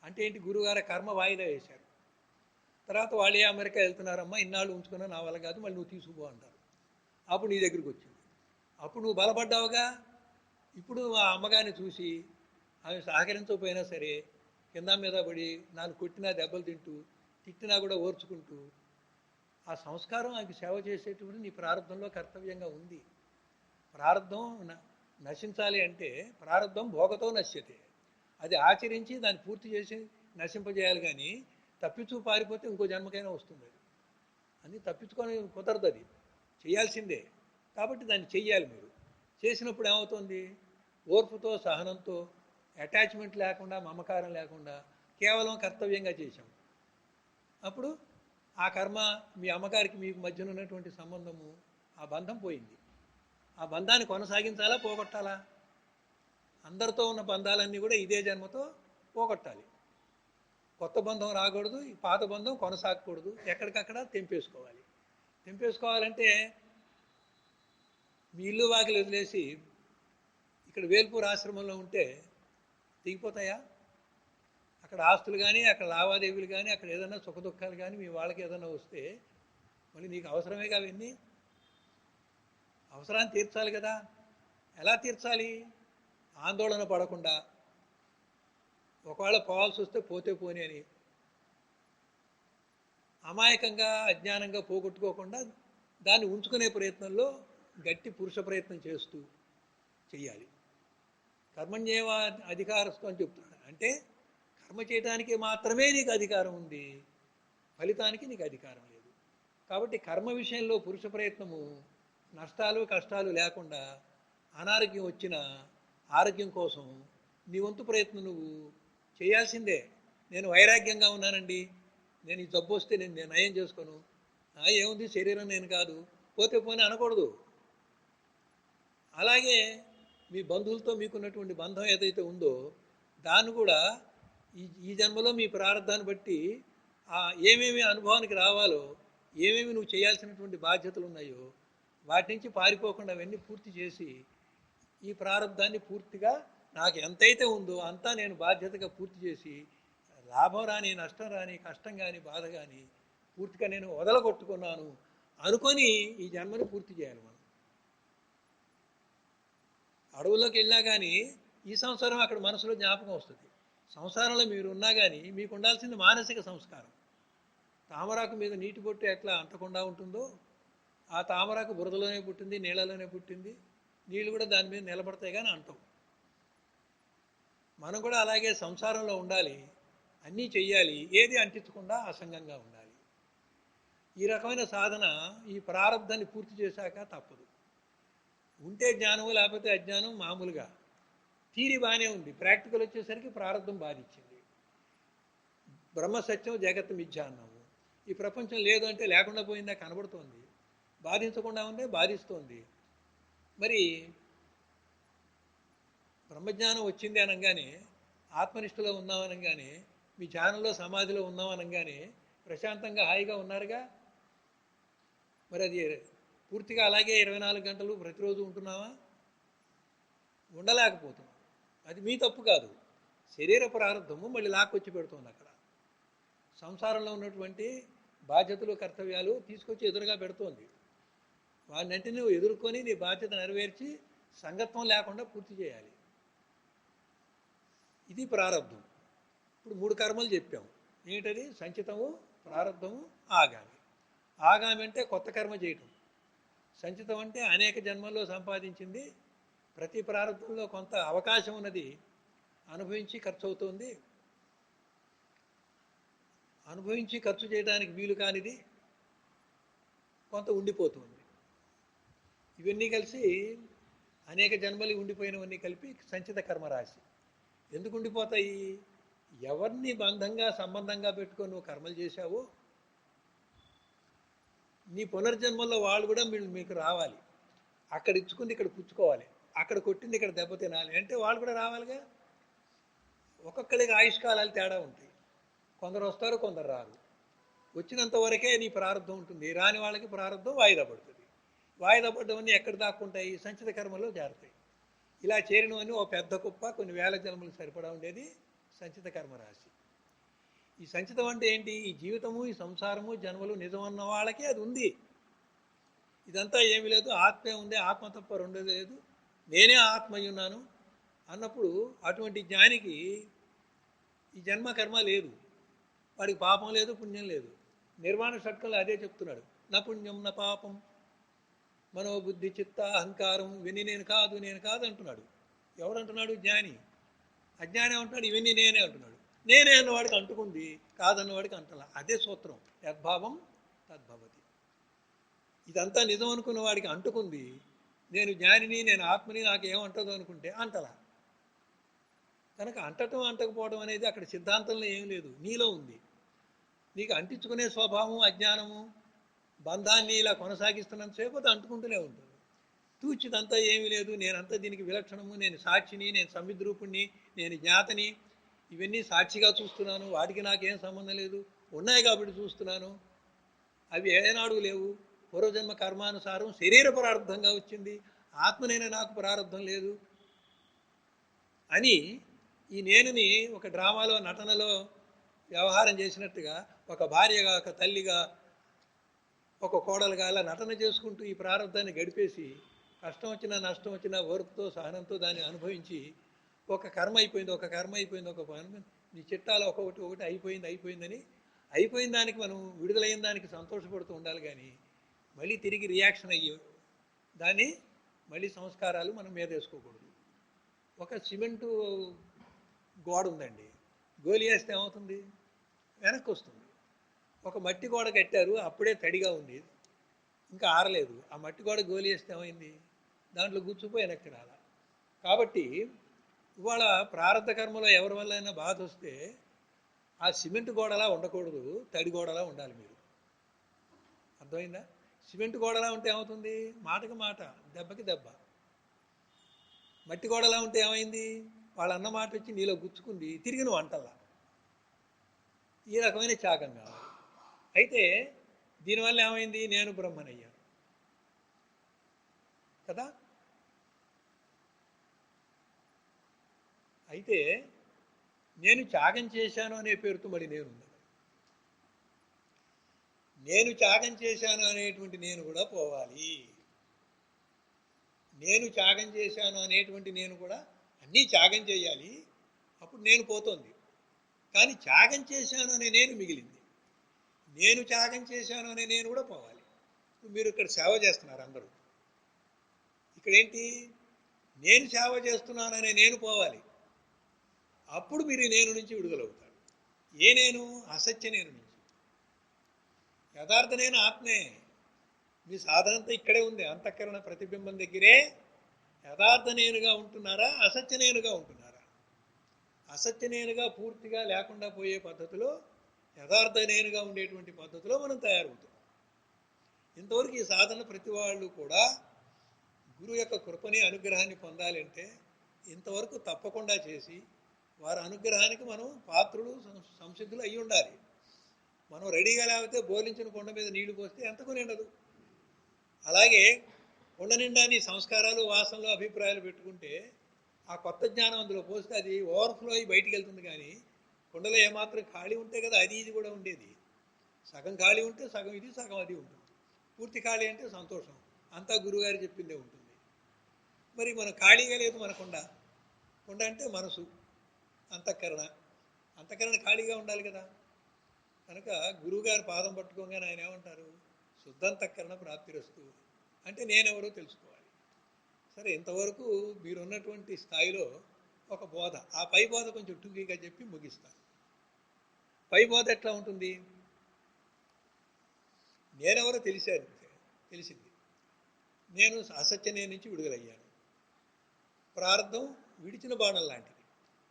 అంటే ఏంటి? గురువుగారి కర్మ వాయిదా వేశారు. తర్వాత వాళ్ళే అమెరికా వెళ్తున్నారమ్మా, ఇన్నాళ్ళు ఉంచుకున్నా నా వల్ల కాదు, మళ్ళీ నువ్వు తీసుకుపో అంటారు. అప్పుడు నీ దగ్గరికి వచ్చింది. అప్పుడు నువ్వు బలపడ్డావుగా. ఇప్పుడు ఆ అమ్మగారిని చూసి ఆమె సహకరించకపోయినా సరే కింద మీద పడి 4 కొట్టినా దెబ్బలు తింటూ, తిట్టినా కూడా ఓర్చుకుంటూ, ఆ సంస్కారం ఆమెకు సేవ చేసేటువంటి నీ ప్రారంభంలో కర్తవ్యంగా ఉంది. ప్రారంధం నశించాలి అంటే ప్రారంధం భోగతో నశ్యతే, అది ఆచరించి దాన్ని పూర్తి చేసి నశింపజేయాలి. కానీ తప్పించు పారిపోతే ఇంకో జన్మకైనా వస్తుంది. అది తప్పించుకొని కుదరదు, అది చేయాల్సిందే. కాబట్టి దాన్ని చెయ్యాలి. మీరు చేసినప్పుడు ఏమవుతుంది? ఓర్పుతో, సహనంతో, అటాచ్మెంట్ లేకుండా, మమకారం లేకుండా కేవలం కర్తవ్యంగా చేశాం. అప్పుడు ఆ కర్మ, మీ అమ్మగారికి మీకు మధ్యన ఉన్నటువంటి సంబంధము, ఆ బంధం పోయింది. ఆ బంధాన్ని కొనసాగించాలా, పోగొట్టాలా? అందరితో ఉన్న బంధాలన్నీ కూడా ఇదే జన్మతో పోగొట్టాలి. కొత్త బంధం రాకూడదు, ఈ పాత బంధం కొనసాగకూడదు, ఎక్కడికక్కడ తెంపేసుకోవాలి. తెంపేసుకోవాలంటే మీ ఇల్లు వాకిలు వదిలేసి ఇక్కడ వేల్పూర్ ఆశ్రమంలో ఉంటే దిగిపోతాయా? అక్కడ ఆస్తులు కానీ, అక్కడ లావాదేవీలు కానీ, అక్కడ ఏదైనా సుఖదుఖాలు కానీ మీ వాళ్ళకి ఏదైనా వస్తే మళ్ళీ నీకు అవసరమే అవన్నీ. అవసరాన్ని తీర్చాలి కదా. ఎలా తీర్చాలి? ఆందోళన పడకుండా, ఒకవేళ పోవాల్సి వస్తే పోతే పోని అని అమాయకంగా, అజ్ఞానంగా పోగొట్టుకోకుండా దాన్ని ఉంచుకునే ప్రయత్నంలో గట్టి పురుష ప్రయత్నం చేస్తూ చెయ్యాలి. కర్మణ్యేవ అధికారస్తు అని చెప్తున్నాడు. అంటే కర్మ చేయడానికి మాత్రమే నీకు అధికారం ఉంది, ఫలితానికి నీకు అధికారం లేదు. కాబట్టి కర్మ విషయంలో పురుష ప్రయత్నము నష్టాలు కష్టాలు లేకుండా, అనారోగ్యం వచ్చిన ఆరోగ్యం కోసం నీ వంతు ప్రయత్నం నువ్వు చేయాల్సిందే. నేను వైరాగ్యంగా ఉన్నానండి, నేను ఈ జబ్బు వస్తే నేను నయం చేసుకోను, ఏముంది శరీరం నేను కాదు, పోతే పోనీ అనకూడదు. అలాగే మీ బంధువులతో మీకున్నటువంటి బంధం ఏదైతే ఉందో దాన్ని కూడా ఈ జన్మలో మీ ప్రారంధాన్ని బట్టి ఏమేమి అనుభవానికి రావాలో, ఏమేమి నువ్వు చేయాల్సినటువంటి బాధ్యతలు ఉన్నాయో వాటి నుంచి పారిపోకుండా అవన్నీ పూర్తి చేసి, ఈ ప్రారంధాన్ని పూర్తిగా నాకు ఎంతైతే ఉందో అంతా నేను బాధ్యతగా పూర్తి చేసి, లాభం రాని, నష్టం రాని, కష్టం కానీ, బాధ కానీ పూర్తిగా నేను వదలగొట్టుకున్నాను అనుకొని ఈ జన్మని పూర్తి చేయాలి. మనం అడవుల్లోకి వెళ్ళినా కానీ ఈ సంసారం అక్కడ మనసులో జ్ఞాపకం వస్తుంది. సంసారంలో మీరు ఉన్నా కానీ మీకు ఉండాల్సింది మానసిక సంస్కారం. తామరాకు మీద నీటి బొట్టు ఎట్లా అంటకుండా ఉంటుందో, ఆ తామరాకు బురదలోనే పుట్టింది, నీళ్ళలోనే పుట్టింది, నీళ్ళు కూడా దాని మీద నిలబడతాయి కానీ అంటవు. మనం కూడా అలాగే సంసారంలో ఉండాలి, అన్నీ చెయ్యాలి, ఏది అంటించకుండా అసంగంగా ఉండాలి. ఈ రకమైన సాధన ఈ ప్రారంధాన్ని పూర్తి చేశాక తప్పదు. ఉంటే జ్ఞానము లేకపోతే అజ్ఞానం మామూలుగా. థీరీ బాగానే ఉంది, ప్రాక్టికల్ వచ్చేసరికి ప్రారంభం బాధించింది. బ్రహ్మసత్యం జగత్ మిథ్య అన్నాము. ఈ ప్రపంచం లేదు అంటే లేకుండా పోయిందా కనబడుతోంది, బాధించకుండా ఉందే బాధిస్తోంది. మరి బ్రహ్మజ్ఞానం వచ్చింది అనగానే, ఆత్మనిష్టలో ఉన్నామనగానే, మీ ధ్యానంలో సమాధిలో ఉన్నామనగానే ప్రశాంతంగా హాయిగా ఉన్నారుగా. మరి అది పూర్తిగా అలాగే 24 గంటలు ప్రతిరోజు ఉంటున్నావా? ఉండలేకపోతున్నాం. అది మీ తప్పు కాదు, శరీర ప్రారంభము మళ్ళీ లాక్కొచ్చి పెడుతుంది. అక్కడ సంసారంలో ఉన్నటువంటి బాధ్యతలు కర్తవ్యాలు తీసుకొచ్చి ఎదురుగా పెడుతోంది. వాటినంటే నువ్వు ఎదుర్కొని నీ బాధ్యత నెరవేర్చి సంగత్వం లేకుండా పూర్తి చేయాలి. ఇది ప్రారంభం. ఇప్పుడు 3 కర్మలు చెప్పాము. ఏంటది? సంచితము, ప్రారంభము, ఆగామి. ఆగామి అంటే కొత్త కర్మ చేయటం. సంచితం అంటే అనేక జన్మల్లో సంపాదించింది, ప్రతి ప్రారంభంలో కొంత అవకాశం ఉన్నది అనుభవించి ఖర్చు అవుతుంది, అనుభవించి ఖర్చు చేయడానికి వీలు కానిది కొంత ఉండిపోతుంది. ఇవన్నీ కలిసి అనేక జన్మలు ఉండిపోయినవన్నీ కలిపి సంచిత కర్మరాశి. ఎందుకు ఉండిపోతాయి? ఎవరిని బంధంగా సంబంధంగా పెట్టుకొని నువ్వు కర్మలు చేశావో నీ పునర్జన్మల్లో వాళ్ళు కూడా మీకు రావాలి. అక్కడ ఇచ్చుకుంది ఇక్కడ పుచ్చుకోవాలి, అక్కడ కొట్టింది ఇక్కడ దెబ్బ తినాలి అంటే వాళ్ళు కూడా రావాలిగా. ఒక్కొక్కరికి ఆయుష్కాలాలు తేడా ఉంటాయి, కొందరు వస్తారు కొందరు రారు. వచ్చినంత వరకే నీ ప్రారంభం ఉంటుంది, రాని వాళ్ళకి ప్రారంభం వాయిదా పడుతుంది. వాయిదా పడ్డవన్నీ ఎక్కడ దాక్కుంటాయి? సంచిత కర్మలో చేరుతాయి. ఇలా చేరినవన్నీ ఓ పెద్ద కుప్ప, కొన్ని వేల జన్మలు సరిపడా ఉండేది సంచిత కర్మరాశి. ఈ సంచితం అంటే ఏంటి? ఈ జీవితము, ఈ సంసారము, జన్మలు నిజం అన్న వాళ్ళకి అది ఉంది. ఇదంతా ఏమీ లేదు, ఆత్మే ఉంది, ఆత్మ తప్ప రెండోది లేదు, నేనే ఆత్మయ్యున్నాను అన్నప్పుడు అటువంటి జ్ఞానికి ఈ జన్మ కర్మ లేదు, వాడికి పాపం లేదు పుణ్యం లేదు. నిర్వాణ షట్కంలో అదే చెప్తున్నాడు. నా పుణ్యం నా పాపం మనోబుద్ధి చిత్త అహంకారం ఇవన్నీ నేను కాదు నేను కాదు అంటున్నాడు. ఎవడంటున్నాడు? జ్ఞాని. అజ్ఞాని అంటున్నాడు ఇవన్నీ నేనే అంటున్నాడు. నేనే అన్నవాడికి అంటుకుంది, కాదన్నవాడికి అంటలా. అదే సూత్రం, యద్భావం తద్భవతి. ఇదంతా నిజం అనుకున్న వాడికి అంటుకుంది, నేను జ్ఞానిని నేను ఆత్మని నాకేమంటదో అనుకుంటే అంటలా. కనుక అంటటం అంటకపోవడం అనేది అక్కడ సిద్ధాంతంలో ఏం లేదు, నీలో ఉంది. నీకు అంటించుకునే స్వభావం అజ్ఞానము బంధాన్ని ఇలా కొనసాగిస్తున్నంతసేపు అది అంటుకుంటూనే ఉంటుంది. తూచిదంతా ఏమీ లేదు, నేనంతా దీనికి విలక్షణము, నేను సాక్షిని, నేను సంవిద్రూపుణ్ణి, నేను జ్ఞాతని, ఇవన్నీ సాక్షిగా చూస్తున్నాను, వాటికి నాకేం సంబంధం లేదు, ఉన్నాయి కాబట్టి చూస్తున్నాను, అవి ఏనాడు లేవు, పూర్వజన్మ కర్మానుసారం శరీర ప్రారంభంగా వచ్చింది, ఆత్మనైనా నాకు ప్రారంభం లేదు అని ఈ నేనుని ఒక డ్రామాలో నటనలో వ్యవహారం చేసినట్టుగా ఒక భార్యగా, ఒక తల్లిగా, ఒక కోడలుగా అలా నటన చేసుకుంటూ ఈ ప్రారంభాన్ని గడిపేసి కష్టం వచ్చినా నష్టం వచ్చినా ఓర్పుతో సహనంతో దాన్ని అనుభవించి ఒక కర్మ అయిపోయింది, ఒక కర్మ అయిపోయింది, ఒక నీ చిట్టాలు ఒకటి అయిపోయిందని అయిపోయిన దానికి మనం విడుదలైన దానికి సంతోషపడుతూ ఉండాలి. కానీ మళ్ళీ తిరిగి రియాక్షన్ అయ్యి దాన్ని మళ్ళీ సంస్కారాలు మనం మీద వేసుకోకూడదు. ఒక సిమెంటు గోడ ఉందండి, గోలి వేస్తే ఏమవుతుంది? వెనక్కి వస్తుంది. ఒక మట్టి గోడ కట్టారు, అప్పుడే తడిగా ఉంది, ఇంకా ఆరలేదు, ఆ మట్టి గోడ గోలి వేస్తే ఏమైంది? దాంట్లో గుచ్చుపోయి వెనక్కి రాల. కాబట్టి ఇవాళ ప్రారంభ కర్మలో ఎవరి వల్ల అయినా బాధ వస్తే ఆ సిమెంట్ గోడలా ఉండకూడదు, తడి గోడలా ఉండాలి. మీరు అర్థమైందా? సిమెంట్ గోడలా ఉంటే ఏమవుతుంది? మాటకి మాట, దెబ్బకి దెబ్బ. మట్టి గోడలా ఉంటే ఏమైంది? వాళ్ళ అన్న మాట వచ్చి నీలో గుచ్చుకుంది, తిరిగి నువ్వు అంటల్లా. ఈ రకమైన త్యాగం కావాలి. అయితే దీనివల్ల ఏమైంది? నేను బ్రహ్మనయ్యాను కదా. అయితే నేను త్యాగం చేశాను అనే పేరుతో మరి నేనుంది. నేను త్యాగం చేశాను అనేటువంటి నేను కూడా పోవాలి. నేను త్యాగం చేశాను అనేటువంటి నేను కూడా అన్నీ త్యాగం చేయాలి, అప్పుడు నేను పోతుంది. కానీ త్యాగం చేశాను అనే నేను మిగిలింది. నేను త్యాగం చేశాను అనే నేను కూడా పోవాలి. మీరు ఇక్కడ సేవ చేస్తున్నారు అందరూ, ఇక్కడేంటి? నేను సేవ చేస్తున్నాననే నేను పోవాలి, అప్పుడు మీరు నేను నుంచి విడుదలవుతారు. ఏ నేను? అసత్య నేను నుంచి. యథార్థ నేను ఆత్మే. మీ సాధనంతా ఇక్కడే ఉంది, అంతఃకరణ ప్రతిబింబం దగ్గరే యథార్థ నేనుగా ఉంటున్నారా, అసత్య నేనుగా ఉంటున్నారా? అసత్య నేనుగా పూర్తిగా లేకుండా పోయే పద్ధతిలో, యథార్థ నేనుగా ఉండేటువంటి పద్ధతిలో మనం తయారవుతాం. ఇంతవరకు ఈ సాధన ప్రతి వాళ్ళు కూడా గురువు యొక్క కృపని, అనుగ్రహాన్ని పొందాలంటే ఇంతవరకు తప్పకుండా చేసి వారి అనుగ్రహానికి మనం పాత్రులు, సంసిద్ధులు అయి ఉండాలి. మనం రెడీగా లేకపోతే బోలించిన కొండ మీద నీళ్లు పోస్తే ఎంతకు నిండదు. అలాగే కొండ నిండా నీ సంస్కారాలు, వాసనలు, అభిప్రాయాలు పెట్టుకుంటే ఆ కొత్త జ్ఞానం అందులో పోస్తే అది ఓవర్ఫ్లో అయ్యి బయటికి వెళ్తుంది. కానీ కొండలో ఏమాత్రం ఖాళీ ఉంటే కదా అది ఇది కూడా ఉండేది. సగం ఖాళీ ఉంటే సగం ఇది, సగం అది ఉంటుంది. పూర్తి ఖాళీ అంటే సంతోషం, అంతా గురువుగారు చెప్పిందే ఉంటుంది. మరి మనం ఖాళీగా లేదు మన కొండ. కొండ అంటే మనసు, అంతఃకరణ. అంతఃకరణ ఖాళీగా ఉండాలి కదా. కనుక గురువుగారి పాదం పట్టుకోగానే ఆయన ఏమంటారు? శుద్ధంతఃకరణ ప్రాప్తిరస్తు అంటే నేనెవరో తెలుసుకోవాలి. సరే, ఇంతవరకు మీరున్నటువంటి స్థాయిలో ఒక బోధ, ఆ పై బోధ కొంచెం టూకీగా చెప్పి ముగిస్తాను. పై బోధ ఎట్లా ఉంటుంది? నేనెవరో తెలిసింది. నేను అసత్య నేను నుంచి విడుదలయ్యాను. ప్రారంధం విడిచిన బాణం లాంటిది,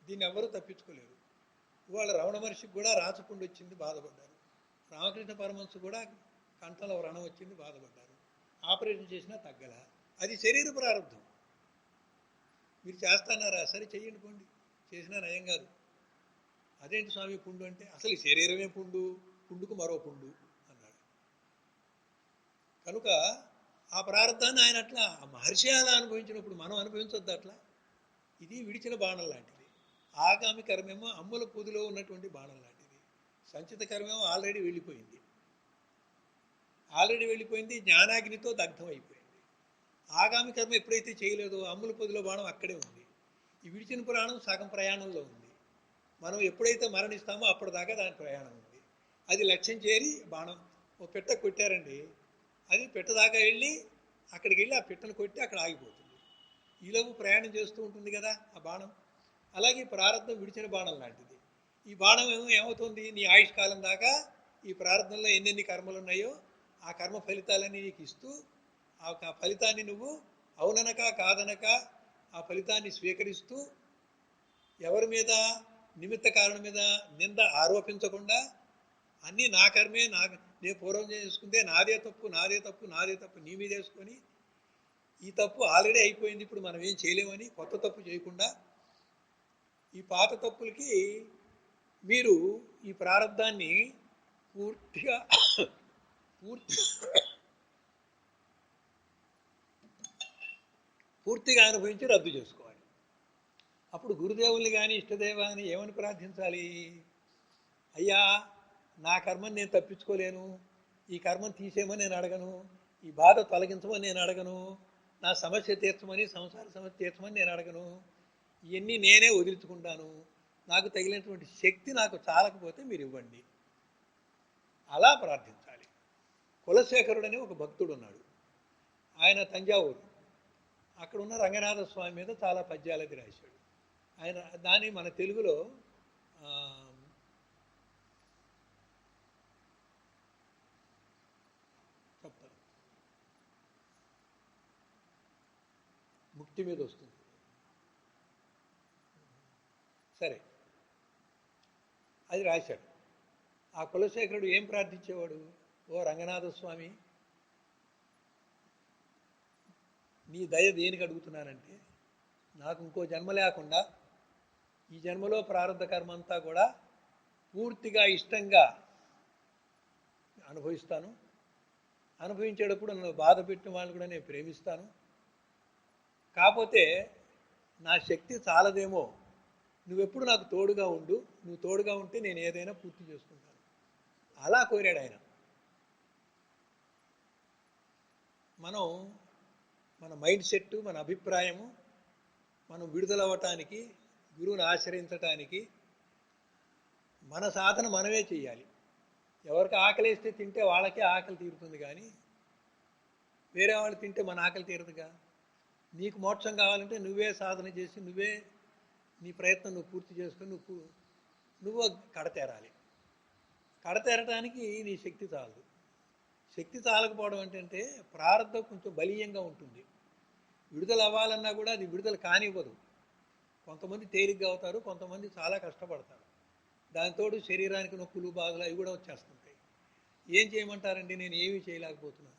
దీన్ని ఎవరూ తప్పించుకోలేరు. ఇవాళ రమణ మహర్షికి కూడా రాచపుండు వచ్చింది, బాధపడ్డారు. రామకృష్ణ పరమహంస కూడా కంఠంలో వ్రణం వచ్చింది, బాధపడ్డారు. ఆపరేషన్ చేసినా తగ్గల. అది శరీర ప్రారంధం. మీరు చేస్తున్నారా? సరే చెయ్యండి, పోండి, చేసినా నయం కాదు. అదేంటి స్వామి పుండు అంటే? అసలు ఈ శరీరమే పుండు, పుండుకు మరో పుండు అన్నాడు. కనుక ఆ ప్రారంధాన్ని ఆయన అట్లా, ఆ మహర్షి అలా అనుభవించినప్పుడు మనం అనుభవించొద్దు అట్లా. ఇది విడిచిన బాణం లాంటిది. ఆగామి కర్మేమో అమ్ముల పొదిలో ఉన్నటువంటి బాణం లాంటిది. సంచిత కర్మేమో ఆల్రెడీ వెళ్ళిపోయింది, జ్ఞానాగ్నితో దగ్ధం అయిపోయింది. ఆగామి కర్మ ఎప్పుడైతే చేయలేదో అమ్ముల పొదిలో బాణం అక్కడే ఉంది. ఈ విడిచిన ప్రాణం సగం ప్రయాణంలో ఉంది. మనం ఎప్పుడైతే మరణిస్తామో అప్పటిదాకా దాని ప్రయాణం ఉంది. అది లక్ష్యం చేరి బాణం ఓ పిట్ట కొట్టారండి, అది పిట్టదాకా వెళ్ళి అక్కడికి వెళ్ళి ఆ పిట్టను కొట్టి అక్కడ ఆగిపోతుంది. ఈలోపు ప్రయాణం చేస్తూ ఉంటుంది కదా ఆ బాణం. అలాగే ప్రారంధం విడిచిన బాణం లాంటిది. ఈ బాణం ఏమవుతుంది? నీ ఆయుష్కాలం దాకా ఈ ప్రారంధంలో ఎన్నెన్ని కర్మలు ఉన్నాయో ఆ కర్మ ఫలితాలన్నీ నీకు ఇస్తూ, ఆ ఫలితాన్ని నువ్వు అవుననక కాదనక ఆ ఫలితాన్ని స్వీకరిస్తూ, ఎవరి మీద, నిమిత్త కారణం మీద నింద ఆరోపించకుండా అన్నీ నా కర్మే, నేను పూర్వం చేసుకుంటే నాదే తప్పు నీ మీద వేసుకొని, ఈ తప్పు ఆల్రెడీ అయిపోయింది, ఇప్పుడు మనం ఏం చేయలేమని కొత్త తప్పు చేయకుండా, ఈ పాత తప్పులకి మీరు ఈ ప్రారంధాన్ని పూర్తిగా అనుభవించి రద్దు చేసుకోవాలి. అప్పుడు గురుదేవుల్ని కానీ ఇష్టదేవాన్ని ఏమని ప్రార్థించాలి? అయ్యా, నా కర్మని నేను తప్పించుకోలేను, ఈ కర్మను తీసేయమని నేను అడగను, ఈ బాధ తొలగించమని నేను అడగను, నా సమస్య తీర్చమని, సంసార సమస్య తీర్చమని నేను అడగను, ఇవన్నీ నేనే వదిలించుకుంటాను, నాకు తగిలినటువంటి శక్తి నాకు చాలకపోతే మీరు ఇవ్వండి, అలా ప్రార్థించాలి. కులశేఖరుడని ఒక భక్తుడు ఉన్నాడు. ఆయన తంజావూరు, అక్కడ ఉన్న రంగనాథ స్వామి మీద చాలా పద్యాలది రాశాడు. ఆయన దాన్ని మన తెలుగులో చెప్తాను, ముక్తి మీద వస్తుంది. సరే, అది రాశాడు. ఆ కులశేఖరుడు ఏం ప్రార్థించేవాడు? ఓ రంగనాథ స్వామి, నీ దయ దేనికి అడుగుతున్నానంటే, నాకు ఇంకో జన్మ లేకుండా ఈ జన్మలో ప్రారంభ కర్మ అంతా కూడా పూర్తిగా ఇష్టంగా అనుభవిస్తాను. అనుభవించేటప్పుడు నన్ను బాధ పెట్టిన వాళ్ళని కూడా నేను ప్రేమిస్తాను. కాకపోతే నా శక్తి చాలదేమో, నువ్వెప్పుడు నాకు తోడుగా ఉండు, నువ్వు తోడుగా ఉంటే నేను ఏదైనా పూర్తి చేసుకుంటాను, అలా కోరాడు ఆయన. మనం మన మైండ్ సెట్, మన అభిప్రాయము, మనం విడుదలవ్వటానికి, గురువుని ఆశ్రయించటానికి మన సాధన మనమే చేయాలి. ఎవరికి ఆకలిస్తే తింటే వాళ్ళకే ఆకలి తీరుతుంది, కానీ వేరే వాళ్ళు తింటే మన ఆకలి తీరదుగా. నీకు మోక్షం కావాలంటే నువ్వే సాధన చేసి, నువ్వే నీ ప్రయత్నం నువ్వు పూర్తి చేసుకొని నువ్వు కడతేరాలి. కడతేరటానికి నీ శక్తి చాలదు. శక్తి చాలకపోవడం ఏంటంటే ప్రారంభం కొంచెం బలీయంగా ఉంటుంది. విడుదల అవ్వాలన్నా కూడా అది విడుదల కానివ్వదు. కొంతమంది తేలిగ్గా అవుతారు, కొంతమంది చాలా కష్టపడతారు. దానితోడు శరీరానికి నొప్పులు బాధలు అవి కూడా వచ్చేస్తుంటాయి. ఏం చేయమంటారండి? నేను ఏమీ చేయలేకపోతున్నాను.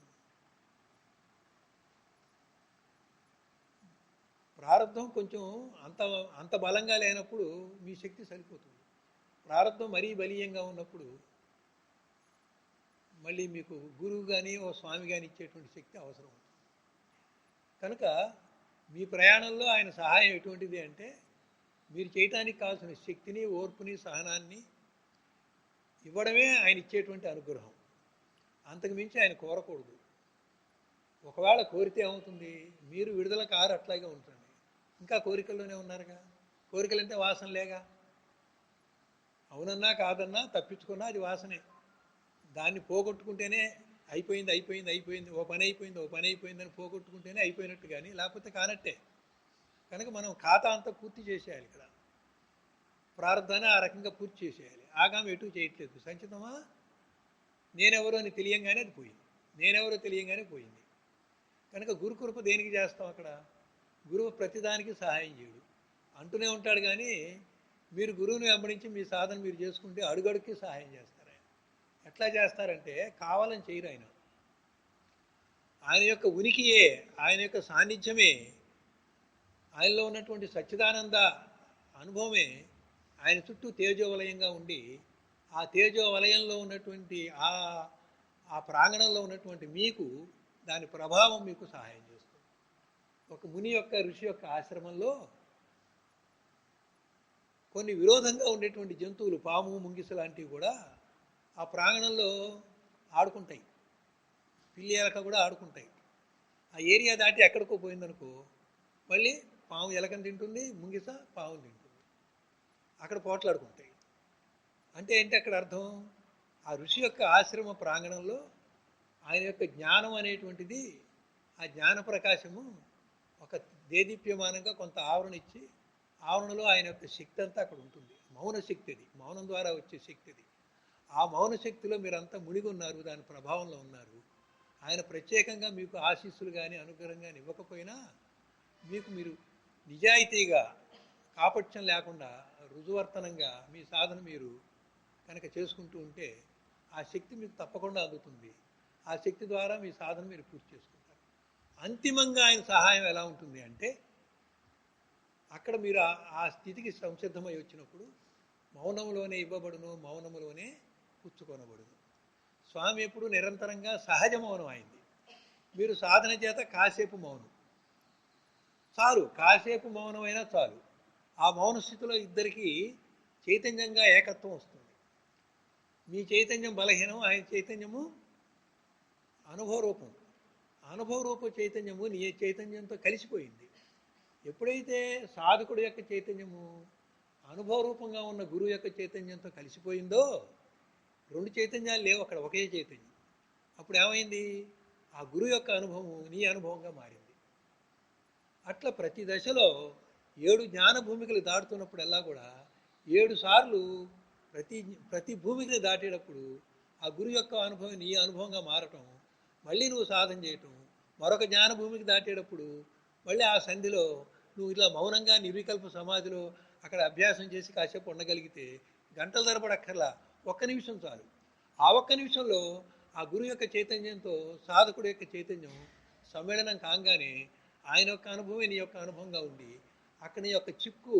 ప్రారంధం కొంచెం అంత అంత బలంగా లేనప్పుడు మీ శక్తి సరిపోతుంది. ప్రారంధం మరీ బలీయంగా ఉన్నప్పుడు మళ్ళీ మీకు గురువు కానీ ఓ స్వామి కానీ ఇచ్చేటువంటి శక్తి అవసరం. కనుక మీ ప్రయాణంలో ఆయన సహాయం ఎటువంటిది అంటే, మీరు చేయటానికి కావాల్సిన శక్తిని, ఓర్పుని, సహనాన్ని ఇవ్వడమే ఆయన ఇచ్చేటువంటి అనుగ్రహం. అంతకు మించి ఆయన కోరకూడదు. ఒకవేళ కోరితే ఏమవుతుంది? మీరు విడుదల కారు అట్లాగే ఉంటుంది. ఇంకా కోరికల్లోనే ఉన్నారుగా. కోరికలంటే వాసనలేగా. అవునన్నా కాదన్నా తప్పించుకున్నా అది వాసనే. దాన్ని పోగొట్టుకుంటేనే అయిపోయింది అయిపోయింది అయిపోయింది, ఓ పని అయిపోయింది ఓ పని అయిపోయిందని పోగొట్టుకుంటేనే అయిపోయినట్టు, కానీ లేకపోతే కానట్టే. కనుక మనం ఖాతా అంతా పూర్తి చేసేయాలి. ఇక్కడ ప్రారంధాన్ని ఆ రకంగా పూర్తి చేసేయాలి. ఆగామి ఎటు చేయట్లేదు. సంచితమా నేనెవరో అని తెలియంగానే అది పోయింది, నేనెవరో తెలియంగానే పోయింది. కనుక గురుకృప దేనికి చేస్తాం? అక్కడ గురువు ప్రతిదానికి సహాయం చేయడు, అంటూనే ఉంటాడు. కానీ మీరు గురువుని వెంబడించి మీ సాధన మీరు చేసుకుంటే అడుగడుక్కి సహాయం చేస్తారు. ఆయన ఎట్లా చేస్తారంటే కావాలని చేయరు. ఆయన యొక్క ఉనికియే, ఆయన యొక్క సాన్నిధ్యమే, ఆయనలో ఉన్నటువంటి సచ్చిదానంద అనుభవమే ఆయన చుట్టూ తేజోవలయంగా ఉండి, ఆ తేజోవలయంలో ఉన్నటువంటి ఆ ప్రాంగణంలో ఉన్నటువంటి మీకు దాని ప్రభావం మీకు సహాయం చేస్తుంది. ఒక ముని యొక్క ఋషి యొక్క ఆశ్రమంలో కొన్ని విరోధంగా ఉండేటువంటి జంతువులు, పాము, ముంగిస లాంటివి కూడా ఆ ప్రాంగణంలో ఆడుకుంటాయి. పిల్లి ఎలక కూడా ఆడుకుంటాయి. ఆ ఏరియా దాటి ఎక్కడికో పోయిందనుకో మళ్ళీ పాము ఎలకని తింటుంది, ముంగిస పాముని తింటుంది, అక్కడ పోట్లాడుకుంటాయి. అంటే ఏంటి అక్కడ అర్థం? ఆ ఋషి యొక్క ఆశ్రమ ప్రాంగణంలో ఆయన యొక్క జ్ఞానం అనేటువంటిది, ఆ జ్ఞాన ప్రకాశము ఒక దేదీప్యమానంగా కొంత ఆవరణ ఇచ్చి, ఆవరణలో ఆయన యొక్క శక్తి అంతా అక్కడ ఉంటుంది. మౌన శక్తి, అది మౌనం ద్వారా వచ్చే శక్తి. అది ఆ మౌన శక్తిలో మీరంతా మునిగి ఉన్నారు, దాని ప్రభావంలో ఉన్నారు. ఆయన ప్రత్యేకంగా మీకు ఆశీస్సులు కానీ అనుగ్రహం కానీ ఇవ్వకపోయినా మీరు నిజాయితీగా, కాపట్యం లేకుండా, రుజువర్తనంగా మీ సాధన మీరు కనుక చేసుకుంటూ ఉంటే ఆ శక్తి మీకు తప్పకుండా అందుతుంది. ఆ శక్తి ద్వారా మీ సాధన మీరు పూర్తి చేసుకుంటారు. అంతిమంగా ఆయన సహాయం ఎలా ఉంటుంది అంటే, అక్కడ మీరు ఆ స్థితికి సంసిద్ధమై వచ్చినప్పుడు మౌనంలోనే ఇవ్వబడును, మౌనంలోనే పుచ్చుకొనబడును. స్వామి ఎప్పుడు నిరంతరంగా సహజ మౌనం అయింది. మీరు సాధన చేత కాసేపు మౌనం చాలు, కాసేపు మౌనమైనా చాలు. ఆ మౌన స్థితిలో ఇద్దరికీ చైతన్యంగా ఏకత్వం వస్తుంది. మీ చైతన్యం బలహీనం, ఆయన చైతన్యము అనుభవ రూపం. అనుభవ రూప చైతన్యము నీ చైతన్యంతో కలిసిపోయింది. ఎప్పుడైతే సాధకుడు యొక్క చైతన్యము అనుభవ రూపంగా ఉన్న గురువు యొక్క చైతన్యంతో కలిసిపోయిందో, రెండు చైతన్యాలు లేవు అక్కడ, ఒకే చైతన్యం. అప్పుడు ఏమైంది? ఆ గురువు యొక్క అనుభవం నీ అనుభవంగా మారింది. అట్లా ప్రతి దశలో 7 జ్ఞాన భూమికలు దాటుతున్నప్పుడల్లా కూడా 7 సార్లు ప్రతి భూమికని దాటేటప్పుడు ఆ గురు యొక్క అనుభవం నీ అనుభవంగా మారటం, మళ్ళీ నువ్వు సాధన చేయటం, మరొక జ్ఞాన భూమికి దాటేటప్పుడు మళ్ళీ ఆ సంధిలో నువ్వు ఇలా మౌనంగా నిర్వికల్ప సమాధిలో అక్కడ అభ్యాసం చేసి కాసేపు ఉండగలిగితే గంటల తరబడక్కర్లా, 1 నిమిషం చాలు. ఆ 1 నిమిషంలో ఆ గురు యొక్క చైతన్యంతో సాధకుడు యొక్క చైతన్యం సమ్మేళనం కాగానే ఆయన యొక్క అనుభవమే నీ యొక్క అనుభవంగా ఉండి అక్కడ నీ యొక్క చిక్కు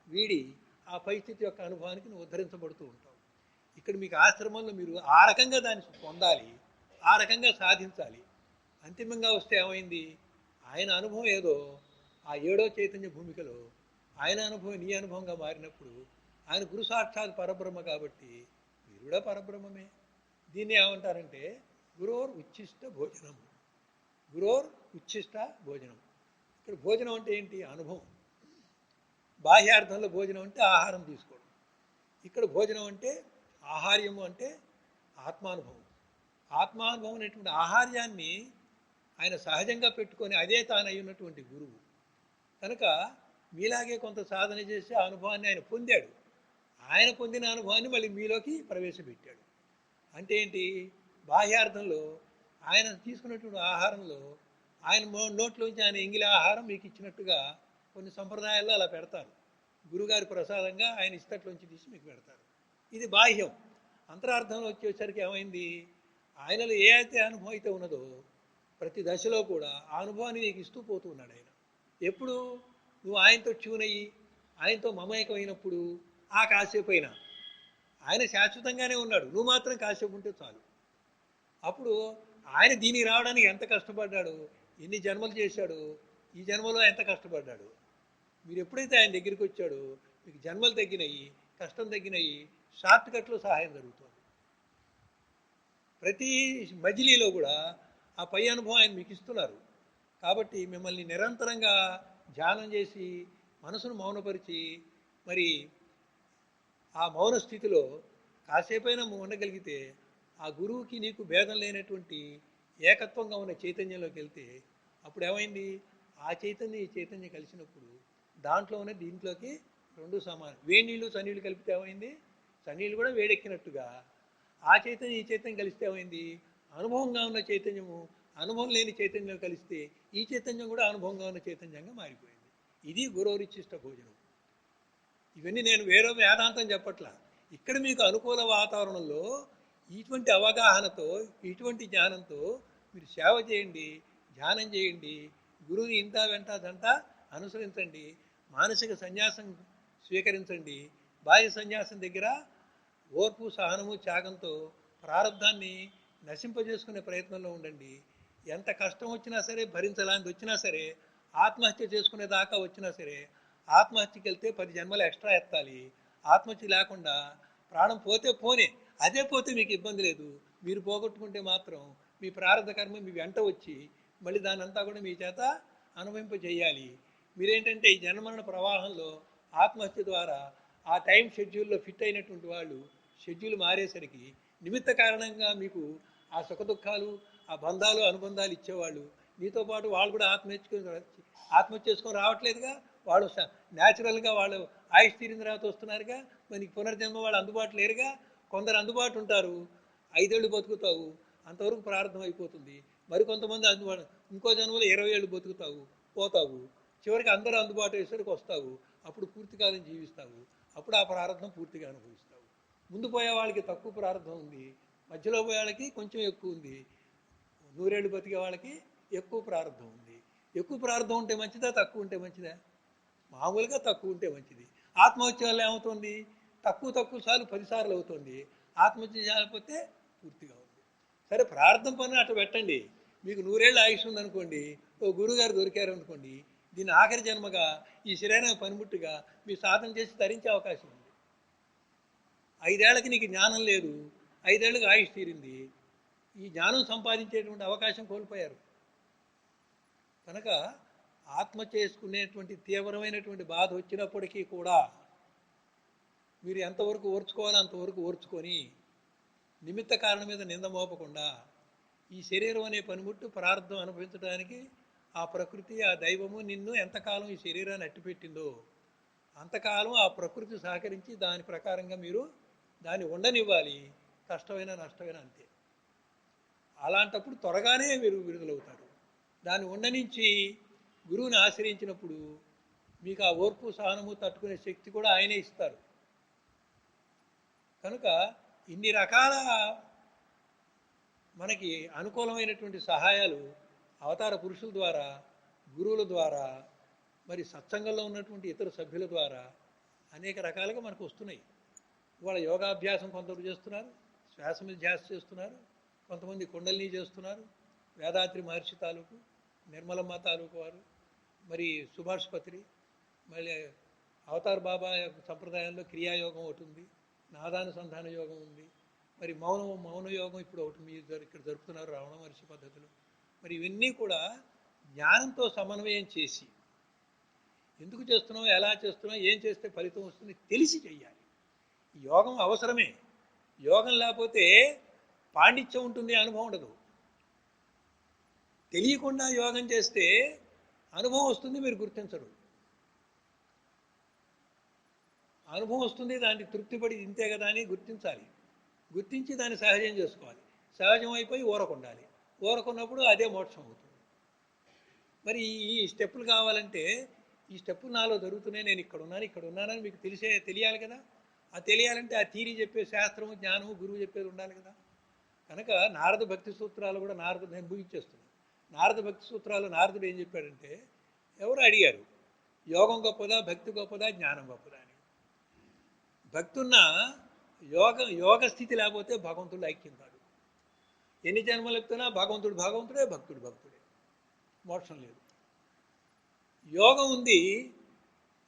వీడి ఆ పరిస్థితి యొక్క అనుభవానికి నువ్వు ఉద్ధరించబడుతూ ఉంటావు. ఇక్కడ మీకు ఆశ్రమంలో మీరు ఆ రకంగా దాన్ని పొందాలి, ఆ రకంగా సాధించాలి. అంతిమంగా వస్తే ఏమైంది? ఆయన అనుభవం ఏదో ఆ 7వ చైతన్య భూమికలో ఆయన అనుభవం నీ అనుభవంగా మారినప్పుడు ఆయన గురు సాక్షాత్ పరబ్రహ్మ కాబట్టి మీరు కూడా పరబ్రహ్మమే. దీన్ని ఏమంటారంటే గురోర్ ఉచ్ఛిష్ట భోజనం. గురోర్ ఉచ్ఛిష్ట భోజనం. ఇక్కడ భోజనం అంటే ఏంటి? అనుభవం. బాహ్యార్థంలో భోజనం అంటే ఆహారం తీసుకోవడం. ఇక్కడ భోజనం అంటే ఆహార్యము అంటే ఆత్మానుభవం. ఆత్మానుభవం అనేటువంటి ఆహార్యాన్ని ఆయన సహజంగా పెట్టుకొని అదే తాను అయినటువంటి గురువు కనుక మీలాగే కొంత సాధన చేసి ఆ అనుభవాన్ని ఆయన పొందాడు. ఆయన పొందిన అనుభవాన్ని మళ్ళీ మీలోకి ప్రవేశపెట్టాడు. అంటే ఏంటి? బాహ్యార్థంలో ఆయన తీసుకున్నటువంటి ఆహారంలో ఆయన నోట్లోంచి ఆయన ఎంగిలి ఆహారం మీకు ఇచ్చినట్టుగా కొన్ని సంప్రదాయాల్లో అలా పెడతారు. గురుగారి ప్రసాదంగా ఆయన ఇస్తట్లోంచి తీసి మీకు పెడతారు. ఇది బాహ్యం. అంతరార్థంలో వచ్చేసరికి ఏమైంది, ఆయనలో ఏ అయితే అనుభవం అయితే ఉన్నదో ప్రతి దశలో కూడా ఆ అనుభవాన్ని నీకు ఇస్తూ పోతూ ఉన్నాడు ఆయన. ఎప్పుడు నువ్వు ఆయనతో ట్యూన్ అయ్యి ఆయనతో మమేకమైనప్పుడు ఆ కాసేపు అయినా ఆయన శాశ్వతంగానే ఉన్నాడు, నువ్వు మాత్రం కాసేపు ఉంటే చాలు. అప్పుడు ఆయన దీనికి రావడానికి ఎంత కష్టపడ్డాడు, ఎన్ని జన్మలు చేశాడు, ఈ జన్మలో ఎంత కష్టపడ్డాడు. మీరు ఎప్పుడైతే ఆయన దగ్గరికి వచ్చాడో మీకు జన్మలు తగ్గినాయి, కష్టం తగ్గినాయి, షార్ట్ కట్లో సహాయం జరుగుతుంది. ప్రతి మజిలీలో కూడా ఆ పై అనుభవం ఆయన మీకు ఇస్తున్నారు. కాబట్టి మిమ్మల్ని నిరంతరంగా ధ్యానం చేసి మనసును మౌనపరిచి మరి ఆ మౌన స్థితిలో కాసేపైనా ఉండగలిగితే ఆ గురువుకి నీకు భేదం లేనటువంటి ఏకత్వంగా ఉన్న చైతన్యంలోకి వెళ్తే అప్పుడు ఏమైంది, ఆ చైతన్యం ఈ చైతన్యం కలిసినప్పుడు దాంట్లో ఉన్న దీంట్లోకి రెండు సమానం. వేడి నీళ్ళు చన్నీళ్ళు కలిపితే ఏమైంది, చన్నీళ్ళు కూడా వేడెక్కినట్టుగా ఆ చైతన్యం ఈ చైతన్యం కలిస్తే ఏమైంది, అనుభవంగా ఉన్న చైతన్యము అనుభవం లేని చైతన్యం కలిస్తే ఈ చైతన్యం కూడా అనుభవంగా ఉన్న చైతన్యంగా మారిపోయింది. ఇది గురోరిచ్చిష్ట భోజనం. ఇవన్నీ నేను వేరే వేదాంతం చెప్పట్లా. ఇక్కడ మీకు అనుకూల వాతావరణంలో ఇటువంటి అవగాహనతో ఇటువంటి జ్ఞానంతో మీరు సేవ చేయండి, ధ్యానం చేయండి, గురువుని ఇంత వెంట దంట అనుసరించండి, మానసిక సన్యాసం స్వీకరించండి. బాహ్య సన్యాసం దగ్గర ఓర్పు సహనము త్యాగంతో ప్రారంధాన్ని నశింపజేసుకునే ప్రయత్నంలో ఉండండి. ఎంత కష్టం వచ్చినా సరే, భరించలాంటి వచ్చినా సరే, ఆత్మహత్య చేసుకునే దాకా వచ్చినా సరే, ఆత్మహత్యకి వెళ్తే 10 జన్మలు ఎక్స్ట్రా ఎత్తాలి. ఆత్మహత్య లేకుండా ప్రాణం పోతే పోనే, అదే పోతే మీకు ఇబ్బంది లేదు. మీరు పోగొట్టుకుంటే మాత్రం మీ ప్రారంభ కర్మ మీ వెంట వచ్చి మళ్ళీ దాని అంతా కూడా మీ చేత అనుభవింప చేయాలి. మీరేంటంటే ఈ జన్మరణ ప్రవాహంలో ఆత్మహత్య ద్వారా ఆ టైం షెడ్యూల్లో ఫిట్ అయినటువంటి వాళ్ళు షెడ్యూల్ మారేసరికి నిమిత్త కారణంగా మీకు ఆ సుఖదుఖాలు ఆ బంధాలు అనుబంధాలు ఇచ్చేవాళ్ళు మీతో పాటు వాళ్ళు కూడా ఆత్మహత్య చేసుకొని రావట్లేదుగా. వాళ్ళు న్యాచురల్గా వాళ్ళు ఆయుష్ తీరిన తర్వాత వస్తున్నారుగా. మనకి పునర్జన్మ వాళ్ళు అందుబాటు లేరుగా. కొందరు అందుబాటు ఉంటారు, 5 ఏళ్ళు బతుకుతావు, అంతవరకు ప్రారంభం అయిపోతుంది. మరికొంతమంది అందుబాటు ఇంకో జన్మలో 20 ఏళ్ళు బతుకుతావు, పోతావు. చివరికి అందరూ అందుబాటు అయ్యేసరికి వస్తావు. అప్పుడు పూర్తికాలం జీవిస్తావు. అప్పుడు ఆ ప్రారంభం పూర్తిగా అనుభవిస్తావు. ముందు పోయే వాళ్ళకి తక్కువ ప్రారంభం ఉంది, మధ్యలో పోయే వాళ్ళకి కొంచెం ఎక్కువ ఉంది, 100 ఏళ్ళు బతికే వాళ్ళకి ఎక్కువ ప్రారంభం ఉంది. ఎక్కువ ప్రారంభం ఉంటే మంచిదా, తక్కువ ఉంటే మంచిదా? మామూలుగా తక్కువ ఉంటే మంచిది. ఆత్మహత్య వల్ల ఏమవుతుంది, తక్కువ సార్లు 10 సార్లు అవుతుంది. ఆత్మహత్య చేయకపోతే పూర్తిగా ఉంది. సరే, ప్రార్థన పని అట్లా పెట్టండి. మీకు 100 ఏళ్ళు ఆయుష్ ఉందనుకోండి, ఓ గురుగారు దొరికారు అనుకోండి, దీన్ని ఆఖరి జన్మగా ఈ శరీరం పనిముట్టుగా మీరు సాధన చేసి తరించే అవకాశం ఉంది. 5 ఏళ్ళకి నీకు జ్ఞానం లేదు, 5 ఏళ్ళకి ఆయుష్ తీరింది, ఈ జ్ఞానం సంపాదించేటువంటి అవకాశం కోల్పోయారు. కనుక ఆత్మ చేసుకునేటువంటి తీవ్రమైనటువంటి బాధ వచ్చినప్పటికీ కూడా మీరు ఎంతవరకు ఓర్చుకోవాలో అంతవరకు ఓర్చుకొని నిమిత్త కారణం మీద నింద మోపకుండా ఈ శరీరం అనే పనిముట్టు ప్రారంభం అనుభవించడానికి ఆ ప్రకృతి ఆ దైవము నిన్ను ఎంతకాలం ఈ శరీరాన్ని అట్టిపెట్టిందో అంతకాలం ఆ ప్రకృతి సహకరించి దాని ప్రకారంగా మీరు దాన్ని ఉండనివ్వాలి. కష్టమైన నష్టమైన అంతే. అలాంటప్పుడు త్వరగానే మీరు విడుదలవుతారు. దాన్ని ఉండనించి గురువుని ఆశ్రయించినప్పుడు మీకు ఆ ఓర్పు సహనము తట్టుకునే శక్తి కూడా ఆయనే ఇస్తారు. కనుక ఇన్ని రకాల మనకి అనుకూలమైనటువంటి సహాయాలు అవతార పురుషుల ద్వారా, గురువుల ద్వారా, మరి సత్సంగంలో ఉన్నటువంటి ఇతర సభ్యుల ద్వారా అనేక రకాలుగా మనకు వస్తున్నాయి. ఇవాళ యోగాభ్యాసం కొంతమంది చేస్తున్నారు, శ్వాస మీద ధ్యాస చేస్తున్నారు, కొంతమంది కుండలిని చేస్తున్నారు, వేదాద్రి మహర్షి తాలూకు, నిర్మలమ్మ తాలూకు వారు, మరి సుభాష్ పత్రి, మళ్ళీ అవతార్ బాబా సంప్రదాయంలో క్రియాయోగం ఒకటి ఉంది, నాదానుసంధాన యోగం ఉంది, మరి మౌన యోగం ఇప్పుడు ఒకటి మీరు ఇక్కడ జరుపుతున్నారు రమణ మహర్షి పద్ధతులు. మరి ఇవన్నీ కూడా జ్ఞానంతో సమన్వయం చేసి ఎందుకు చేస్తున్నాం, ఎలా చేస్తున్నాం, ఏం చేస్తే ఫలితం వస్తుంది తెలిసి చెయ్యాలి. యోగం అవసరమే. యోగం లేకపోతే పాండిత్యం ఉంటుంది, అనుభవం ఉండదు. తెలియకుండా యోగం చేస్తే అనుభవం వస్తుంది, మీరు గుర్తించరు. అనుభవం వస్తుంది, దానికి తృప్తిపడి ఇంతే కదా అని గుర్తించాలి. గుర్తించి దాన్ని సహజం చేసుకోవాలి. సహజం అయిపోయి ఊరకుండాలి. ఊరకున్నప్పుడు అదే మోక్షం అవుతుంది. మరి ఈ స్టెప్పులు కావాలంటే ఈ స్టెప్పులు నాలో జరుగుతున్నాయి, నేను ఇక్కడ ఉన్నానని మీకు తెలియాలి కదా. ఆ తెలియాలంటే ఆ థీరీ చెప్పే శాస్త్రము జ్ఞానము గురువు చెప్పేది ఉండాలి కదా. కనుక నారద భక్తి సూత్రాలు కూడా నేను ముగించేస్తున్నాను. నారద భక్తి సూత్రాలు నారదుడు ఏం చెప్పాడంటే, ఎవరు అడిగారు యోగం గొప్పదా భక్తి గొప్పదా జ్ఞానం గొప్పదా అని. భక్తి ఉన్న యోగ స్థితి లేకపోతే భగవంతుడు ఐక్యం కాదు. ఎన్ని జన్మలు ఎత్తున్నా భగవంతుడే, భక్తుడే, మోక్షం లేదు. యోగం ఉంది,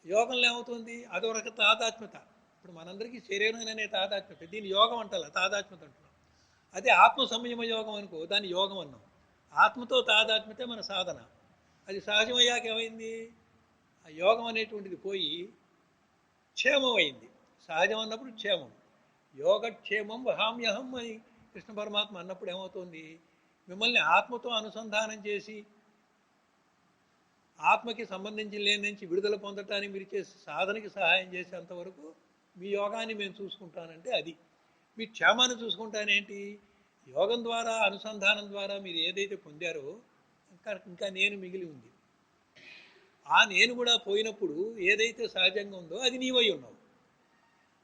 యోగంలో ఏమవుతుంది, అదో రక తాదాత్మ్యత. ఇప్పుడు మనందరికీ శరీరం అనే తాదాత్మ్యత, దీన్ని యోగం అంటారా, తాదాత్మ్యత అంటున్నాం. అదే ఆత్మ సంయమ యోగం అనుకో, దాన్ని యోగం అన్నాం. ఆత్మతో తాదాత్మ్యతే మన సాధన. అది సహజమయ్యాక ఏమైంది, ఆ యోగం అనేటువంటిది పోయి క్షేమం అయింది. సహజం అన్నప్పుడు క్షేమం, యోగక్షేమం వహామ్యహం అని కృష్ణ పరమాత్మ అన్నప్పుడు ఏమవుతుంది, మిమ్మల్ని ఆత్మతో అనుసంధానం చేసి ఆత్మకి సంబంధించిన లేని నుంచి విడుదల పొందటానికి మీరు చేసే సాధనకి సహాయం చేసేంతవరకు మీ యోగాన్ని మేము చూసుకుంటానంటే అది. మీ క్షేమాన్ని చూసుకుంటానేంటి, యోగం ద్వారా అనుసంధానం ద్వారా మీరు ఏదైతే పొందారో ఇంకా నేను మిగిలి ఉంది. ఆ నేను కూడా పోయినప్పుడు ఏదైతే సహజంగా ఉందో అది నీవై ఉన్నావు.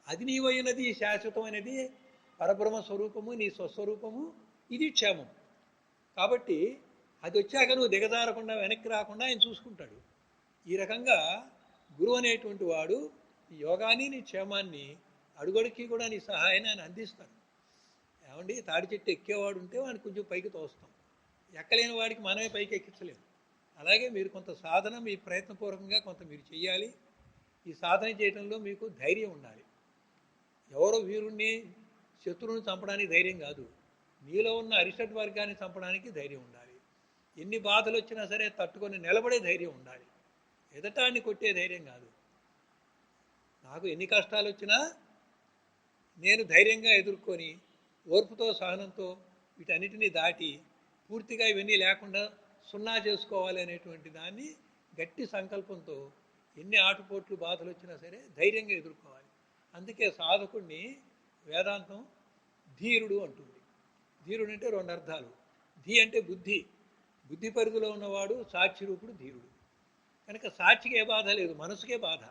అది నీవై ఉన్నది శాశ్వతమైనది, పరబ్రహ్మ స్వరూపము, నీ స్వస్వరూపము, ఇది క్షేమం. కాబట్టి అది వచ్చాక నువ్వు దిగజారకుండా వెనక్కి రాకుండా ఆయన చూసుకుంటాడు. ఈ రకంగా గురువు అనేటువంటి వాడు ఈ యోగాన్ని, నీ క్షేమాన్ని అడుగడుక్కి కూడా నీ సహాయాన్ని ఆయన అందిస్తాడు. ఏమండి, తాడి చెట్టు ఎక్కేవాడు ఉంటే వాడిని కొంచెం పైకి తోస్తాం, ఎక్కలేని వాడికి మనమే పైకి ఎక్కించలేము. అలాగే మీరు కొంత సాధన మీ ప్రయత్నపూర్వకంగా కొంత మీరు చేయాలి. ఈ సాధన చేయడంలో మీకు ధైర్యం ఉండాలి. ఎవరో వీరుణ్ణి శత్రువుని చంపడానికి ధైర్యం కాదు, మీలో ఉన్న అరిషడ్ వర్గాన్ని చంపడానికి ధైర్యం ఉండాలి. ఎన్ని బాధలు వచ్చినా సరే తట్టుకొని నిలబడే ధైర్యం ఉండాలి, ఎదటాన్ని కొట్టే ధైర్యం కాదు. నాకు ఎన్ని కష్టాలు వచ్చినా నేను ధైర్యంగా ఎదుర్కొని ఓర్పుతో సహనంతో వీటన్నిటినీ దాటి పూర్తిగా ఇవన్నీ లేకుండా సున్నా చేసుకోవాలి అనేటువంటి దాన్ని గట్టి సంకల్పంతో ఎన్ని ఆటుపోట్లు బాధలు వచ్చినా సరే ధైర్యంగా ఎదుర్కోవాలి. అందుకే సాధకుడిని వేదాంతం ధీరుడు అంటుంది. ధీరుడు అంటే రెండు అర్థాలు. ధీ అంటే బుద్ధి, బుద్ధి పరిధిలో ఉన్నవాడు సాక్షి రూపుడు ధీరుడు. కనుక సాక్షికి ఏ బాధ లేదు, మనసుకే బాధ.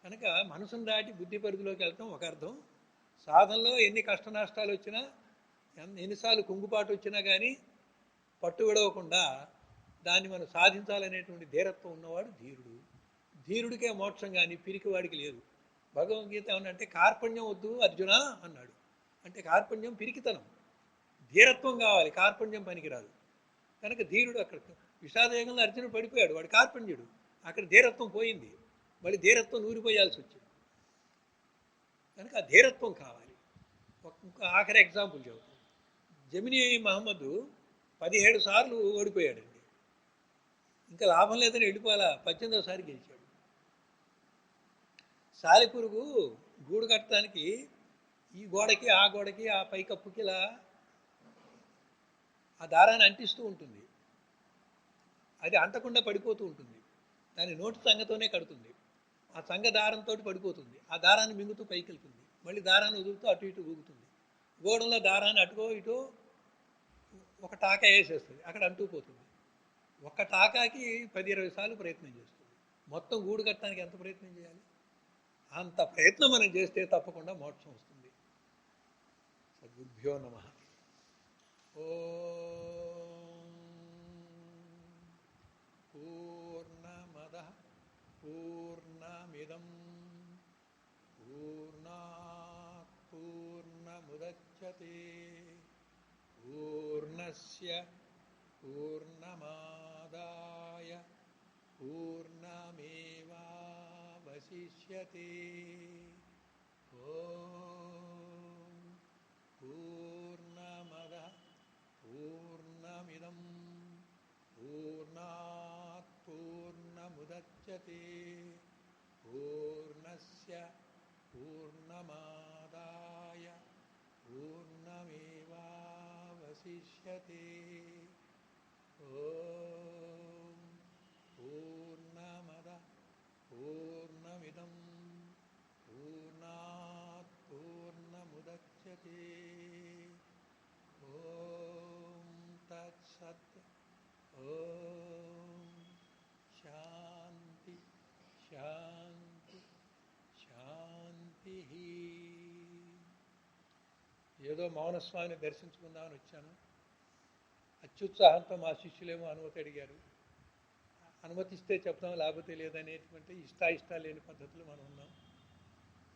కనుక మనసును దాటి బుద్ధి పరిధిలోకి వెళ్తాం ఒక అర్థం. సాధనలో ఎన్ని కష్ట నష్టాలు వచ్చినా, ఎన్నిసార్లు కుంగుపాటు వచ్చినా కానీ పట్టు విడవకుండా దాన్ని మనం సాధించాలనేటువంటి ధీరత్వం ఉన్నవాడు ధీరుడు. ధీరుడికే మోక్షం కానీ పిరికివాడికి లేదు. భగవద్గీత ఏమన్నంటే కార్పణ్యం వద్దు అర్జున అన్నాడు. అంటే కార్పణ్యం పిరికితనం, ధీరత్వం కావాలి, కార్పణ్యం పనికిరాదు. కనుక ధీరుడు అక్కడ విషాదయోగంలో అర్జునుడు పడిపోయాడు, వాడు కార్పణ్యుడు. అక్కడ ధీరత్వం పోయింది, మళ్ళీ ధీరత్వం నూరిపోయాల్సి వచ్చింది. కనుక ఆ ధీరత్వం కావాలి. ఇంకో ఆఖరి ఎగ్జాంపుల్ చెబుతాం. జమినీ మహమ్మద్ 17 సార్లు ఓడిపోయాడండి, ఇంకా లాభం లేదని వెళ్ళిపోవాలా, 18వ సారి గెలిచాడు. సాలిపురుగు గూడు కట్టడానికి ఈ గోడకి ఆ గోడకి ఆ పైకప్పుకి ఇలా ఆ దారాన్ని అంటిస్తూ ఉంటుంది. అది అంటకుండా పడిపోతూ ఉంటుంది. దాని నోటి సంగతోనే కడుతుంది. ఆ సంగ దారంతో పడిపోతుంది. ఆ దారాన్ని మింగుతూ పైకి వెళ్తుంది, మళ్ళీ దారాన్ని వదులుతూ అటు ఇటు ఊగుతుంది. గోడంలో దారాన్ని అటుకో ఇటో ఒక టాకా వేసేస్తుంది, అక్కడ అంటుకుపోతుంది. ఒక్క టాకాకి 10-20 సార్లు ప్రయత్నం చేస్తుంది. మొత్తం గూడు కట్టడానికి ఎంత ప్రయత్నం చేయాలి? అంత ప్రయత్నం మనం చేస్తే తప్పకుండా మోక్షం వస్తుంది. సద్గురుభ్యో నమః. ఓం పూర్ణమదః పూర్ణమిదం పూర్ణాత్ పూర్ణముదచ్యతే పూర్ణస్య పూర్ణమాదాయ పూర్ణమేవావశిష్యతే. ఓం పూర్ణమదః పూర్ణమిదం పూర్ణాత్ పూర్ణముదచ్యతే పూర్ణస్య పూర్ణమాదాయ పూర్ణమేవావశిష్యతే. ఓం పూర్ణమదః పూర్ణమిదం పూర్ణాత్ పూర్ణముదచ్యతే. ఓం తత్సత్. ఓం శాంతి శాంతి. ఏదో మౌనస్వామిని దర్శించుకుందామని వచ్చాను. అత్యుత్సాహంతో మా శిష్యులేమో అనుమతి అడిగారు. అనుమతిస్తే చెప్తాం, లేకపోతే లేదనేటువంటి ఇష్టాలు లేని పద్ధతులు మనం ఉన్నాం.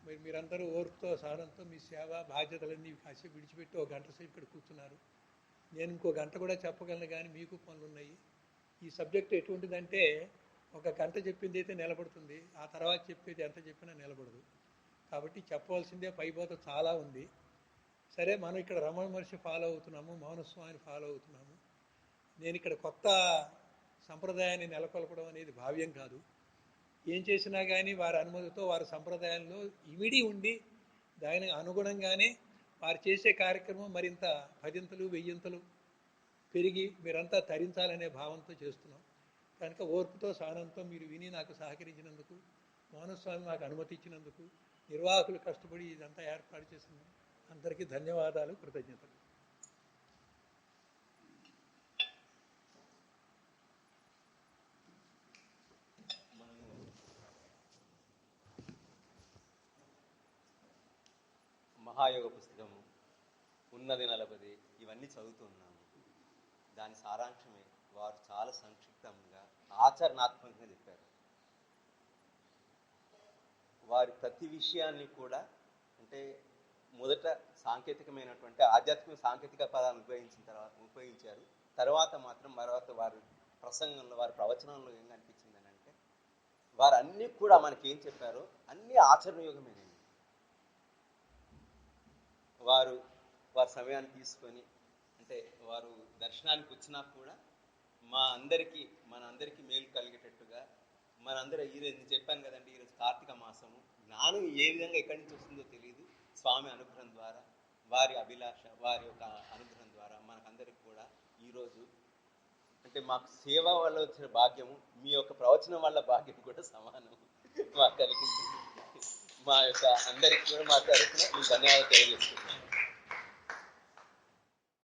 మరి మీరందరూ ఓర్పుతో సహనంతో మీ సేవ బాధ్యతలన్నీ కాసేపు విడిచిపెట్టి ఒక గంట సేపు ఇక్కడ కూర్చున్నారు. నేను ఇంకో గంట కూడా చెప్పగలను, కానీ మీకు పనులు ఉన్నాయి. ఈ సబ్జెక్ట్ ఎటువంటిదంటే ఒక గంట చెప్పింది అయితే నిలబడుతుంది, ఆ తర్వాత చెప్పేది ఎంత చెప్పినా నిలబడదు. కాబట్టి చెప్పవలసిందే పైపోత చాలా ఉంది. సరే, మనం ఇక్కడ రమణ మహర్షి ఫాలో అవుతున్నాము, మౌనస్వామిని ఫాలో అవుతున్నాము. నేను ఇక్కడ కొత్త సంప్రదాయాన్ని నెలకొల్పడం అనేది భావ్యం కాదు. ఏం చేసినా కానీ వారి అనుమతితో వారి సంప్రదాయంలో ఇమిడి ఉండి దానికి అనుగుణంగానే వారు చేసే కార్యక్రమం మరింత పదింతలు వెయ్యింతలు పెరిగి మీరంతా తరించాలనే భావంతో చేస్తున్నాం. కనుక ఓర్పుతో సహనంతో మీరు విని నాకు సహకరించినందుకు, మౌనస్వామి నాకు అనుమతి ఇచ్చినందుకు, నిర్వాహకులు కష్టపడి ఇదంతా ఏర్పాటు చేసింది, అందరికీ ధన్యవాదాలు, కృతజ్ఞతలు. మహాయోగ పుస్తకము, ఉన్నది 40, ఇవన్నీ చదువుతున్నాము. దాని సారాంశమే వారు చాలా సంక్షిప్తంగా ఆచరణాత్మకంగా చెప్పారు. వారి ప్రతి విషయాన్ని కూడా, అంటే మొదట సాంకేతికమైనటువంటి ఆధ్యాత్మిక సాంకేతిక పదాలను ఉపయోగించారు. తర్వాత వారి ప్రసంగంలో, వారి ప్రవచనంలో ఏం కనిపించింది అని అంటే, వారు అన్నీ కూడా మనకి ఏం చెప్పారో అన్నీ ఆచరణయోగమేనండి. వారి సమయాన్ని తీసుకొని, అంటే వారు దర్శనానికి వచ్చినా కూడా మనందరికీ మేలు కలిగేటట్టుగా, మనందరూ ఈరోజు చెప్పాను కదండి, ఈరోజు కార్తీక మాసము, జ్ఞానం ఏ విధంగా ఎక్కడి నుంచి వస్తుందో తెలియదు. స్వామి అనుగ్రహం ద్వారా, వారి అభిలాష, వారి యొక్క అనుగ్రహం ద్వారా మనకందరికి కూడా ఈరోజు, అంటే మాకు సేవ వల్ల వచ్చిన భాగ్యము, మీ యొక్క ప్రవచనం వల్ల భాగ్యం కూడా సమానం మాకు కలిగింది. మా యొక్క అందరికీ కూడా మా తరఫున మీకు ధన్యవాదాలు తెలియజేస్తున్నాను.